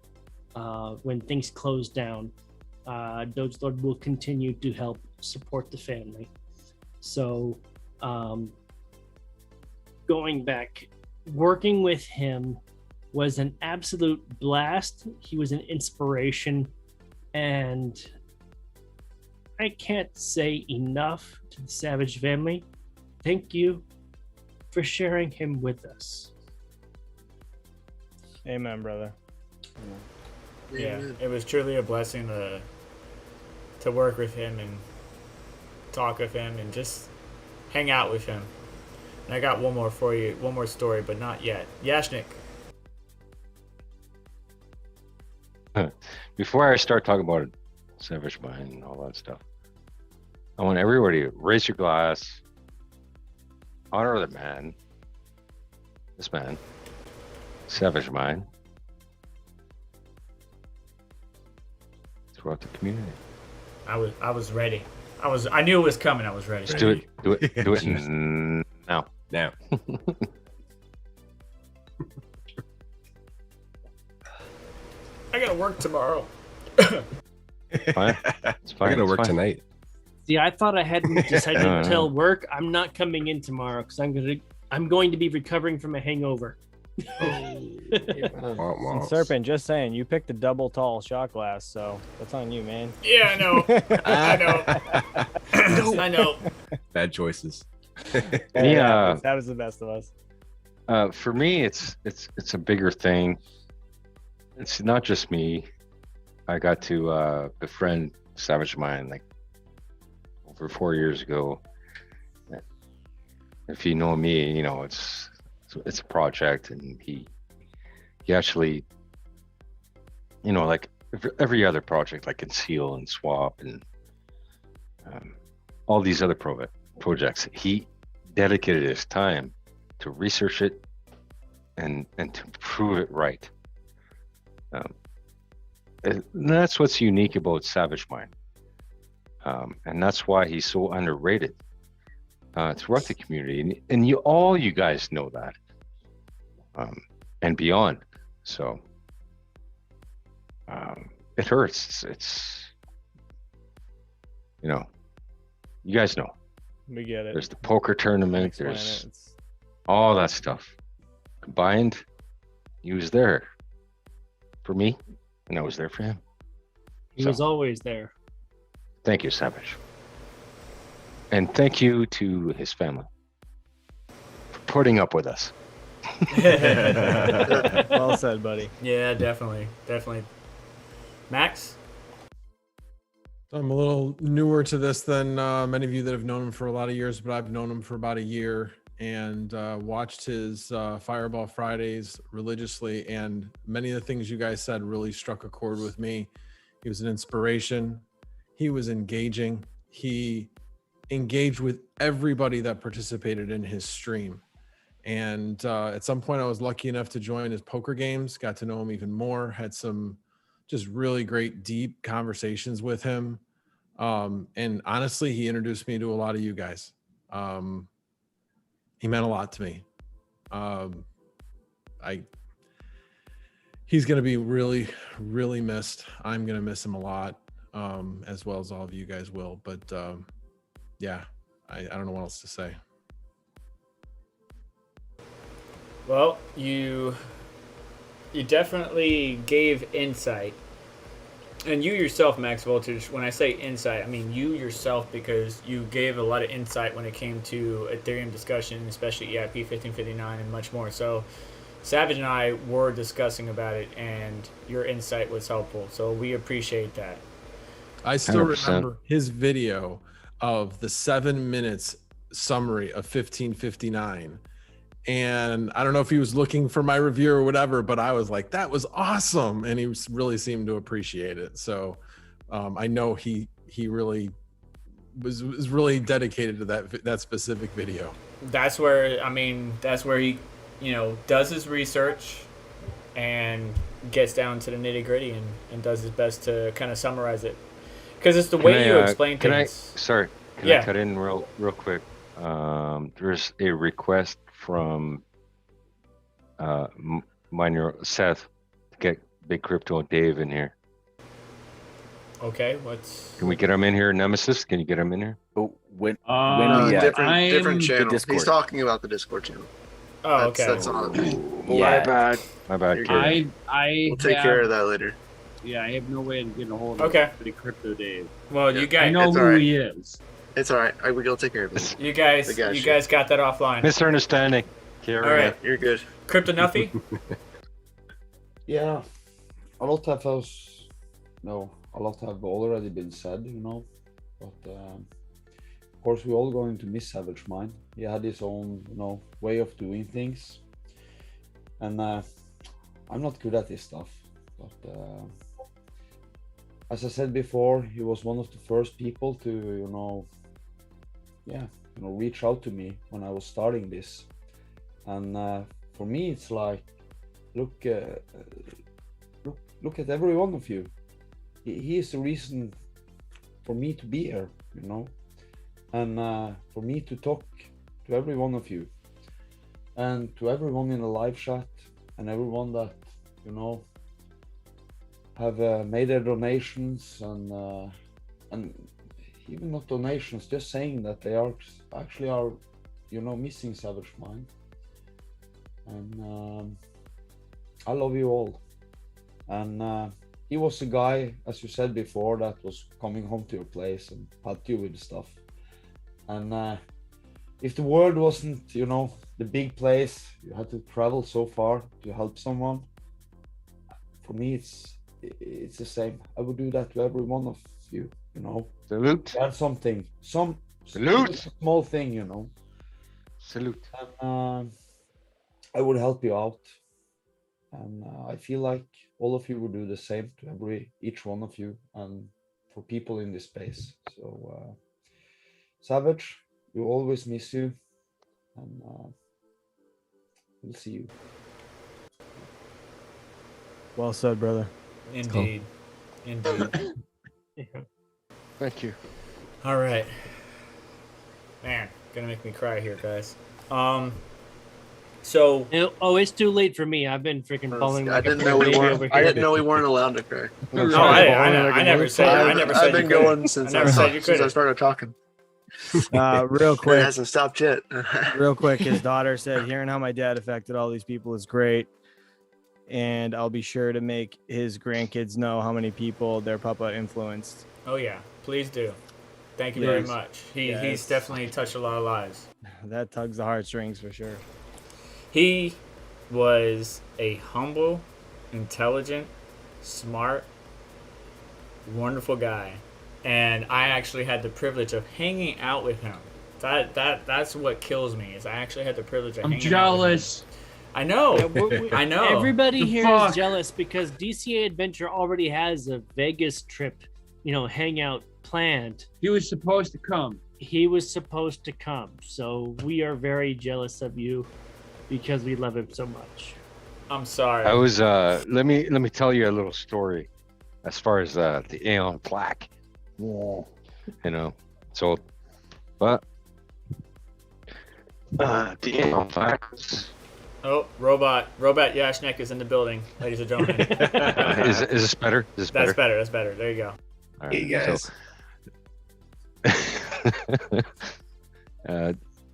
when things close down. Doge Lord will continue to help support the family. So, going back, working with him was an absolute blast. He was an inspiration, and I can't say enough to the Savage family. Thank you for sharing him with us. Amen, brother. Yeah, it was truly a blessing to work with him and talk with him and just hang out with him. And I got one more for you, one more story, but not yet. Yashnik. Before I start talking about SavageMine and all that stuff, I want everybody to raise your glass, honor the man, this man, SavageMine, throughout the community. I was ready. I knew it was coming. I was ready. Just do it now. Now. I gotta work tomorrow. Fine. It's fine. I gotta it's work fine. tonight. See, I thought I hadn't decided No, no. to tell work I'm not coming in tomorrow because I'm going to be recovering from a hangover. And Serpent, just saying, you picked a double tall shot glass, so that's on you, man. Yeah, I know. I know. Bad choices. Yeah. That was the best of us. For me, it's a bigger thing. It's not just me. I got to befriend SavageMine like over 4 years ago. If you know me, you know it's a project, and he actually, you know, like every other project, like Conceal and Swap and all these other projects, he dedicated his time to research it and to prove it right. And that's what's unique about SavageMine, and that's why he's so underrated throughout the community, and all you guys know that, and beyond. So it hurts. It's you know, you guys know. We get it. There's the poker tournament. Explain There's it. It's- all that stuff combined. He was there for me, and I was there for him. He was always there. Thank you, Savage. And thank you to his family for putting up with us. Well said, buddy. Yeah, definitely. Max? I'm a little newer to this than many of you that have known him for a lot of years, but I've known him for about a year and watched his Fireball Fridays religiously. And many of the things you guys said really struck a chord with me. He was an inspiration. He was engaging. He engaged with everybody that participated in his stream. And at some point I was lucky enough to join his poker games, got to know him even more, had some just really great, deep conversations with him. And honestly, he introduced me to a lot of you guys. He meant a lot to me. He's going to be really, really missed. I'm going to miss him a lot, as well as all of you guys will. But yeah, I don't know what else to say. Well, you definitely gave insight. And you yourself, Max Voltage, when I say insight, I mean you yourself, because you gave a lot of insight when it came to Ethereum discussion, especially EIP 1559 and much more. So Savage and I were discussing about it, and your insight was helpful. So we appreciate that. I still 100%. remember his video of the 7 minutes summary of 1559. And I don't know if he was looking for my review or whatever, but I was like, that was awesome. And he really seemed to appreciate it. So I know he really was really dedicated to that specific video. That's where he, does his research and gets down to the nitty gritty and does his best to kind of summarize it. Because it's the way you explain things. Can I cut in real quick? There's a request from Seth to get Big Crypto Dave in here. Okay, Can we get him in here? Nemesis, can you get him in here? Oh, when different channel. Discord. He's talking about the Discord channel. Oh, okay. That's on. Yeah. My bad. You're we'll take care of that later. Yeah, I have no way of getting a hold Okay. of the Crypto Dave. Well, you guys, I know It's who all right. he is. It's all right. We will take care of it. You guys got that offline. Misunderstanding. All right, you're good. Crypto Nuffy. Yeah, a lot have already been said, but of course we're all going to miss SavageMine. He had his own, way of doing things, and I'm not good at this stuff. But as I said before, he was one of the first people to, reach out to me when I was starting this, and for me it's like, look at every one of you. He is the reason for me to be here, and for me to talk to every one of you, and to everyone in the live chat, and everyone that have made their donations, and even not donations, just saying that they are missing SavageMine. And I love you all. And he was a guy, as you said before, that was coming home to your place and helped you with stuff. And if the world wasn't, the big place, you had to travel so far to help someone. For me, it's the same. I would do that to every one of you, Salute. That's something, Salute. small thing, Salute. And I would help you out. And I feel like all of you would do the same to each one of you, and for people in this space. So, Savage, we always miss you, and we'll see you. Well said, brother. Indeed. Indeed. Thank you. All right. Man, gonna make me cry here, guys. So it's too late for me. I've been freaking bawling. I didn't know we weren't. I didn't know we weren't allowed to cry. No, I never said. I never said. I've been going since I started talking. Real It quick, hasn't stopped yet. real quick. His daughter said, "Hearing how my dad affected all these people is great, and I'll be sure to make his grandkids know how many people their papa influenced." Oh yeah, please do. Thank you very much. He's definitely touched a lot of lives. That tugs the heartstrings for sure. He was a humble, intelligent, smart, wonderful guy, and I actually had the privilege of hanging out with him. That's what kills me, is I actually had the privilege of hanging jealous. out with him. I know. I know. Everybody here is jealous because DCA Adventure already has a Vegas trip, hangout planned. He was supposed to come. So we are very jealous of you because we love him so much. I'm sorry. I was let me tell you a little story as far as the Aion plaque. So but the Aion plaque was, Oh, Robot Yashnek is in the building, ladies and gentlemen. is this better? Is this That's better. That's better. There you go. All right, Hey guys.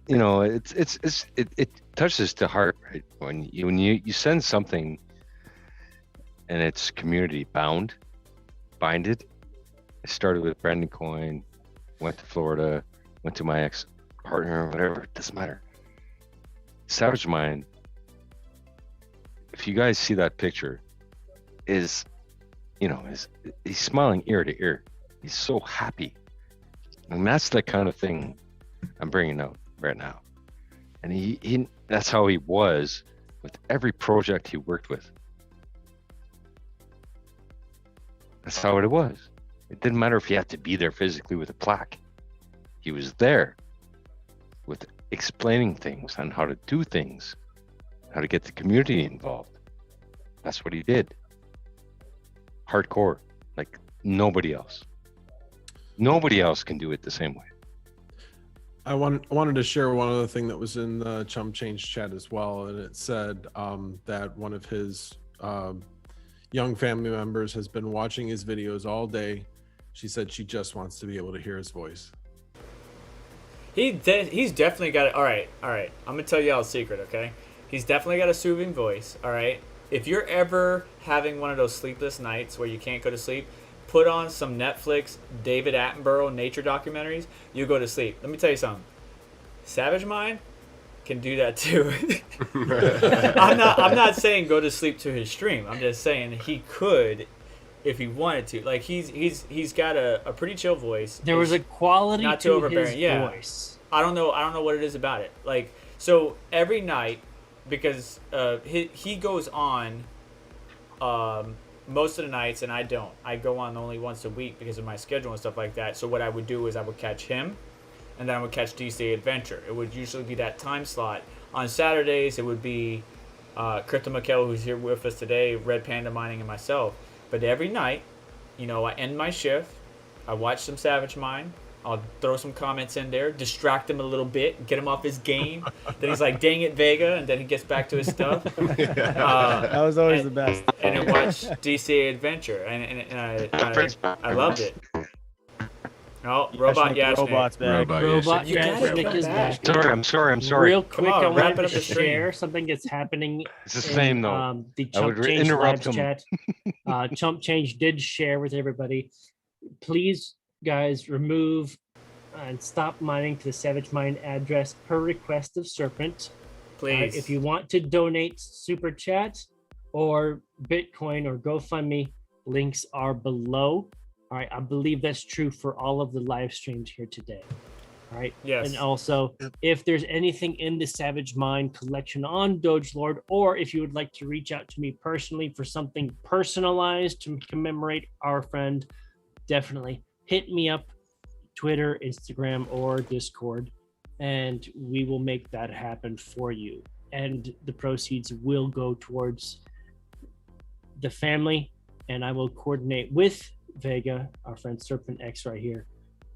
it touches the heart, right? When you send something and it's community binded. I started with Brandon Coin, went to Florida, went to my ex partner, whatever, it doesn't matter. SavageMine, if you guys see that picture, he's smiling ear to ear. He's so happy. And that's the kind of thing I'm bringing out right now. And he that's how he was with every project he worked with. That's how it was. It didn't matter if he had to be there physically with a plaque. He was there with explaining things on how to do things, how to get the community involved. That's what he did. Hardcore, like nobody else. Nobody else can do it the same way. I wanted to share one other thing that was in the Chum Change chat as well, and it said that one of his young family members has been watching his videos all day. She said she just wants to be able to hear his voice. He's definitely got it. All right. I'm gonna tell you all a secret, okay? He's definitely got a soothing voice. All right. If you're ever having one of those sleepless nights where you can't go to sleep, put on some Netflix David Attenborough nature documentaries, you go to sleep. Let me tell you something. SavageMine can do that too. I'm not saying go to sleep to his stream. I'm just saying he could if he wanted to. Like he's got a pretty chill voice. There was a quality not to too overbearing. his Yeah. voice. I don't know what it is about it. Like, so every night, because he goes on most of the nights, and I don't. I go on only once a week because of my schedule and stuff like that. So what I would do is I would catch him, and then I would catch DC Adventure. It would usually be that time slot. On Saturdays, it would be Crypto Mikkel, who's here with us today, Red Panda Mining, and myself. But every night, you know, I end my shift, I watch some SavageMine, I'll throw some comments in there, distract him a little bit, get him off his game. Then he's like, dang it, Vega, and then he gets back to his stuff. That was always the best. And then watch DC Adventure, and I loved it. Oh, Robot Yash. Robot's back. Robot Yashnik is back. I'm sorry. Real quick, Come on, I wrap wanted it to up the stream. share something that's happening. It's the same, though. The I would Chump Change interrupt live him. chat. Chump Change did share with everybody. Please, guys, remove and stop mining to the SavageMine address per request of Serpent. Please. If you want to donate Super Chat or Bitcoin or GoFundMe, links are below. All right, I believe that's true for all of the live streams here today. All right. Yes. And also, if there's anything in the SavageMine collection on Doge Lord, or if you would like to reach out to me personally for something personalized to commemorate our friend, definitely hit me up, Twitter, Instagram, or Discord, and we will make that happen for you. And the proceeds will go towards the family, and I will coordinate with Vega, our friend SerpentX right here,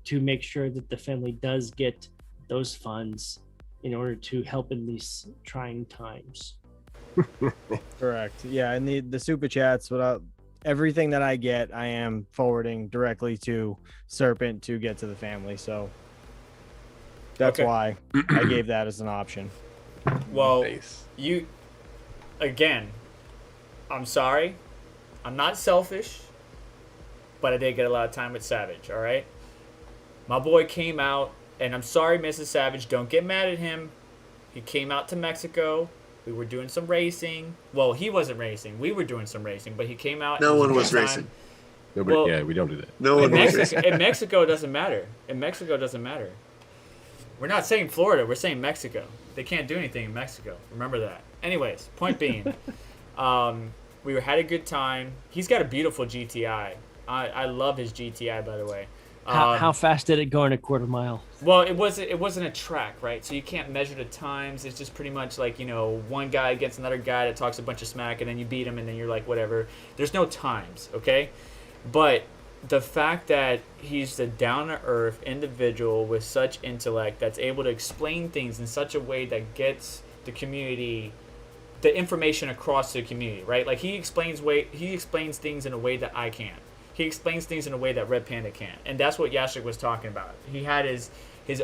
to make sure that the family does get those funds in order to help in these trying times. Correct. Yeah, and the super chats, without everything that I get, I am forwarding directly to Serpent to get to the family. So that's why I gave that as an option. Well, you, again, I'm sorry. I'm not selfish, but I did get a lot of time with Savage, all right? My boy came out, and I'm sorry, Mrs. Savage, don't get mad at him. He came out to Mexico. We were doing some racing. Well, he wasn't racing. We were doing some racing, but he came out. No one a was good time. racing. Nobody, Well, yeah, we don't do that. No one was racing. In Mexico, it doesn't matter. In Mexico, it doesn't matter. We're not saying Florida. We're saying Mexico. They can't do anything in Mexico. Remember that. Anyways, point being, we had a good time. He's got a beautiful GTI. I love his GTI, by the way. How fast did it go in a quarter mile? Well, it wasn't a track, right? So you can't measure the times. It's just pretty much like, you know, one guy against another guy that talks a bunch of smack, and then you beat him, and then you're like, whatever. There's no times, okay? But the fact that he's a down-to-earth individual with such intellect that's able to explain things in such a way that gets the community, the information across the community, right? Like he explains things in a way that I can't. He explains things in a way that Red Panda can't. And that's what Yashik was talking about. He had his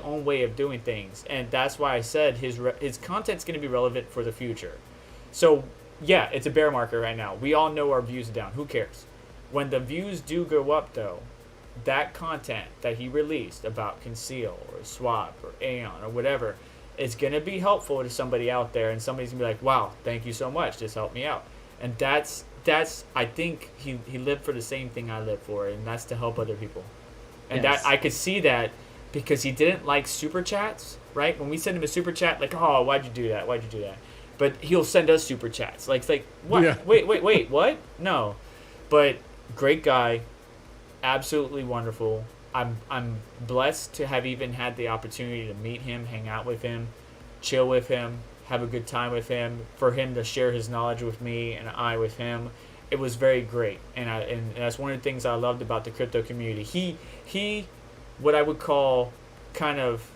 own way of doing things. And that's why I said his content's going to be relevant for the future. So, yeah, it's a bear market right now. We all know our views are down. Who cares? When the views do go up, though, that content that he released about Conceal or Swap or Aion or whatever is going to be helpful to somebody out there. And somebody's going to be like, wow, thank you so much. This helped me out. And that's I think he lived for the same thing I live for, and that's to help other people. And Yes. that I could see that because he didn't like super chats, right? When we send him a super chat, like, oh, why'd you do that? Why'd you do that? But he'll send us super chats. Like what? Yeah. Wait, what? No. But great guy, absolutely wonderful. I'm blessed to have even had the opportunity to meet him, hang out with him, chill with him, have a good time with him, for him to share his knowledge with me and I with him. It was very great, and that's one of the things I loved about the crypto community. He what I would call kind of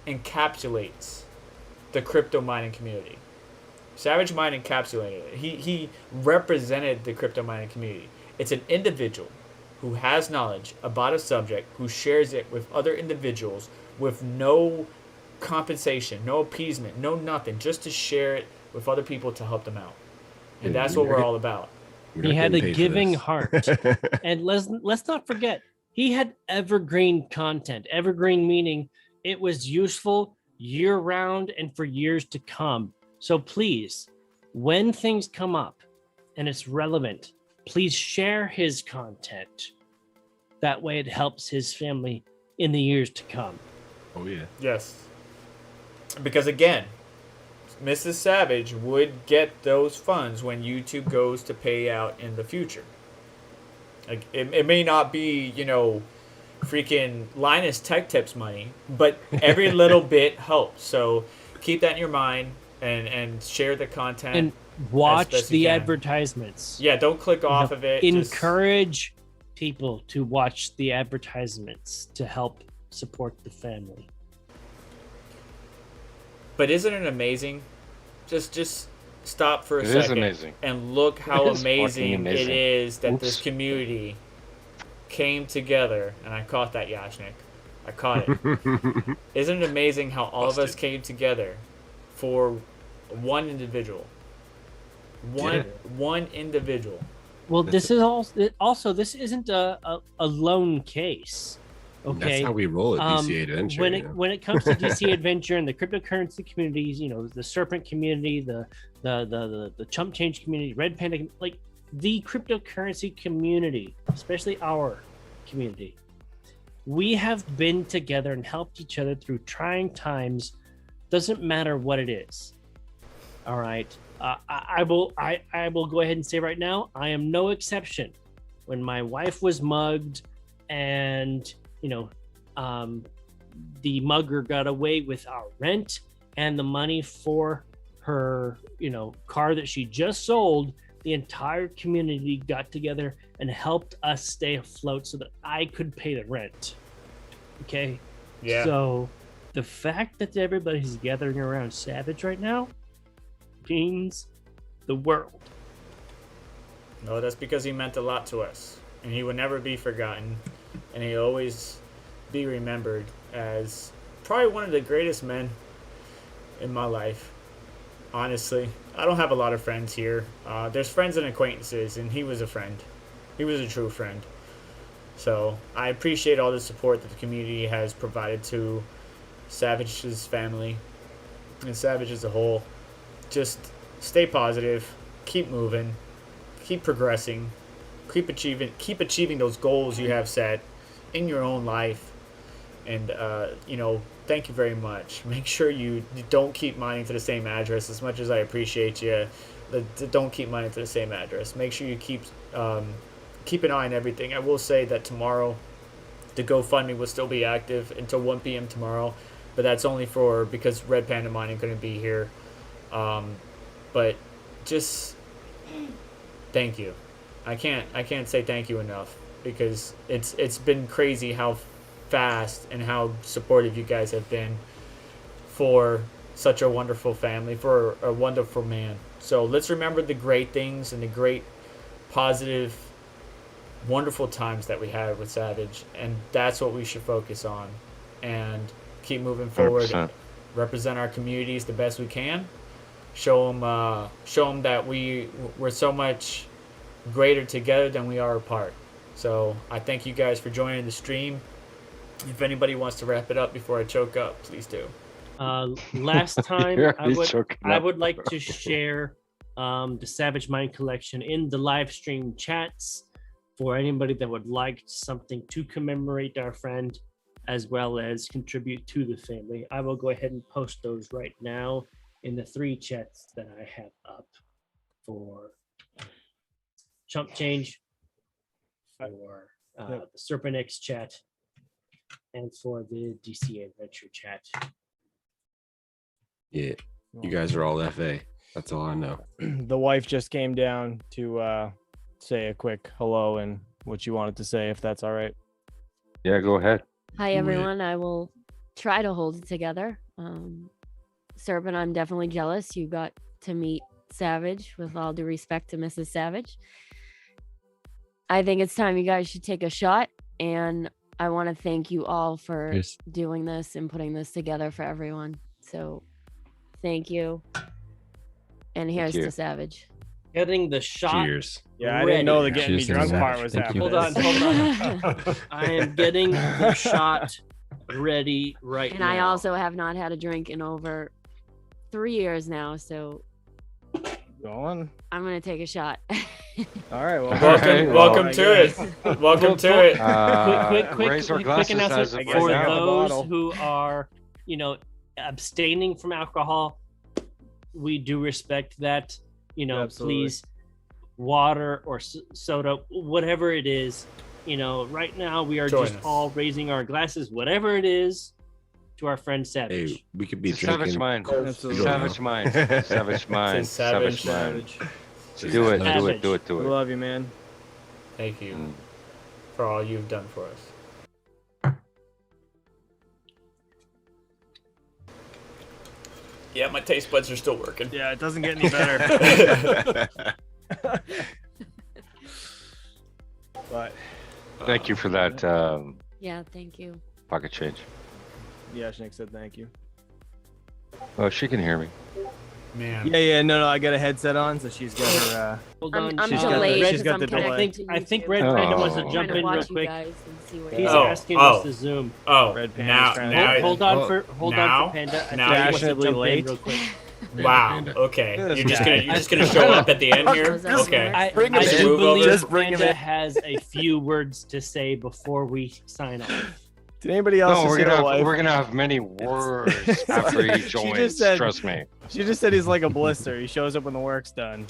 encapsulates the crypto mining community. SavageMine encapsulated it. He represented the crypto mining community. It's an individual who has knowledge about a subject, who shares it with other individuals with no compensation, no appeasement, no nothing, just to share it with other people to help them out. And that's what we're all about. He had a giving heart. And let's not forget, he had evergreen content. Evergreen meaning it was useful year round and for years to come. So please, when things come up and it's relevant, please share his content. That way it helps his family in the years to come. Oh yeah. Yes. Because again, Mrs. Savage would get those funds when YouTube goes to pay out in the future. Like it may not be, freaking Linus Tech Tips money, but every little bit helps. So keep that in your mind and share the content. And watch the advertisements. Yeah, don't click off of it. Encourage people to watch the advertisements to help support the family. But isn't it amazing? Just stop for a second. It is amazing. And look how It is fucking amazing it amazing. is that Oops. this community came together. And I caught that, Yashnik. I caught it. Isn't it amazing how all of us came together for one individual? One individual. Well, this is also this isn't a lone case. Okay, That's how we roll at DC Adventure. When it comes to DC Adventure and the cryptocurrency communities, the Serpent community, the Chump Change community, Red Panda, like the cryptocurrency community, especially our community, we have been together and helped each other through trying times. Doesn't matter what it is. All right. I will go ahead and say right now, I am no exception. When my wife was mugged and the mugger got away with our rent and the money for her car that she just sold, the entire community got together and helped us stay afloat so that I could pay the rent. Okay. Yeah. So the fact that everybody's gathering around Savage right now means the world. No, that's because he meant a lot to us, and he would never be forgotten, and he'll always be remembered as probably one of the greatest men in my life. Honestly, I don't have a lot of friends here. There's friends and acquaintances, and he was a friend. He was a true friend. So I appreciate all the support that the community has provided to Savage's family and Savage as a whole. Just stay positive, keep moving, keep progressing, keep achieving those goals you have set in your own life. And thank you very much. Make sure you don't keep mining to the same address. As much as I appreciate you, don't keep mining to the same address. Make sure you keep an eye on everything. I will say that tomorrow the GoFundMe will still be active until 1 p.m. tomorrow, but that's only because Red Panda Mining couldn't be here. But just thank you. I can't say thank you enough, because it's been crazy how fast and how supportive you guys have been for such a wonderful family, for a wonderful man. So let's remember the great things and the great positive wonderful times that we had with Savage, and that's what we should focus on and keep moving forward. 100%. Represent our communities the best we can. Show them that we're so much greater together than we are apart. So I thank you guys for joining the stream. If anybody wants to wrap it up before I choke up, please do. Last time You're I already choking would up, like bro. to share the SavageMine collection in the live stream chats for anybody that would like something to commemorate our friend as well as contribute to the family. I will go ahead and post those right now in the 3 chats that I have up for Chump Change, for the SerpentX chat, and for the DC Adventure chat. Yeah, you guys are all FA. That's all I know. The wife just came down to say a quick hello and what you wanted to say, if that's all right. Yeah, go ahead. Hi, everyone. I will try to hold it together. Serpent, I'm definitely jealous. You got to meet Savage, with all due respect to Mrs. Savage. I think it's time you guys should take a shot, and I want to thank you all for doing this and putting this together for everyone. So thank you. And here's you. to Savage. getting the shot. Cheers. Yeah, I didn't know the ready. getting me Cheers, drunk Savage. part was Thank you. happening. Hold on. I am getting the shot ready right And now. I also have not had a drink in over 3 years now, so Go on. I'm gonna take a shot. All right. Well, Welcome to it. Welcome to it. Raise our quick glasses as announcement of for right now. those who are, abstaining from alcohol. We do respect that. Absolutely. Please, water or soda, whatever it is. Right now we are Join just us. all raising our glasses, whatever it is, to our friend Savage. Hey, we could be Savage drinking. Mind. Absolutely. Savage Mind. Savage Mind. Savage. Savage Mind. Do it. Do it. Do it. Do We it. love you, man. Thank you for all you've done for us. Yeah, my taste buds are still working. Yeah, it doesn't get any better. But Thank you for that Yeah, thank you. pocket change. Yashnik said thank you. Oh, she can hear me. Man. Yeah. No, I got a headset on, so she's got her. Hold I'm on. she's got delayed the, she's 'cause got I'm the connecting delay. to I think YouTube. Red Panda wants to Oh. I'm jump trying to in real watch you quick. guys and see where He's you're Oh, asking oh. us to zoom. Oh, Red Panda's now, trying to- now, Hold on Oh. for Now- Panda. I now think he wants to fashionably jump in late. real quick. wow. Okay, This you're just guy. gonna show up at the end here. Just Okay. I- I Just do move over. believe Just bring him Panda in. has a few words to say before we sign off. Did anybody else No, just we're see gonna her have, wife? we're gonna have many words after he She joins. just said- Trust me. She just said he's like a blister. He shows up when the work's done.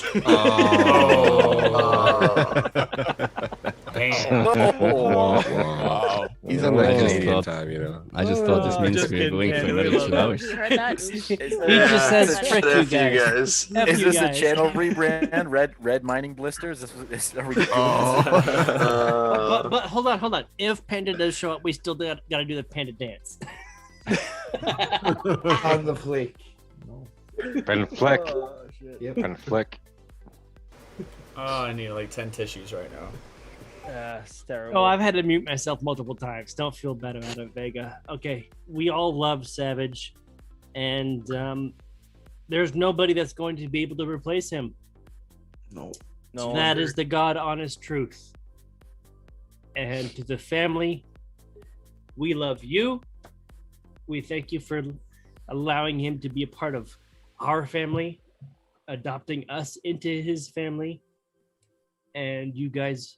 Damn. Wow. He's on I that just Canadian thought- time, I just thought this means just we're kidding, going for Panda, another we 2 love hours. You heard that? He just says, "Frick you F guys." F Is you this a guys. channel rebrand? Red mining blisters? Are we doing But hold on. If Panda does show up, we still got to do the Panda dance. On the flick. No. Ben Flick. Yep. Ben Flick. Oh, I need like 10 tissues right now. It's terrible. Oh, I've had to mute myself multiple times. Don't feel bad about it, Vega. Okay, we all love Savage, and there's nobody that's going to be able to replace him. No. No That wonder. is the God honest truth. And to the family, we love you. We thank you for allowing him to be a part of our family, adopting us into his family. And you guys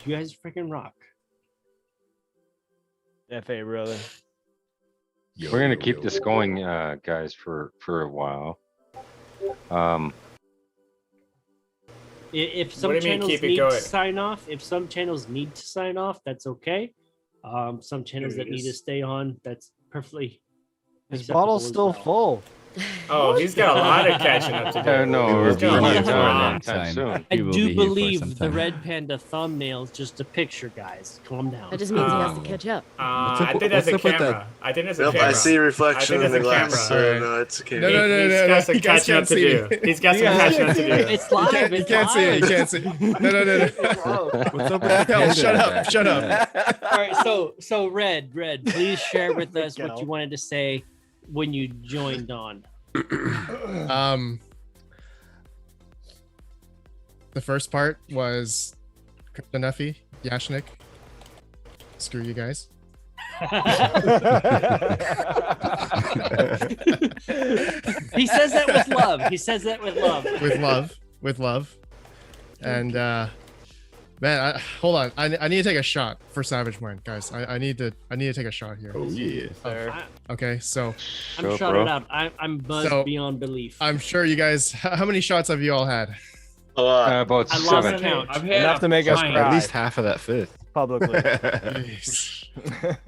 freaking rock. FA, brother. We're gonna keep this going, guys, for a while. If some What do you mean, channels keep it need to going? sign off, that's okay. Some channels Here that it need to is. stay on, that's perfectly. His acceptable bottle's as still well. full. Oh, he's got a lot of catching up to do. No, We we're will be not here for a done long anytime time. soon. I We will be do here for believe some the time. Red Panda thumbnail is just a picture, guys. Calm down. That just means he has to Um, catch up. I think that's a what's up with camera. I think that's a Yep, camera. I see reflection I in think the that's a glass. camera. So no, it's a camera. No, no, no, He's no, got some you guys catching up can't to see do. me. He's got You some guys catching up can't to see do. me. It's live. You It's can't see it. You live. can't see. No, no, no, no. What's up with Hell, shut up. Shut up. All right, so Red, please share with us what you wanted to say when you joined on. The first part was Kryptonefi, Yashnik. Screw you guys. He says that with love. He says that with love. With love. And man, hold on. I need to take a shot for SavageMine, guys. I need to take a shot here. Oh yeah. Okay, so I'm shouted out. I'm buzzed So- beyond belief. I'm sure you guys. How many shots have you all had? About I lost 7. count. I've had Enough to make us pint. cry. At least half of that fifth. Publicly. Jeez.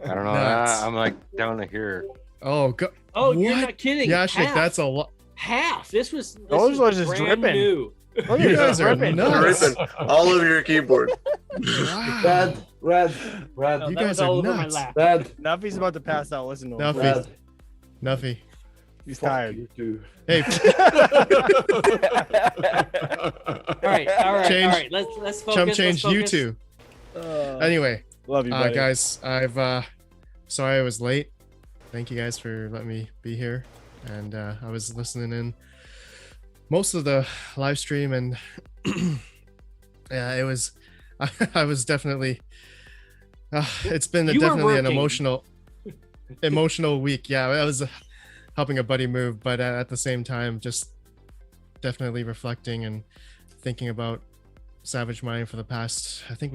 I don't know. Nuts. I'm like down to here. Oh, go. Oh, you're What? not kidding. Yashnik, Half. that's a lot. Half. This was. Those was were just brand dripping. New. Look You at guys that are ripping. nuts. Ripping all over your keyboard. Wow. Red. Oh, You that guys was are all over my nuts. lap. Red. Nuffy's about to pass out. Listen to him. Nuffy. Nuffy. He's tired. You too. Hey. All right. Change- All right. Let's focus. Chump let's change you focus. two. Anyway, Love you, buddy. guys, I've sorry I was late. Thank you guys for letting me be here, and I was listening in most of the live stream, and yeah, it was. I was definitely. It's been You were definitely an working. emotional week. Yeah, I was helping a buddy move, but at the same time, just definitely reflecting and thinking about SavageMine for the past. I think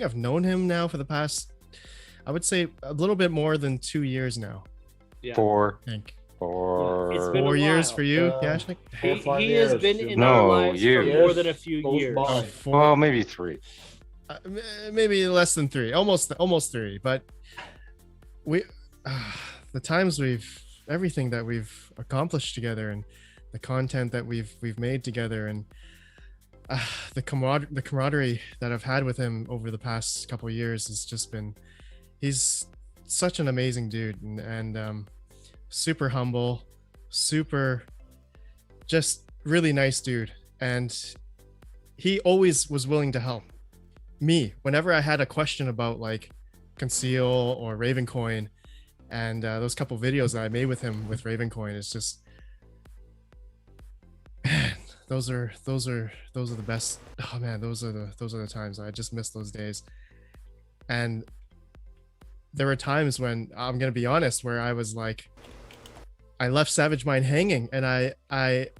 I've known him now for the past. I would say a little bit more than 2 years now. Yeah. 4. I think. It's been a 4 years while. for you, Yashnik? He has been in No, our lives for years. more than a few Goes years. by. Well, maybe 3. Maybe less than 3, almost 3. But we, the times everything that we've accomplished together, and the content that we've made together, and the camaraderie that I've had with him over the past couple of years has just been. He's such an amazing dude, and super humble, super, just really nice dude, and he always was willing to help me whenever I had a question about like Conceal or Ravencoin, and those couple videos that I made with him with Ravencoin. It's just, man, those are the best. Oh man, those are the times. I just miss those days. And there were times when, I'm gonna be honest, where I was like, I left SavageMine hanging, and I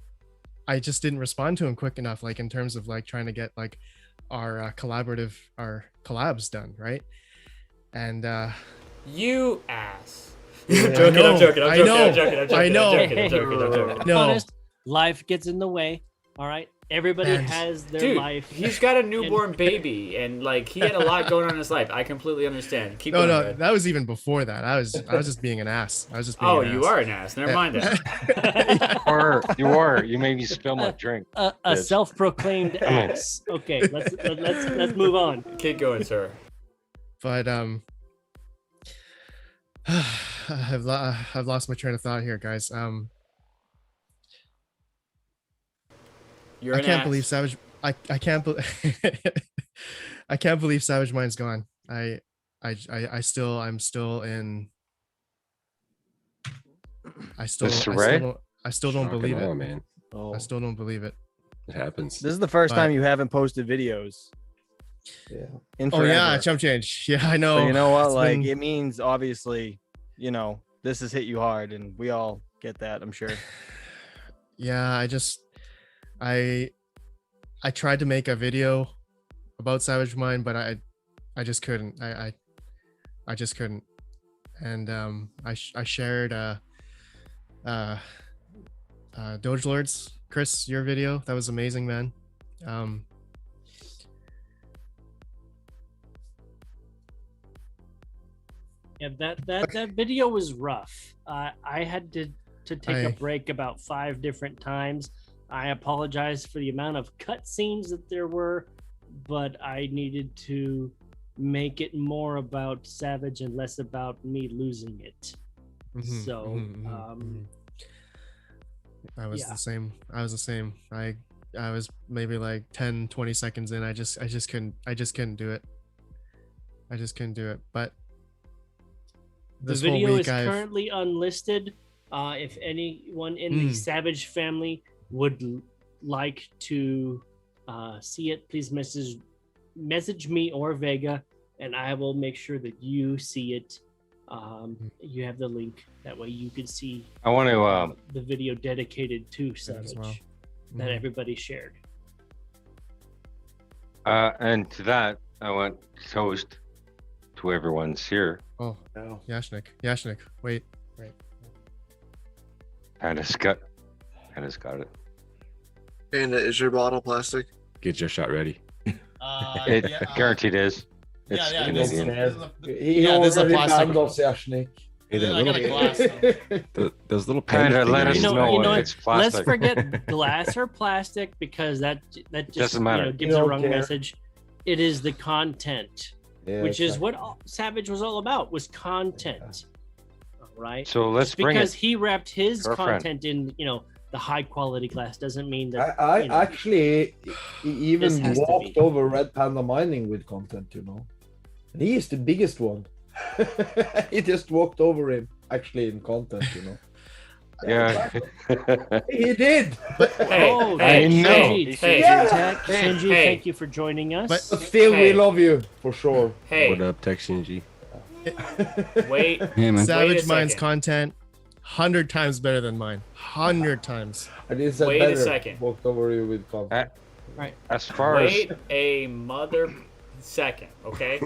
just didn't respond to him quick enough, like in terms of like trying to get like our collabs done, right? And You ass. Yeah, Joking, I I'm joking, I'm joking, know, I'm joking, I'm joking, I know. I'm joking, I'm joking. No. Honest, life gets in the way. All right, everybody And- has their Dude, life. he's got a newborn baby, and like he had a lot going on in his life. I completely understand. Keep No, going, no, man. that was even before that. I was just being an ass. I was just being Oh, an you ass. are an ass. Never mind that. Or you made me spill my drink. A bitch. self-proclaimed Come on. ass. Okay, let's move on. Keep going, sir. But I've lost my train of thought here, guys. You're I an can't ass. believe Savage. I can't believe. I can't believe SavageMine's gone. I'm still in. I still don't Shocking believe all, it, man. I still don't believe it. It happens. This is the first But- time you haven't posted videos. Yeah. In Oh yeah, forever. chump change. Yeah, I know. So you know what? It's Like been- it means obviously, this has hit you hard, and we all get that. I'm sure. Yeah, I tried to make a video about SavageMine, but I just couldn't. I just couldn't. And I shared Doge Lords, Chris, your video. That was amazing, man. Yeah, that video was rough. I had to take a break about 5 different times. I apologize for the amount of cutscenes that there were, but I needed to make it more about Savage and less about me losing it. Mhm, So, mhm, mhm, mhm. I was yeah. the same. I was the same. I was maybe like 10, 20 seconds in. I just couldn't do it. I just couldn't do it. But The this whole video week is currently unlisted. If anyone in the Savage family would like to see it, please message me or Vega, and I will make sure that you see it. You have the link. That way you can see I want to the video dedicated to as Savage well. that Mhm. everybody shared. and to that I want to toast to everyone's here. Oh, Yashnik. Wait. Panda's got it. And is your bottle plastic? Get your shot ready. It guaranteed is. It's He Yeah, there's a already plastic- banned us, Yashnik. Hey, that I got a glass. those little Panda, panda let us things. know when what? it's plastic. Let's forget glass or plastic because that just Doesn't matter. gives You a don't wrong care. message. It is the content, Yeah, which is exactly. what Savage was all about, was content. All right. So let's Just bring because it. he wrapped his to our friend. content in, the high quality glass doesn't mean that. I you know, actually he even This has to walked be. over Red Panda Mining with content, and he is the biggest one. He just walked over him actually in content, Yeah. He did. Hey, Oh, hey, I know. Shinji, hey, Shinji, hey. thank you for joining us. But still, we Hey. love you for sure. What Hey, up, Tech Shinji? wait. Hey, man. Savage a Mine's second. content 100 times better than mine. 100 times. I did say Wait a better. second. Walked over you with content. As far as Wait a mother second, okay?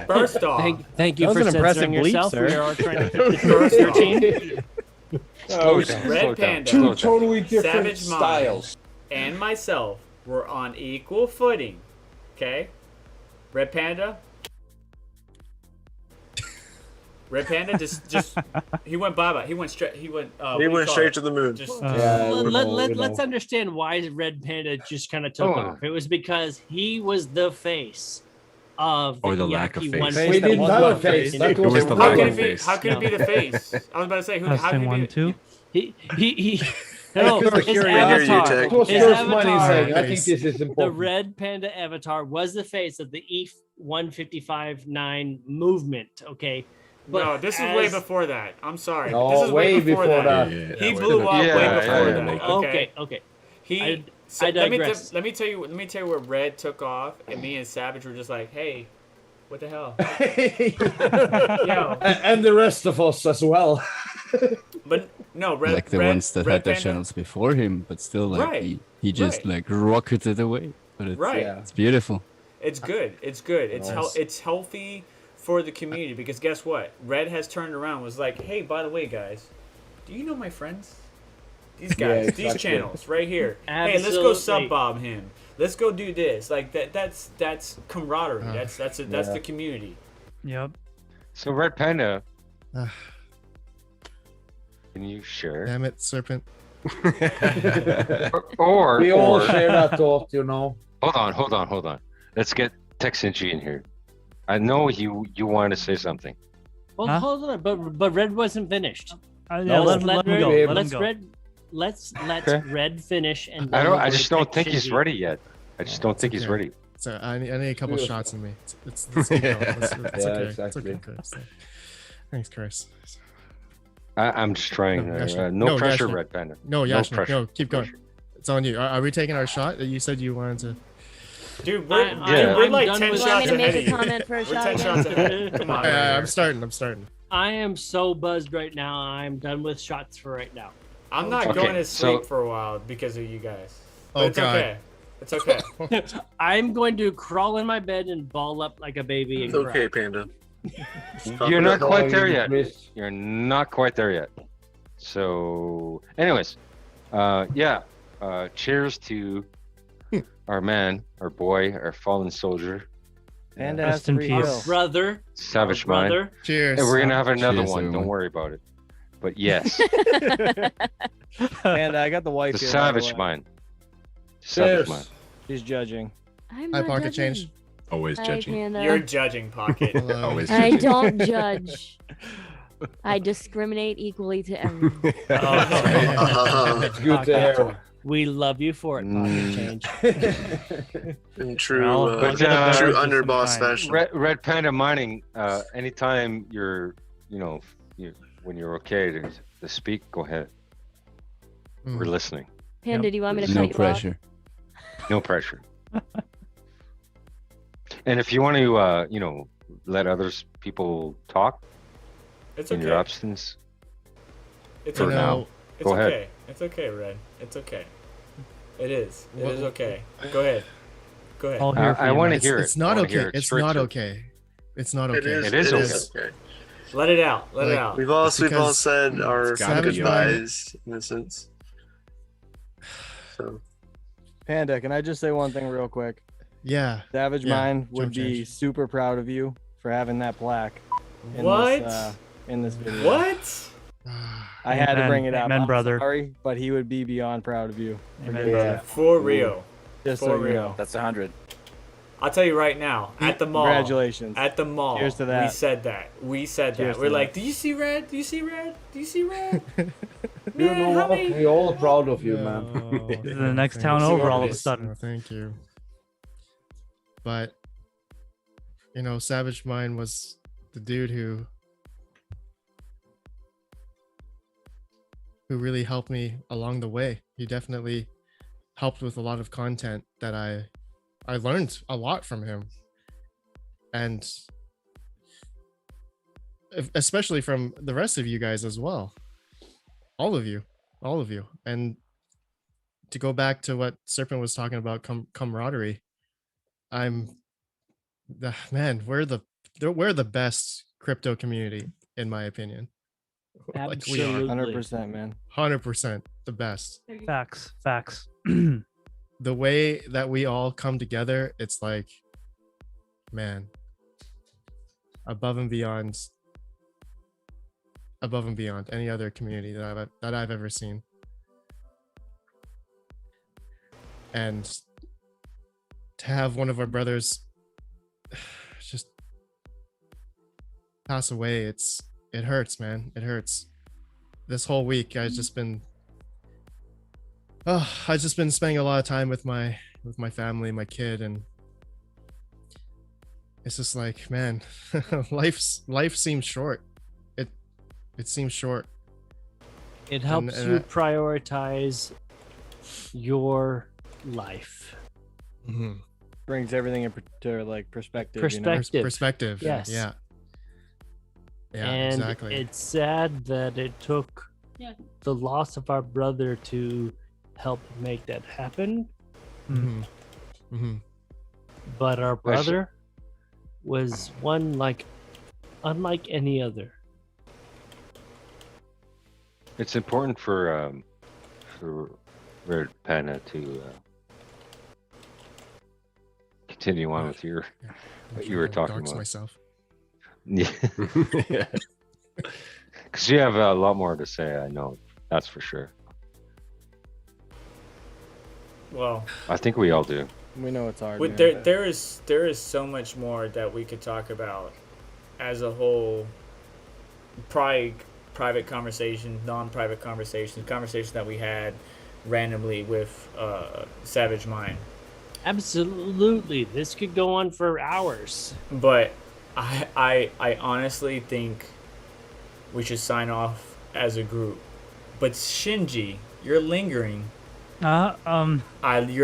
First off, Thank you That for was an impressive censoring bleep, yourself. sir. We are trying to keep the First first off, 13. slow down, Red slow down, Panda. slow Two down. totally different SavageMine styles. and myself were on equal footing, okay? Red Panda. Red Panda just he went bye-bye. He went straight. He went. He went straight to the moon. Just, Yeah, we know, we Let's know. understand why Red Panda just kind of took Oh. off. It was because he was the face of Or the lack of EIP face. 150. We didn't have a face. That It was was the how lack could of it be? face. How could it be the face? I was about to say, how could it be? He no, Because his the avatar, That was his first money avatar, saying. I think this is the important. Red Panda avatar was the face of the E155-9 movement. Okay, No, this is way as- before that. I'm sorry. No, this is way before that. that. He Yeah, blew up yeah, way yeah, before yeah, that. make it. Okay. Okay. He. I let me digress. let me tell you where Red took off, and me and Savage were just like, hey, what the hell? Yo. And the rest of us as well. But no, Red. Like the Red, ones that Red had their Panda- channels before him, but still, like Right, he just right. like rocketed away. But it's, Right. Yeah. it's beautiful. It's good. It's good. It's Nice. it's healthy for the community because guess what? Red has turned around and was like, hey, by the way, guys, do you know my friends? These Yeah, guys, exactly. these channels right here. Hey, let's go Absolutely. sub bob him. Let's go do this. Like that's camaraderie. That's the community. Yep. So Red Panda, Ah, can you share? damn it, Serpent. Or We all or- share that thought, you know. hold on. Let's get Texan G in here. I know you want to say something. Well, Huh? hold on, but Red wasn't finished. Yeah, No, let him go. Let him Let's go. let's Okay. Red finish and. I then don't. I we'll just go to don't think he's Shinji. ready yet. I just don't think he's okay. ready. So I need a couple Beautiful. shots in me. It's ego. It's Yeah, okay. exactly. It's okay, Chris. Thanks, Chris. I'm just trying. No, Yashnik. No No, pressure, Yashnik. Red Panda. No, No Yashnik, pressure. no, keep going. It's on you. Are we taking our shot? You said you wanted to. Dude, we're, Yeah. we're I'm like done 10 with- You want me shots to make ahead a of you. comment for a We're shot 10 again? shots ahead. Come on. I'm starting. I am so buzzed right now. I'm done with shots for right now. I'm not Okay, going to sleep so- for a while because of you guys. But Oh, it's God. okay. It's okay. I'm going to crawl in my bed and ball up like a baby and It's okay, cry. Panda. You're not How quite are there you, yet. Chris? You're not quite there yet. So, anyways, cheers to our man, our boy, our fallen soldier, And Rest has to in reheal. peace. Brother, Savage our Mind. brother. Cheers. And we're gonna have another Cheers, one. Don't everyone. worry about it. But yes, And I got the wife the here. by the Savage way. Mind. Savage Cheers. Mind. She's judging. I'm Hi, not pocket judging. change. Always Hi, judging. Panda. You're judging, Pocket. Hello. Always I judging. don't judge. I discriminate equally to everyone. It's good to hear. We love you for it, pocket change. In true, Well, But, true uh, underboss fashion. Red Panda Mining. Anytime you're, when you're okay to speak, go ahead. We're listening. Panda, do you want me to No cut you pressure. No pressure. And if you want to, let others people talk It's in your okay. absence, It's for okay. now, It's go okay. ahead. It's okay, Red. It's okay. It is. It What- is okay. Go ahead. Go ahead. All here for I you, want to man. hear it. It's not I wanna hear okay. it It's straight not through. okay. It's not okay. It is. It is It okay. is okay. Let it out. Let it Like, out. We've all because said our it's gotta be goodbyes in a sense. So Panda, can I just say one thing real quick? Yeah. Savage Yeah, Mind would jump be change. super proud of you for having that plaque. In What? This, in this video. What? I had to Amen. bring it up. Amen, I'm brother. Sorry, but he would be beyond proud of you. for Amen, getting brother. that. For real. Just For so you real. know. That's 100. I'll tell you right now. At the mall. Congratulations. At the mall. Cheers to We that. said that. We said Cheers that. to We're like, that. do you see Red? Do you see Red? Do you see Red? You know what? We're all proud of you, man. This is the next town over all of a sudden. Oh, thank you. But Savage Mind was the dude who who really helped me along the way. He definitely helped with a lot of content that I learned a lot from him, and especially from the rest of you guys as well. All of you. And to go back to what Serpent was talking about, camaraderie, we're the best crypto community, in my opinion. Like we are. Absolutely. 100%, man. 100% the best. Facts. The way that we all come together, it's like, man, above and beyond any other community that I've ever seen. And to have one of our brothers just pass away, it hurts, man. It hurts. This whole week I've just been spending a lot of time with my family, my kid, and it's just like, man, life seems short. It seems short. It helps you prioritize your life. Mm-hmm. Brings everything into like perspective. Perspective. Yes. Yeah. Yeah. And exactly. it's sad that it took the loss of our brother to help make that happen. Mm-hmm. Mm-hmm. But our brother was one unlike any other. It's important for Red Panda to continue on with what you were talking about. Myself. Yeah. Because you have a lot more to say, I know. That's for sure. Well, I think we all do. We know it's hard. There is so much more that we could talk about as a whole. Probably private conversation, non-private conversations that we had randomly with SavageMine. Absolutely, this could go on for hours. But I honestly think we should sign off as a group. But Shinji, you're lingering. You're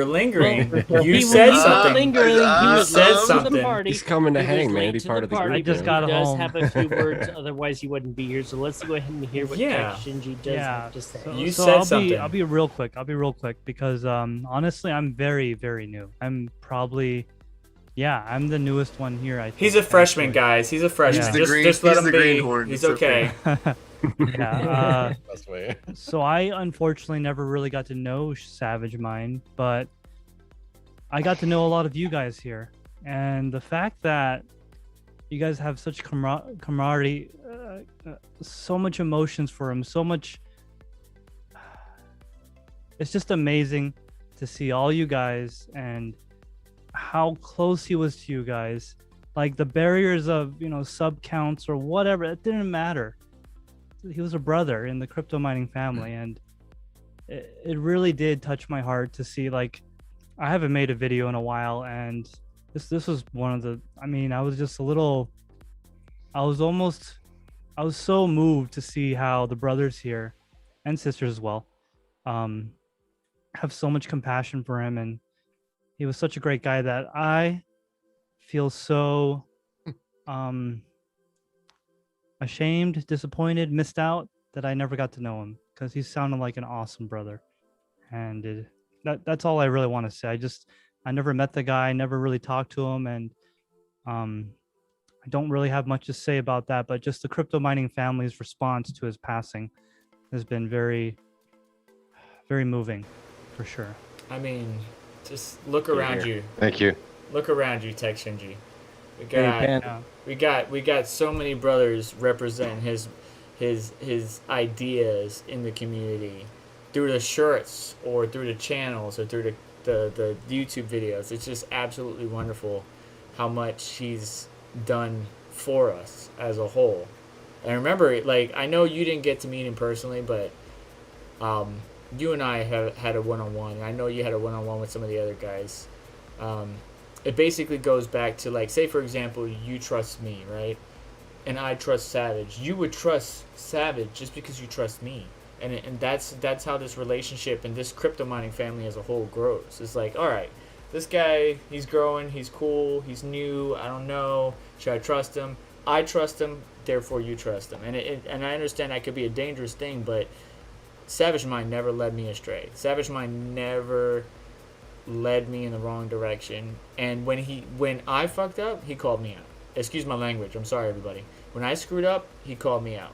lingering. You said something. You said something. He's coming to hang, man. Be part of the group. I just got He does home. have a few words, otherwise he wouldn't be here. So let's go ahead and hear what Shinji does have to say. I'll be real quick. Because honestly, I'm very, very new. I'm probably, I'm the newest one here. I think, He's a freshman, guys. He's a freshman. Just let him be. He's okay. So I unfortunately never really got to know SavageMine, but I got to know a lot of you guys here, and the fact that you guys have such camaraderie, so much emotions for him, so much. It's just amazing to see all you guys and how close he was to you guys. Like the barriers of sub counts or whatever, it didn't matter. He was a brother in the crypto mining family, and it really did touch my heart to see. Like, I haven't made a video in a while, and this was one of the. I mean, I was just a little. I was so moved to see how the brothers here, and sisters as well, have so much compassion for him, and he was such a great guy that I feel so ashamed, disappointed, missed out that I never got to know him, because he sounded like an awesome brother, and that's all I really want to say. I never met the guy, never really talked to him, and I don't really have much to say about that, but just the crypto mining family's response to his passing has been very, very moving, for sure. I mean, just look around you. Thank you. Look around you, Tech Shinji. We got so many brothers representing his ideas in the community through the shirts or through the channels or through the YouTube videos. It's just absolutely wonderful how much he's done for us as a whole. And remember, like, I know you didn't get to meet him personally, but you and I have had a one-on-one. I know you had a one-on-one with some of the other guys. It basically goes back to, like, say for example, you trust me, right? And I trust Savage. You would trust Savage just because you trust me. and that's how this relationship and this crypto mining family as a whole grows. It's like, all right, this guy, he's growing, he's cool, he's new, I don't know, should I trust him? I trust him, therefore you trust him. And I understand that could be a dangerous thing, but SavageMine never led me astray. SavageMine never led me in the wrong direction. And when I fucked up, he called me out. Excuse my language, I'm sorry everybody. When I screwed up, he called me out.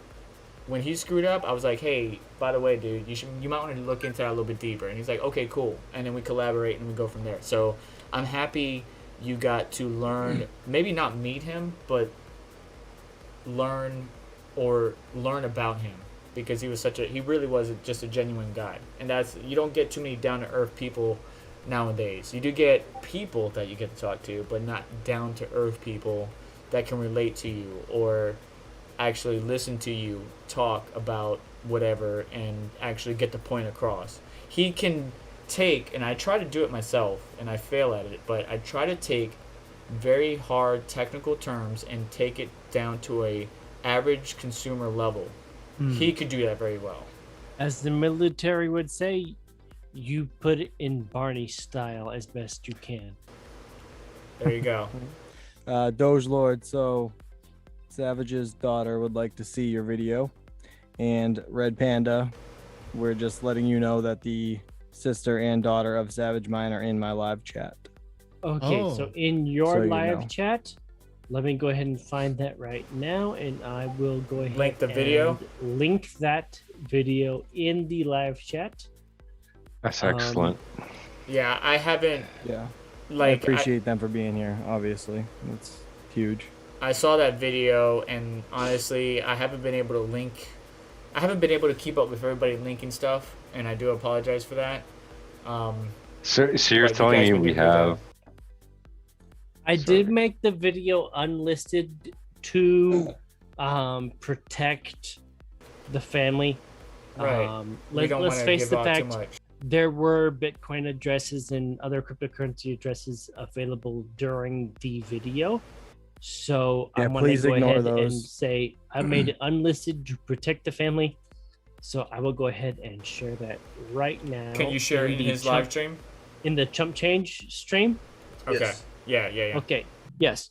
When he screwed up, I was like, hey, by the way, dude, you might want to look into that a little bit deeper. And he's like, okay, cool. And then we collaborate and we go from there. So I'm happy you got to learn, maybe not meet him, but learn about him, because he really was just a genuine guy. And you don't get too many down to earth people nowadays. You do get people that you get to talk to, but not down to earth people that can relate to you or actually listen to you talk about whatever and actually get the point across. He can take, and I try to do it myself and I fail at it, but I try to take very hard technical terms and take it down to a average consumer level. He could do that very well. As the military would say, you put it in Barney style as best you can. There you go. Doge Lord, so Savage's daughter would like to see your video. And Red Panda, we're just letting you know that the sister and daughter of SavageMine are in my live chat. Okay, so in your So you live know. chat, let me go ahead and find that right now, and I will go ahead Link the video? and link that video in the live chat. That's excellent. Yeah, I haven't. Yeah. Like, I appreciate them for being here, obviously. It's huge. I saw that video, and honestly, I haven't been able to keep up with everybody linking stuff, and I do apologize for that. So you're but you telling guys me been we doing a good have. I did make the video unlisted to protect the family. Right. We don't Let's wanna face give the out too fact, much. there were Bitcoin addresses and other cryptocurrency addresses available during the video. So I Yeah, want to please go ignore ahead and those. say I made it unlisted to protect the family. So I will go ahead and share that right now. Can you share it in the his live stream? In the Chump Change stream? Okay. Yes. Yeah. Okay. Yes.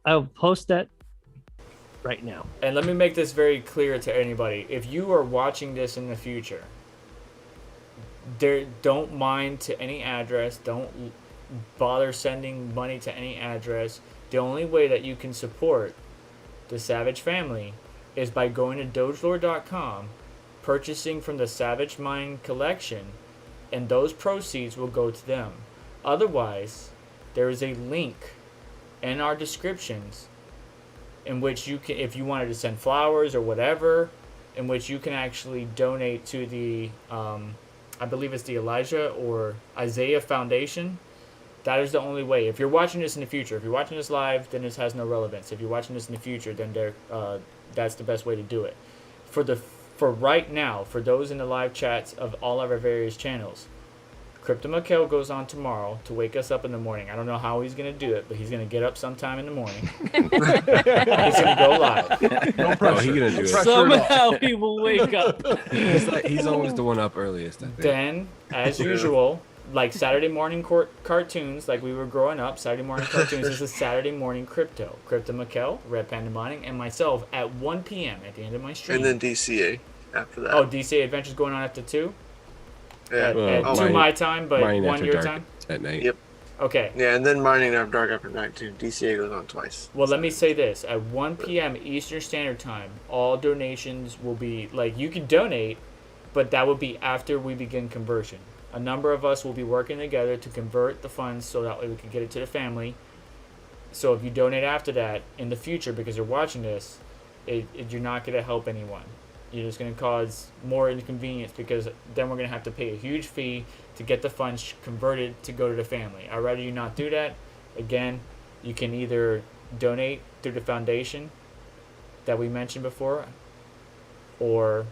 I'll post that right now. And let me make this very clear to anybody. If you are watching this in the future, don't mind to any address. Don't bother sending money to any address. The only way that you can support the Savage family is by going to dogelord.com, purchasing from the SavageMine collection, and those proceeds will go to them. Otherwise, there is a link in our descriptions in which you can, if you wanted to send flowers or whatever, in which you can actually donate to the, I believe it's the Elijah or Isaiah Foundation. That is the only way. If you're watching this in the future, if you're watching this live, then this has no relevance. If you're watching this in the future, then that's the best way to do it. For right now, for those in the live chats of all of our various channels, Crypto Mikhail goes on tomorrow to wake us up in the morning. I don't know how he's going to do it, but he's going to get up sometime in the morning. He's going to go live. No pressure. He's gonna do it. Somehow he will wake up. He's always the one up earliest, I think. Then, as usual, like Saturday morning cartoons, like we were growing up, Saturday morning cartoons is a Saturday morning crypto. Crypto Mikhail, Red Panda Mining, and myself at 1 p.m. at the end of my stream. And then DCA after that. Oh, DCA Adventures going on after 2? Yeah. At 2 my time, but 1 your time? At night. Yep. Okay. Yeah, and then mining after dark after night too. DCA goes on twice. Well, let me say this. At 1 p.m. Eastern Standard Time, all donations will be, like, you can donate, but that will be after we begin conversion. A number of us will be working together to convert the funds so that way we can get it to the family. So if you donate after that in the future because you're watching this, you're not going to help anyone. You're just going to cause more inconvenience because then we're going to have to pay a huge fee to get the funds converted to go to the family. I'd rather you not do that. Again, you can either donate through the foundation that we mentioned before, or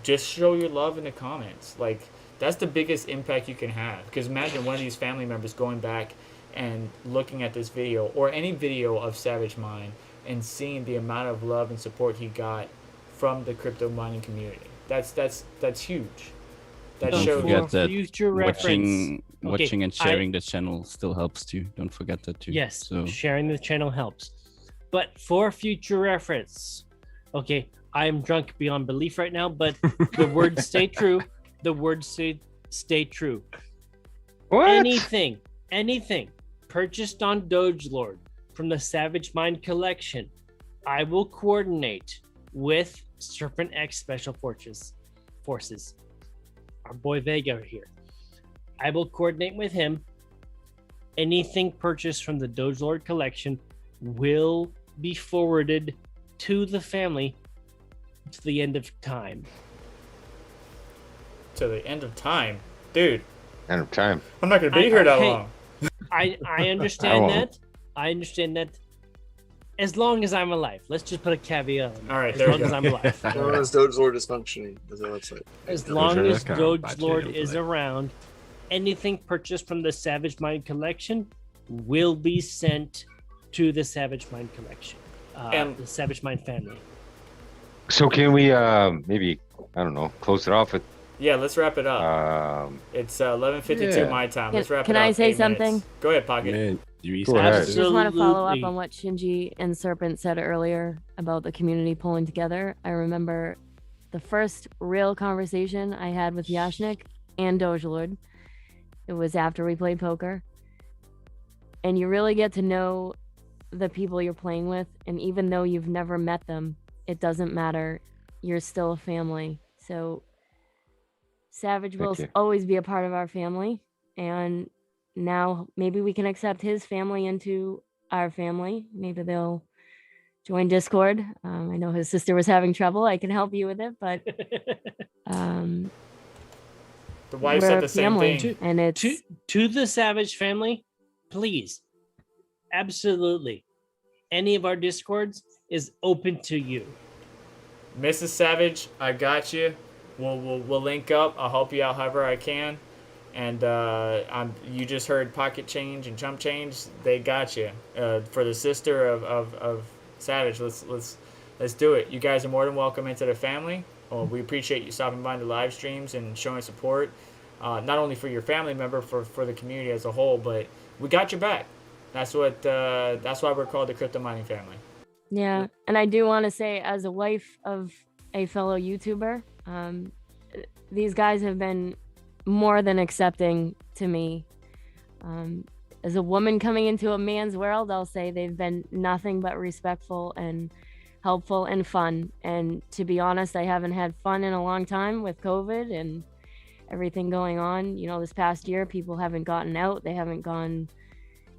just show your love in the comments. Like, that's the biggest impact you can have. Because imagine one of these family members going back and looking at this video or any video of SavageMine and seeing the amount of love and support he got from the crypto mining community. That's huge. That Don't shows forget that future watching reference. Okay, and sharing the channel still helps too. Don't forget that too. Yes, So sharing the channel helps. But for future reference, okay, I am drunk beyond belief right now, but the words stay true. The words stay true. What? Anything purchased on Doge Lord from the SavageMine collection, I will coordinate with SerpentX Special Forces. Our boy Vega here. I will coordinate with him. Anything purchased from the Doge Lord collection will be forwarded to the family to the end of time. To the end of time, dude. End of time. I'm not gonna be here that long. I understand that. I understand that. As long as I'm alive. Let's just put a caveat on. All right, as there long you as go. I'm alive. As long as Doge Lord is functioning, is the website. As long as Doge Lord is around, anything purchased from the SavageMine collection will be sent to the SavageMine collection, And- the SavageMine family. So can we maybe, I don't know, close it off with Yeah, let's wrap it up. It's 11:52 yeah. my time. Can- Let's wrap can it up. I say 8 minutes. something? Go ahead, Pocket. Man, you Go ahead. I just want to follow up Absolutely. on what Shinji and Serpent said earlier about the community pulling together. I remember the first real conversation I had with Yashnik and Doge Lord. It was after we played poker. And you really get to know the people you're playing with. And even though you've never met them, it doesn't matter. You're still a family. So Savage will you. always be a part of our family. And now maybe we can accept his family into our family. Maybe they'll join Discord. I know his sister was having trouble. I can help you with it, but The wife we're said a the same family, thing. and it's To the Savage family, please, absolutely, any of our Discords is open to you. Mrs. Savage, I got you. We'll link up. I'll help you out however I can. And you just heard Pocket Change and Chump Change. They got you. For the sister of Savage, let's do it. You guys are more than welcome into the family. Well, we appreciate you stopping by the live streams and showing support, not only for your family member, for the community as a whole, but we got your back. That's why we're called the Crypto Mining Family. yeah. And I do want to say, as a wife of a fellow YouTuber, these guys have been more than accepting to me. As a woman coming into a man's world, I'll say they've been nothing but respectful and helpful and fun. And to be honest, I haven't had fun in a long time with COVID and everything going on. You know, this past year, people haven't gotten out. They haven't gone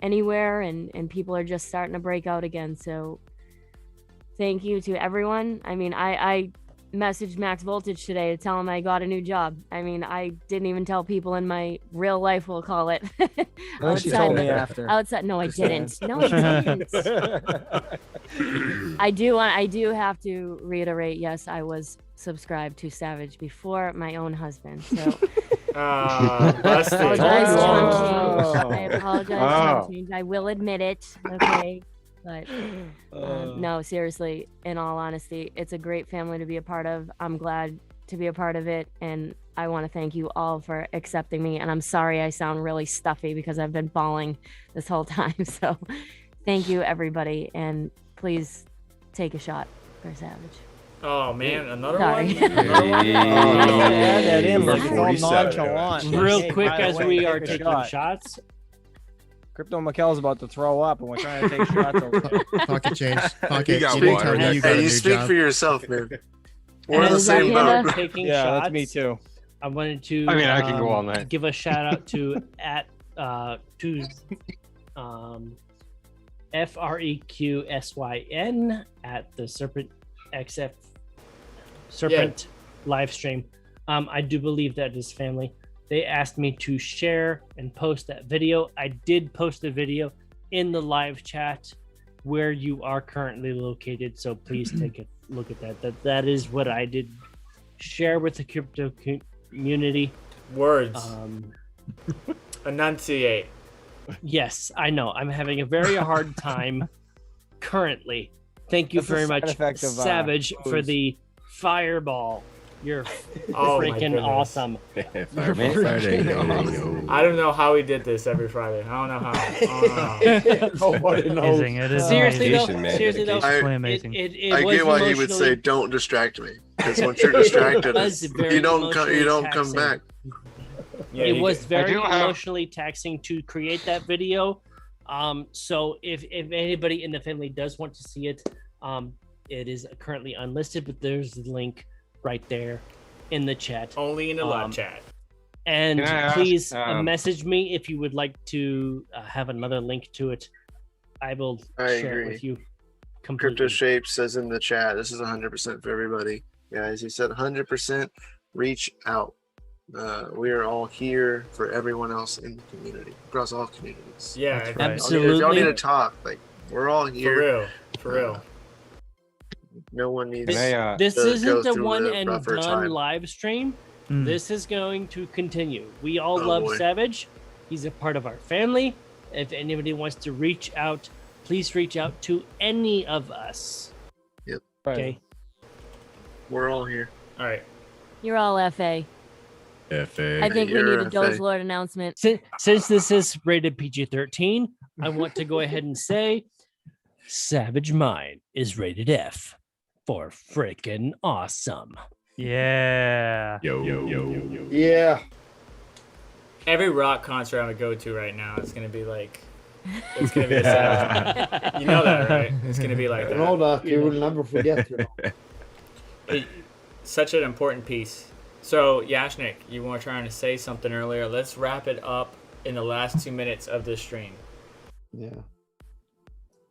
anywhere, and people are just starting to break out again. So thank you to everyone. I mean, I messaged Max Voltage today to tell him I got a new job. I mean, I didn't even tell people in my real life, we'll call it. Oh, she told me after. Outside, no, I Just didn't. saying. No, I didn't. I do have to reiterate. Yes, I was subscribed to Savage before my own husband. So Busted. I apologize, Oh. Chum Change. I apologize, Oh. Chum Change. I will admit it. Okay. But no, seriously, in all honesty, it's a great family to be a part of. I'm glad to be a part of it. And I want to thank you all for accepting me. And I'm sorry I sound really stuffy because I've been bawling this whole time. So thank you, everybody. And please take a shot for Savage. Oh man, another Sorry. one. Another one? Add that in like it's all 47. nonchalant. Real Hey, quick, by the as way, we are take a taking shot. shots, Crypto Mikkel's about to throw up, and we're trying to take shots over here. Pocket change. Pocket. got You didn't water. tell me you got Hey, a you new speak job. for yourself, man. We're in And the is that same Panda? boat. taking Yeah, shots. that's me too. I wanted to. I mean, I can go all night. Give a shout out to FREQSYN at the Serpent live stream. I do believe that is family. They asked me to share and post that video. I did post the video in the live chat where you are currently located. So please take a look at that. That is what I did. Share with the crypto community. Words. Um, Enunciate. Yes, I know. I'm having a very hard time currently. Thank you That's a very side much, effect of, Savage, for booze. the fireball. You're Oh my freaking goodness. awesome. Fireball Friday. I don't know how he did this every Friday. I don't know how. I don't know. Nobody knows. Amazing. It is Seriously though, Dedication, man, seriously though, dedication. I- amazing. it I was get why he would say, emotionally- "Don't distract me," because once you're distracted, was very you don't come. You emotionally don't come taxing. back. Yeah, it you was get- very do have- emotionally taxing to create that video. So if anybody in the family does want to see it, it is currently unlisted, but there's the link right there in the chat. Only in the live chat. And Can I ask, please message me if you would like to have another link to it. I will I share agree. it with you Crypto completely. Shape says in the chat, this is 100% for everybody, guys. He said 100% reach out. We are all here for everyone else in the community, across all communities. Yeah, That's if- right. If y'all need Absolutely. to talk, like we're all for here. real, for real. No one needs. Can I, This to go isn't a through one a and rougher done time. live stream. Mm. This is going to continue. We all Oh, love boy. Savage. He's a part of our family. If anybody wants to reach out, please reach out to any of us. Yep. Okay. We're all here. All right. You're all FA. FA. I think we You're need a FA. Doge Lord announcement. Since this is rated PG-13, I want to go ahead and say SavageMine is rated F for freaking awesome. Yeah. Yo. Yeah. Every rock concert I'm gonna go to right now, it's gonna be like, it's gonna be a Savage. You know that, right? It's gonna be like You know that. that you will never forget. You know. Such an important piece. So Yashnik, you were trying to say something earlier. Let's wrap it up in the last 2 minutes of this stream. Yeah.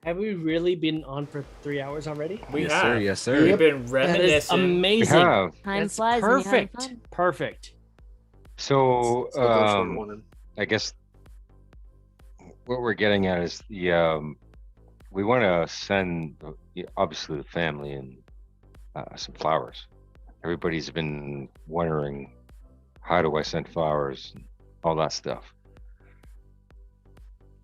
Have we really been on for 3 hours already? We Yes, have. sir. Yes, sir. We've been That is reminiscing. amazing. We have. Time That's flies. when you're having perfect. fun. Perfect. So, So go for one. I guess what we're getting at is we want to send obviously the family and some flowers. Everybody's been wondering, how do I send flowers and all that stuff.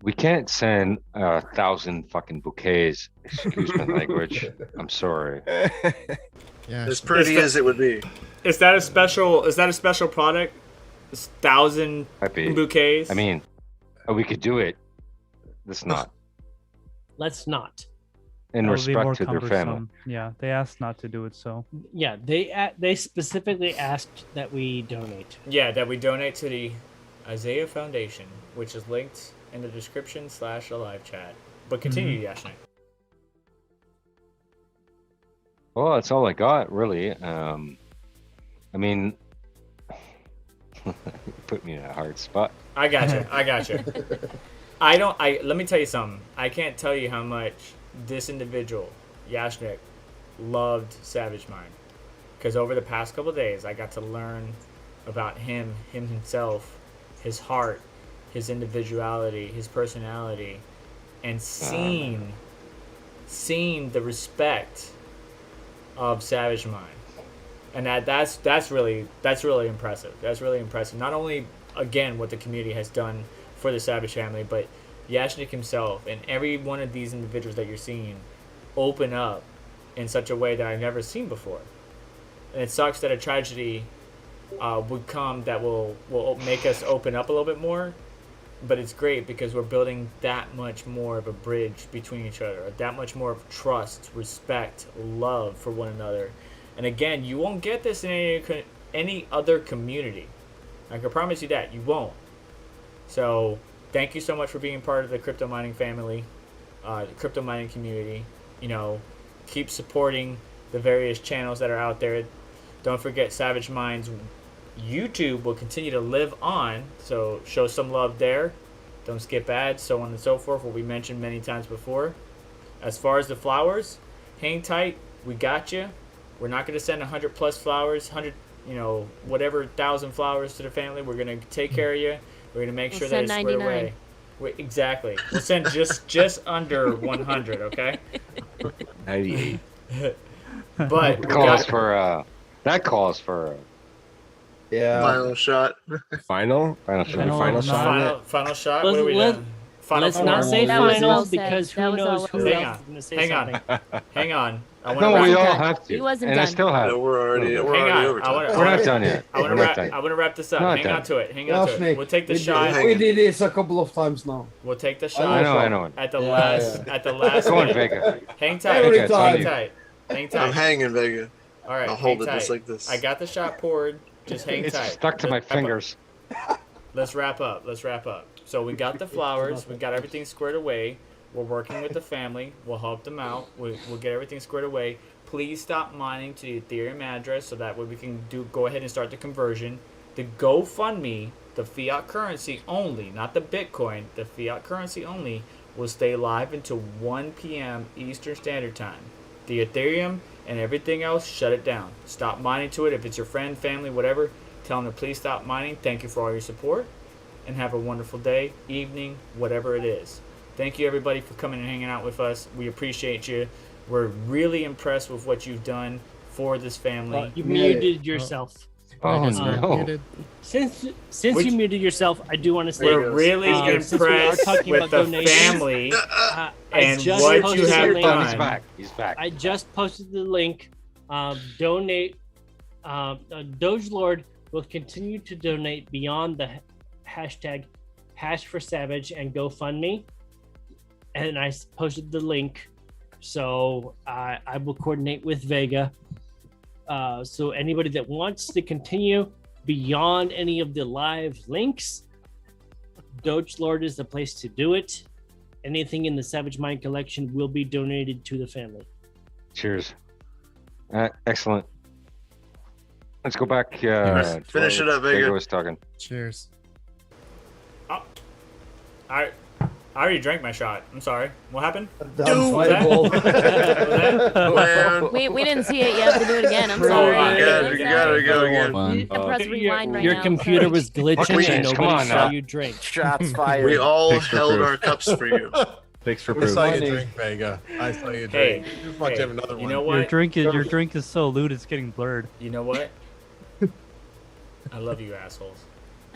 We can't send 1,000 fucking bouquets. Excuse my language. I'm sorry. Yeah. As pretty as it would be. Is that a special? Is that a special product? It's 1,000 Might be. bouquets. I mean, we could do it. Let's not. Let's not. In That would be more respect to their family. cumbersome. Yeah, they asked not to do it, so. Yeah, they specifically asked that we donate. Yeah, that we donate to the Isaiah Foundation, which is linked in the description / the live chat. But continue, Yashnik. Well, that's all I got, really. I mean, you put me in a hard spot. I got you. I got you. Let me tell you something. I can't tell you how much this individual, Yashnik, loved SavageMine. Because over the past couple of days, I got to learn about him himself, his heart, his individuality, his personality, and seeing the respect of SavageMine. And that's really impressive. That's really impressive. Not only, again, what the community has done for the Savage family, but Yashnik himself and every one of these individuals that you're seeing open up in such a way that I've never seen before. And it sucks that a tragedy would come that will make us open up a little bit more, but it's great because we're building that much more of a bridge between each other, that much more of trust, respect, love for one another. And again, you won't get this in any other community. I can promise you that you won't. So thank you so much for being part of the crypto mining family, the crypto mining community. You know, keep supporting the various channels that are out there. Don't forget SavageMine's YouTube will continue to live on, so show some love there. Don't skip ads, so on and so forth, what we mentioned many times before. As far as the flowers, hang tight. We got you. We're not going to send 100 plus flowers, 100, whatever 1,000 flowers to the family. We're going to take care of you. We're going to make sure that it's squared away. Exactly. We'll send just under 100, okay? 98. But that calls for yeah. Final shot. Final shot. Final shot. What are we Let- doing? Final Let's not four. say That was finals well said. because That who was knows all who well Hang else on. is going to say Hang something. on. Hang on. I want No, to we wrap. all done. have to. He wasn't And I done. still have. No, we're already Hang on. over time. We're not done yet. I want We're to not wrap. done. I want to wrap this up. Not Hang done. on to it. Hang Yeah, on to it. Snake. We'll take the we shot. Did, we did this a couple of times now. We'll take the I shot. I know. At the Yeah, last. yeah. At the last. Go on, minute. Vega. Hang tight. Every Vega, time. Hang tight. Hang I'm tight. hanging, Vega. All right. I'll hold hang it tight. just like this. I got the shot poured. Just hang It's tight. stuck to my fingers. Let's wrap up. Let's wrap up. So we got the flowers. We got everything squared away. We're working with the family. We'll help them out. We'll get everything squared away. Please stop mining to the Ethereum address so that way we can go ahead and start the conversion. The GoFundMe, the fiat currency only, not the Bitcoin, the fiat currency only, will stay live until 1 p.m. Eastern Standard Time. The Ethereum and everything else, shut it down. Stop mining to it. If it's your friend, family, whatever, tell them to please stop mining. Thank you for all your support, and have a wonderful day, evening, whatever it is. Thank you, everybody, for coming and hanging out with us. We appreciate you. We're really impressed with what you've done for this family. You muted yourself. Oh, no. Since you muted yourself, I do want to say We're really since we are impressed talking with about the donations, family I and just what you posted the have link. done. He's back. He's back. I just posted the link. Donate. Doge Lord will continue to donate beyond the hashtag #HashForSavage and GoFundMe. And I posted the link. So I will coordinate with Vega. So anybody that wants to continue beyond any of the live links, Doge Lord is the place to do it. Anything in the SavageMine collection will be donated to the family. Cheers. Excellent. Let's go back. Finish it up, Vega. Vega was talking. Cheers. I already drank my shot. I'm sorry. What happened? Wait, we didn't see it. You have to do it again. I'm sorry. You gotta go again. Press rewind right Your now. computer was glitching and Come nobody on saw now. you drink. Shots fired. We all Picks for held proof. our cups for you. Thanks for We proof. saw you Funny. drink, Vega. I saw you Hey, drink. You just want to have another one. you know Your what? drink is so lewd it's getting blurred. You know what? I love you, assholes.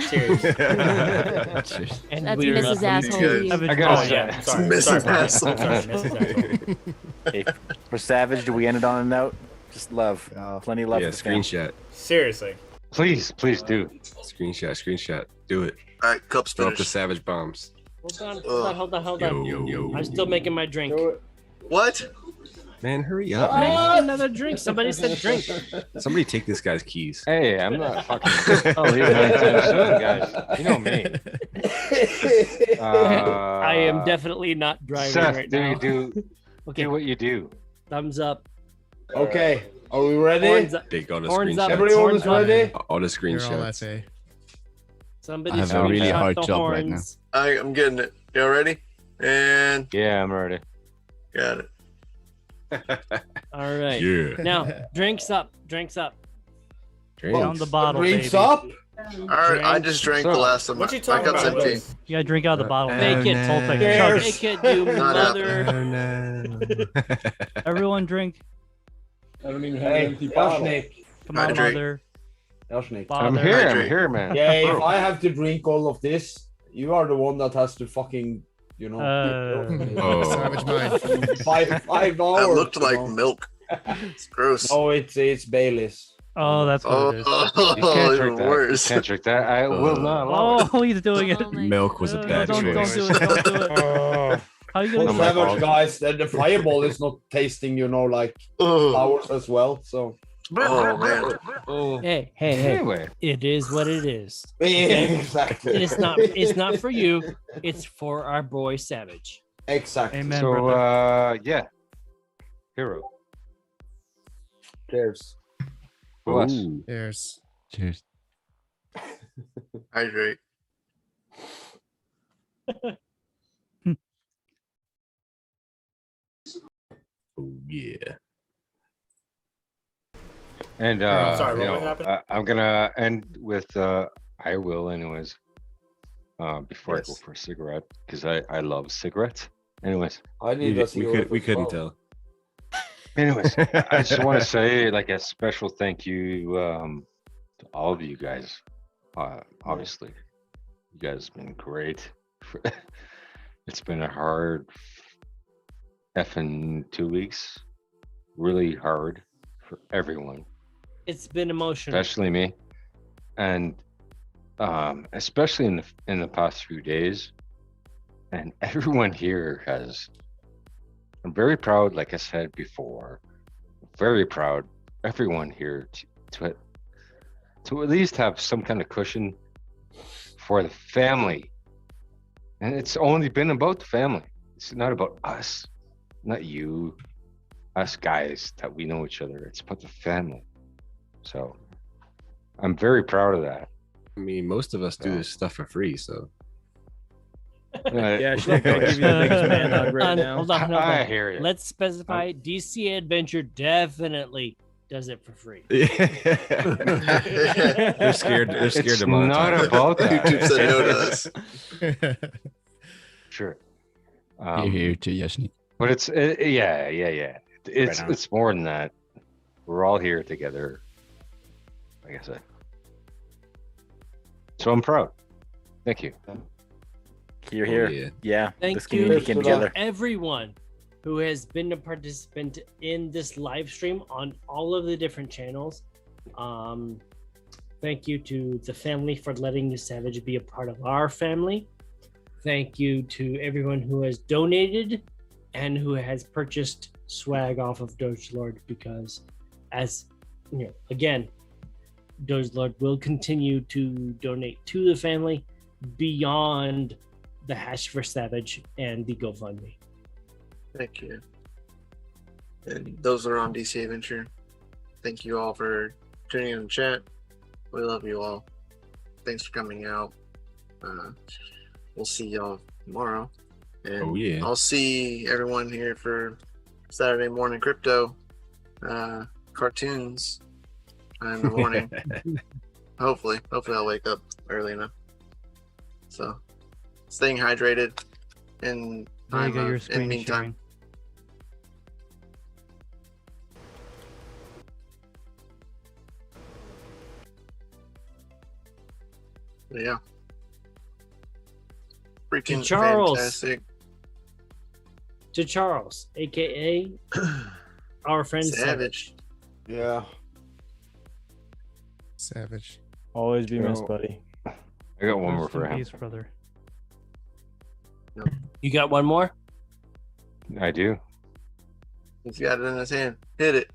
Cheers. Cheers. And That's we're Mrs. Asshole. guys. You. I gotta Oh say, yeah. Sorry. Mrs. Sorry, Asshole. sorry, Mrs. Asshole. Hey, for Savage, do we end it on a note? Just love. Plenty of love Yeah, for the family. screenshot. Seriously. please do. Screenshot. Do it. All right, cups Throw up the finished. savage bombs. Hold on. Yo. I'm still making my drink. What? Man, hurry up, Make man. another drink. Somebody said drink. Somebody take this guy's keys. Hey, I'm not fucking. Oh, leave it anytime soon, guys. You know me. I am definitely not driving Seth, right do now. you do? Okay. Do what you do. Thumbs up. Okay, are we ready? Horns up. Take all the Horns up. screenshots. Everyone is Horns up. ready? All the You're all screenshots. FA. Somebody I have a screenshot really hard the job right now. horns. I'm getting it. Y'all ready? And Yeah, I'm ready. got it. All right. Yeah. Now, drinks up. Drinks up. Down the bottle, Drinks baby. up. All right, I just drank the last of my, What you my talking cup's about, empty. Willis? You gotta drink out of the bottle. Make it, no. Toltec. Cheers. Make it, you Not out. mother. Everyone drink. I don't even have an empty bottle. Come on, Hydrate. mother. Snake. I'm Father. here. Hydrate. I'm here, man. Yeah, if I have to drink all of this, you are the one that has to fucking, you know. Oh. Savage Mind. five hours. That looked you like know. milk. It's gross. Oh, it's Baileys. Oh, that's what it is. Oh, You can't even drink that. worse. You can't drink that. I will not allow it. Oh, he's doing it. Oh my Milk was a No, bad don't choice. do it. Don't do it. How are you Well, gonna my Savage fault. guys, the fireball is not tasting, you know, like Oh, flowers as well. So oh man. Oh. Hey. Anyway, It is what it is. exactly. It's not for you. It's for our boy Savage. Exactly. Amen, so brother. yeah, hero. Cheers. Who else? Ooh. Cheers. Cheers. Hydrate. Oh yeah. And Sorry, you what know, happened? I'm gonna end with I will anyways. Before I go Yes. for a cigarette, because I love cigarettes. Anyways, I need a cigarette We as couldn't well. tell. anyways, I just want to say like a special thank you to all of you guys. Obviously, you guys have been great. It's been a hard effing 2 weeks. Really hard for everyone, It's been emotional. especially me. And especially in the past few days. And everyone here has, I'm very proud, like I said before, very proud, everyone here to at least have some kind of cushion for the family. And it's only been about the family. It's not about us, not you, us guys that we know each other. It's about the family. So I'm very proud of that. I mean, most of us do this stuff for free, so. Yeah, she's not gonna give you the biggest man hug right now. Hold on, hold on. I hear you. Let's specify DC Adventure definitely does it for free. They're scared. They're scared It's to monetize. not about that. YouTube said no to us. Sure. You're here too, Yashni. But it's yeah. It's Right on. it's more than that. We're all here together, like I said. So I'm proud. Thank you. You're here. yeah. Yeah. Thank this you community came to together. everyone who has been a participant in this live stream on all of the different channels. Thank you to the family for letting the Savage be a part of our family. Thank you to everyone who has donated and who has purchased swag off of Doge Lord, because as you know, again, Doge Lord will continue to donate to the family beyond the Hash for Savage and the GoFundMe. Thank you. And those are on DC Adventure. Thank you all for tuning in the chat. We love you all. Thanks for coming out. We'll see y'all tomorrow. And Oh, yeah. I'll see everyone here for Saturday morning crypto cartoons in the morning. Hopefully I'll wake up early enough. So staying hydrated in There you go, your in screen meantime. Yeah. Freaking Charles. fantastic. To Charles, aka our friend Savage. Yeah. Savage. Always be missed, Yo. buddy. I got one more Rest in for him. peace, brother. You got one more? I do. He's got it in his hand. Hit it.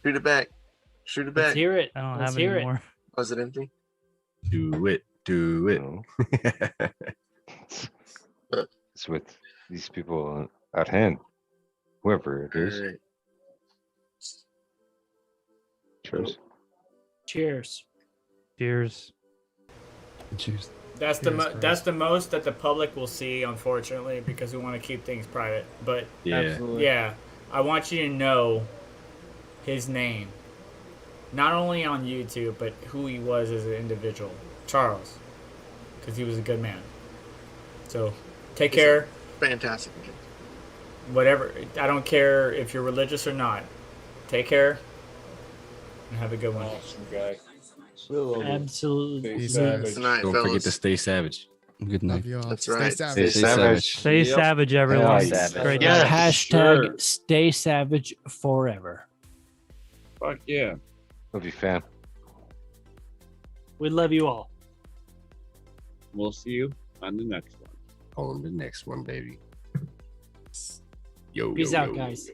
Shoot it back. Shoot it Let's back. hear it. I don't Let's have hear any it. more. Was it empty? Do it. Do it. It's with these people at hand, whoever it is. Alright. Cheers. Cheers. Cheers. Cheers. That's the Cheers, that's the most that the public will see, unfortunately, because we want to keep things private. But Yeah. Absolutely. yeah, I want you to know his name, not only on YouTube, but who he was as an individual, Charles, because he was a good man. So take care. Fantastic. Whatever, I don't care if you're religious or not. Take care and have a good one. Awesome guy. Absolutely. Peace Savage. Good night, Don't fellas. forget to stay savage. Good night. Love you all. That's Stay right. savage. Stay savage. Stay Yep. savage, everyone. Yeah, savage. Great Yeah. night. Hashtag sure. stay savage forever. Fuck yeah. Love you, fam. We love you all. We'll see you on the next one. On the next one, baby. Yo, Peace yo, out, yo. guys.